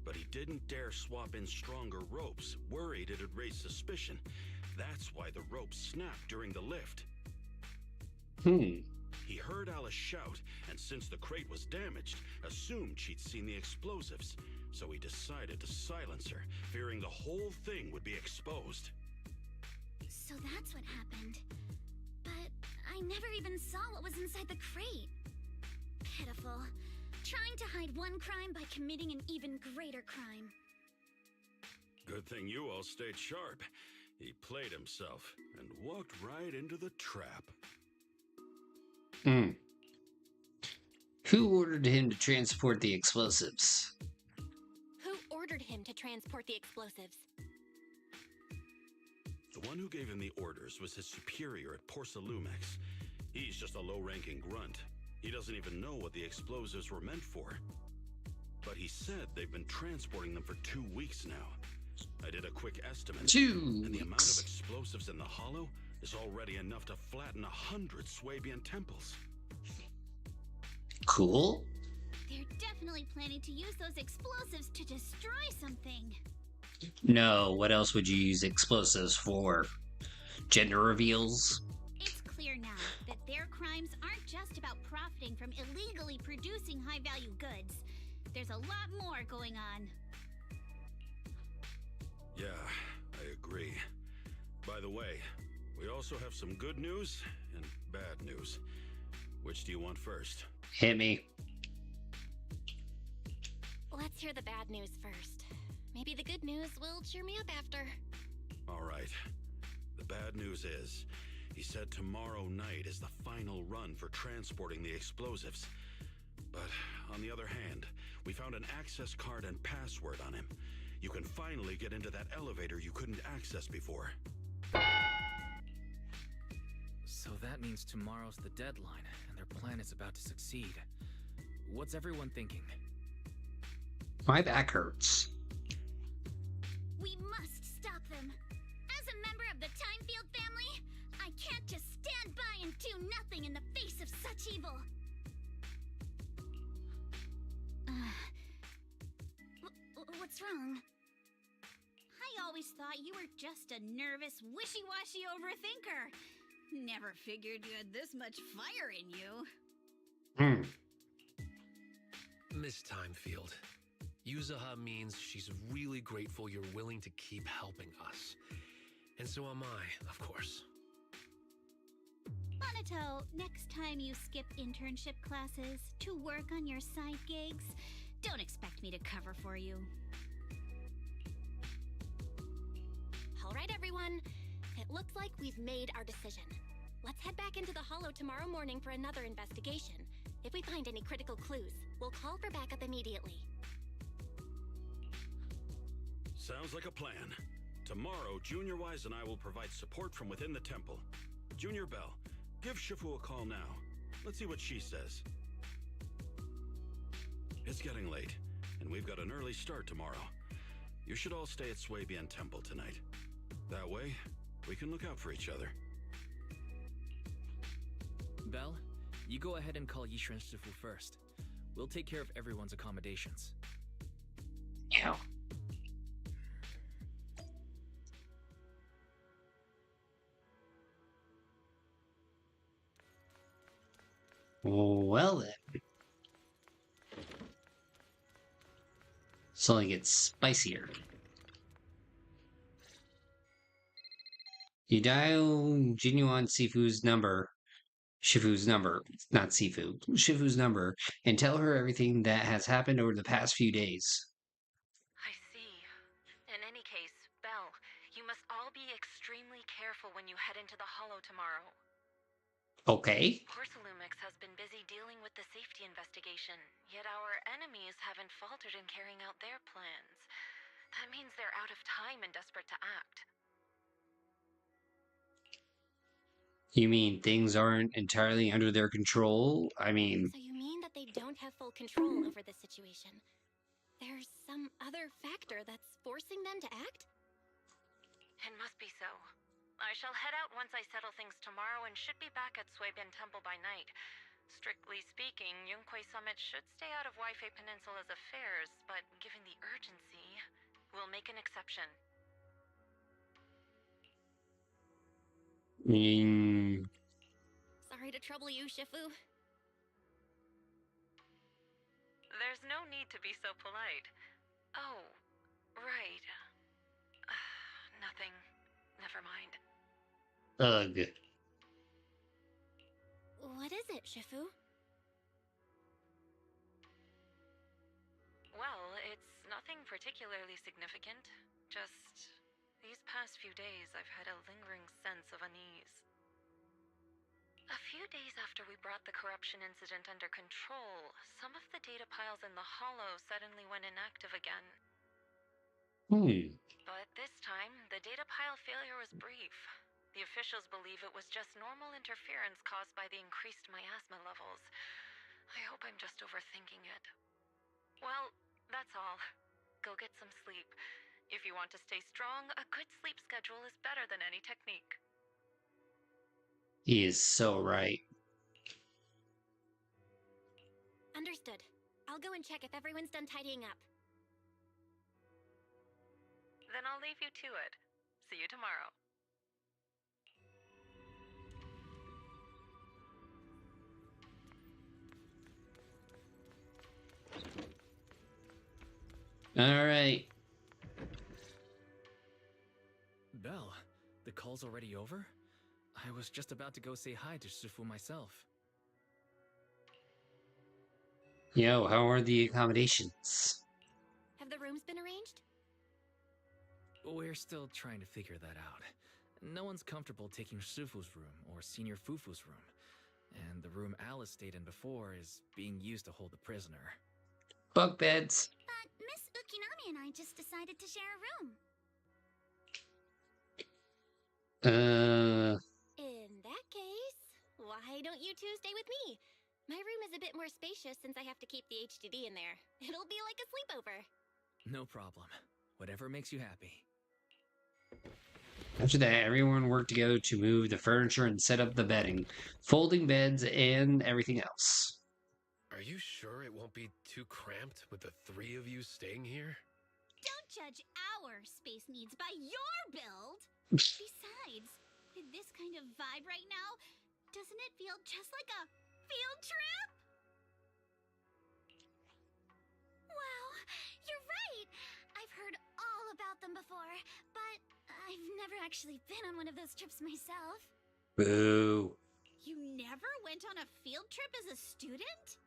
but he didn't dare swap in stronger ropes, worried it'd raise suspicion. That's why the ropes snapped during the lift. He heard Alice shout, and since the crate was damaged, assumed she'd seen the explosives. So he decided to silence her, fearing the whole thing would be exposed. So that's what happened. But I never even saw what was inside the crate. Pitiful. Trying to hide one crime by committing an even greater crime. Good thing you all stayed sharp. He played himself and walked right into the trap. Who ordered him to transport the explosives? Who ordered him to transport the explosives? The one who gave him the orders was his superior at Porsalumex. He's just a low-ranking grunt. He doesn't even know what the explosives were meant for. But he said they've been transporting them for 2 weeks now. I did a quick estimate. 2 and the amount of explosives in the hollow is already enough to flatten 100 Swabian temples. Cool. They're definitely planning to use those explosives to destroy something. No, what else would you use explosives for? Gender reveals? It's clear now that their crimes aren't just about profiting from illegally producing high-value goods. There's a lot more going on. Yeah, I agree. By the way, we also have some good news and bad news. Which do you want first? Hit me. Let's hear the bad news first. Maybe the good news will cheer me up after. All right. The bad news is, he said tomorrow night is the final run for transporting the explosives. But on the other hand, we found an access card and password on him. You can finally get into that elevator you couldn't access before. So that means tomorrow's the deadline, and their plan is about to succeed. What's everyone thinking? My back hurts. We must stop them. As a member of the Timefield family, I can't just stand by and do nothing in the face of such evil. What's wrong? I always thought you were just a nervous, wishy-washy overthinker. Never figured you had this much fire in you. Miss Timefield, Yuzaha means she's really grateful you're willing to keep helping us. And so am I, of course. Monato, next time you skip internship classes to work on your side gigs, don't expect me to cover for you. All right, everyone. It looks like we've made our decision. Let's head back into the Hollow tomorrow morning for another investigation. If we find any critical clues, we'll call for backup immediately. Sounds like a plan. Tomorrow, Junior Wise and I will provide support from within the temple. Junior Bell, give Shifu a call now. Let's see what she says. It's getting late, and we've got an early start tomorrow. You should all stay at Swabian Temple tonight. That way, we can look out for each other. Belle, you go ahead and call Yishuan Shifu first. We'll take care of everyone's accommodations. Yeah. Well then. It's only gets spicier. You dial Genuine Shifu's number, not Sifu, Shifu's number, and tell her everything that has happened over the past few days. I see. In any case, Belle, you must all be extremely careful when you head into the Hollow tomorrow. Okay. Porsalumix has been busy dealing with the safety investigation, yet our enemies haven't faltered in carrying out their plans. That means they're out of time and desperate to act. You mean things aren't entirely under their control? I mean... So you mean that they don't have full control over the situation? There's some other factor that's forcing them to act? It must be so. I shall head out once I settle things tomorrow and should be back at Swabian Temple by night. Strictly speaking, Yunquay Summit should stay out of Waifei Peninsula's affairs, but given the urgency, we'll make an exception. Sorry to trouble you, Shifu. There's no need to be so polite. Oh, right. Nothing. Never mind. Ugh. What is it, Shifu? Well, it's nothing particularly significant. Just these past few days I've had a lingering sense of unease. A few days after we brought the corruption incident under control, some of the data piles in the Hollow suddenly went inactive again. But this time, the data pile failure was brief. The officials believe it was just normal interference caused by the increased miasma levels. I hope I'm just overthinking it. Well, that's all. Go get some sleep. If you want to stay strong, a good sleep schedule is better than any technique. He is so right. Understood. I'll go and check if everyone's done tidying up. Then I'll leave you to it. See you tomorrow. All right. Belle, the call's already over? I was just about to go say hi to Shifu myself. Yo, how are the accommodations? Have the rooms been arranged? We're still trying to figure that out. No one's comfortable taking Shifu's room or Senior Fufu's room. And the room Alice stayed in before is being used to hold the prisoner. Bunk beds. But Miss Ukinami Mommy and I just decided to share a room. In that case, why don't you two stay with me? My room is a bit more spacious since I have to keep the HDD in there. It'll be like a sleepover. No problem. Whatever makes you happy. After that, everyone worked together to move the furniture and set up the bedding, folding beds, and everything else. Are you sure it won't be too cramped with the three of you staying here? Don't judge our space needs by your build! Besides, with this kind of vibe right now, doesn't it feel just like a field trip? Wow, you're right! I've heard all about them before, but I've never actually been on one of those trips myself. Boo. You never went on a field trip as a student?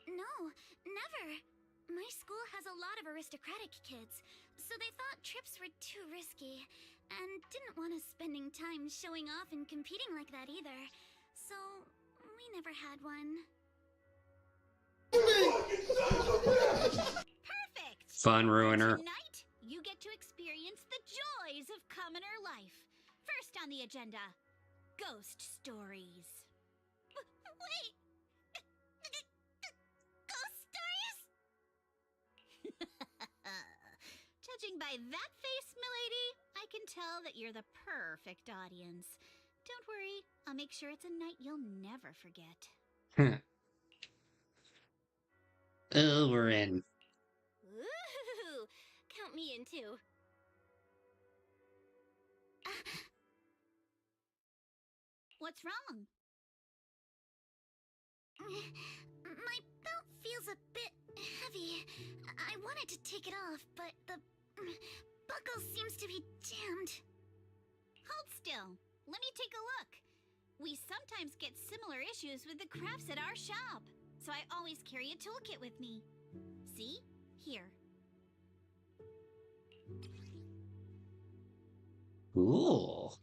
No, never. My school has a lot of aristocratic kids, so they thought trips were too risky, and didn't want us spending time showing off and competing like that either. So, we never had one. Perfect! Fun ruiner. Tonight, you get to experience the joys of commoner life. First on the agenda, ghost stories. Wait! Ghost stories? Judging by that face, milady, I can tell that you're the perfect audience. Don't worry, I'll make sure it's a night you'll never forget. Oh, we're in. Ooh, count me in too. What's wrong? My belt feels a bit heavy. I wanted to take it off, but the buckle seems to be jammed. Hold still. Let me take a look. We sometimes get similar issues with the crafts at our shop, so I always carry a toolkit with me. See? Here. Cool.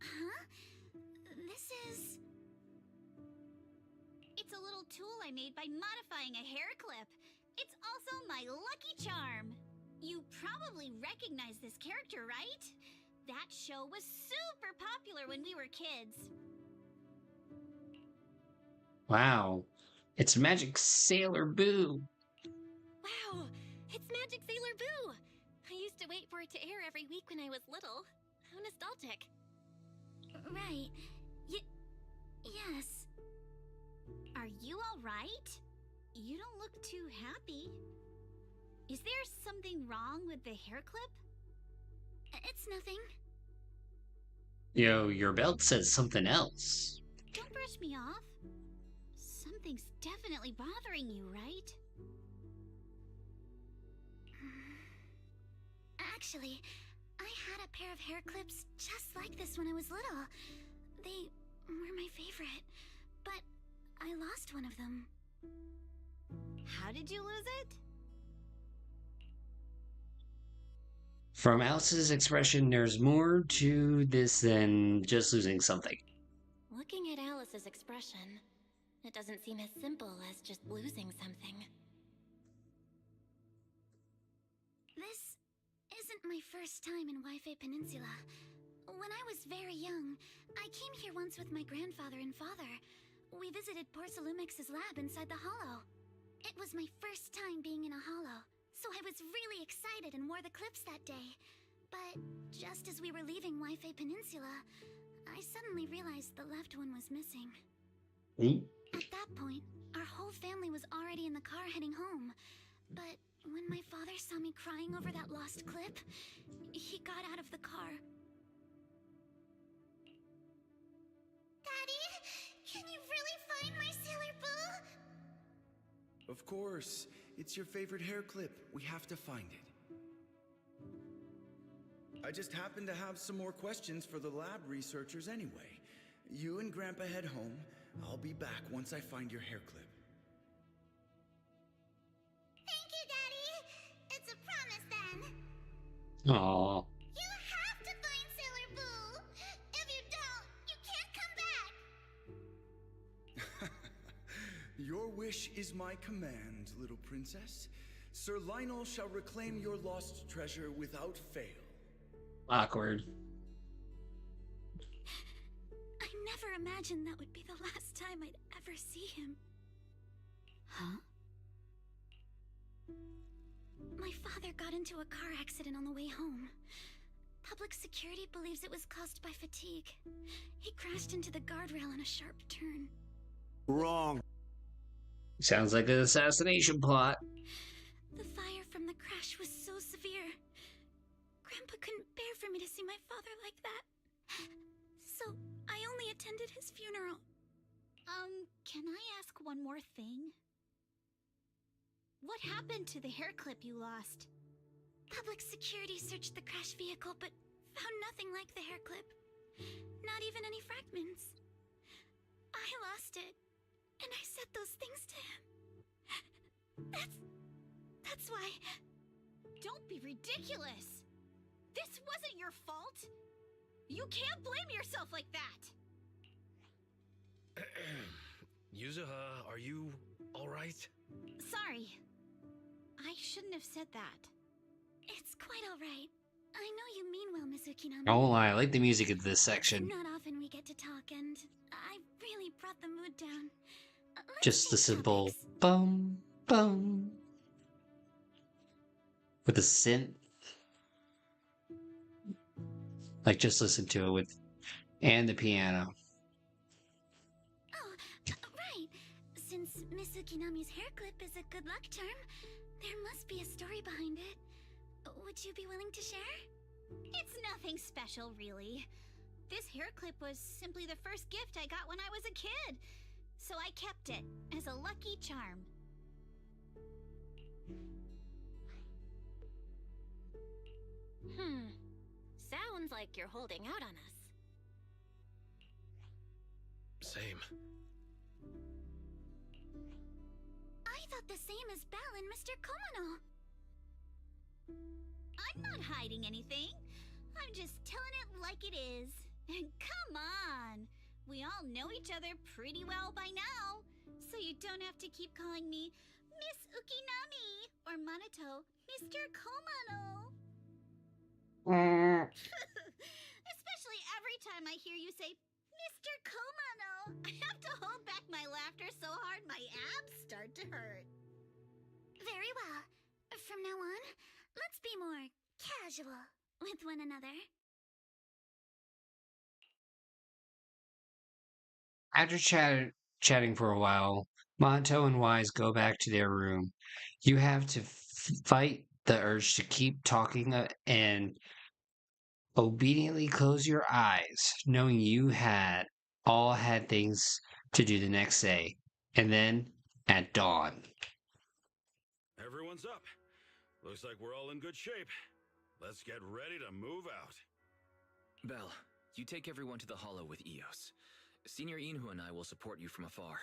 Huh? This is... It's a little tool I made by modifying a hair clip. It's also my lucky charm. You probably recognize this character, right? That show was super popular when we were kids. Wow. It's Magic Sailor Boo. Wow, it's Magic Sailor Boo! I used to wait for it to air every week when I was little. How nostalgic. Right. Yes. Are you all right? You don't look too happy. Is there something wrong with the hair clip? It's nothing. Yo, your belt says something else. Don't brush me off. Something's definitely bothering you, right? Actually, I had a pair of hair clips just like this when I was little. They were my favorite, but I lost one of them. How did you lose it? From Alice's expression, there's more to this than just losing something. Looking at Alice's expression, it doesn't seem as simple as just losing something. This isn't my first time in Wi-Fi Peninsula. When I was very young, I came here once with my grandfather and father. We visited Porcelumex's lab inside the Hollow. It was my first time being in a Hollow, so I was really excited and wore the clips that day. But just as we were leaving Wi-Fi Peninsula, I suddenly realized the left one was missing. At that point, our whole family was already in the car heading home. But when my father saw me crying over that lost clip, he got out of the car. Daddy, can you really find my Sailor Boo? Of course. It's your favorite hair clip. We have to find it. I just happen to have some more questions for the lab researchers anyway. You and Grandpa head home. I'll be back once I find your hair clip. Thank you, Daddy. It's a promise then. Aww. You have to find Sailor Boo. If you don't, you can't come back. Your wish is my command, little princess. Sir Lionel shall reclaim your lost treasure without fail. Awkward. I never imagined that would be the last time I'd ever see him. Huh? My father got into a car accident on the way home. Public security believes it was caused by fatigue. He crashed into the guardrail on a sharp turn. Wrong. Sounds like an assassination plot. The fire from the crash was so severe. Grandpa couldn't bear for me to see my father like that. So I only attended his funeral. Can I ask one more thing? What happened to the hair clip you lost? Public security searched the crash vehicle, but found nothing like the hair clip. Not even any fragments. I lost it, and I said those things to him. That's why... Don't be ridiculous! This wasn't your fault! You can't blame yourself like that! Yuzuha, are you alright? Sorry. I shouldn't have said that. It's quite alright. I know you mean well, Miss Ukinami. I won't lie, I like the music of this section. Not often we get to talk, and I really brought the mood down. Just the simple bum bum with the synth. Like, just listen to it with, and the piano. Oh, right. Since Miss Ukinami's hair clip is a good luck charm, there must be a story behind it. Would you be willing to share? It's nothing special, really. This hair clip was simply the first gift I got when I was a kid. So I kept it as a lucky charm. Sounds like you're holding out on us. Same. I thought the same as Belle and Mr. Komano. I'm not hiding anything. I'm just telling it like it is. And come on! We all know each other pretty well by now, so you don't have to keep calling me Miss Ukinami or Manato Mr. Komano. Especially every time I hear you say Mr. Komano, I have to hold back my laughter so hard my abs start to hurt. Very well. From now on, let's be more casual with one another. After chatting for a while, Monto and Wise go back to their room. You have to fight the urge to keep talking and obediently close your eyes, knowing you had things to do the next day, and then at dawn. Everyone's up. Looks like we're all in good shape. Let's get ready to move out. Belle, you take everyone to the Hollow with Eos. Senior Inhu and I will support you from afar.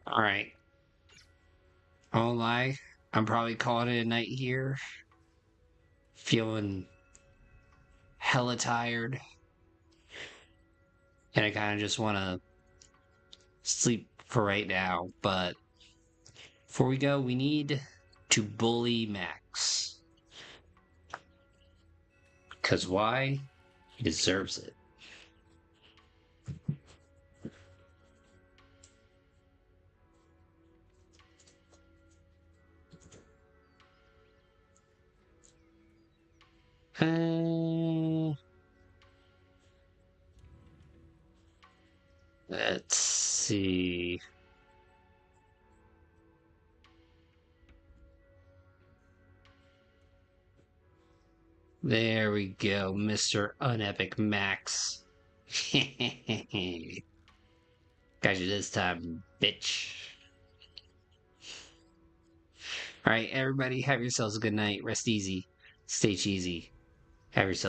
Alright. I won't lie, I'm probably calling it a night here. Feeling hella tired. And I kind of just want to sleep for right now. But before we go, we need to bully Max. Because why? He deserves it. Let's see. There we go, Mr. Unepic Max. Got you this time, bitch. Alright, everybody, have yourselves a good night. Rest easy. Stay cheesy. Have yourself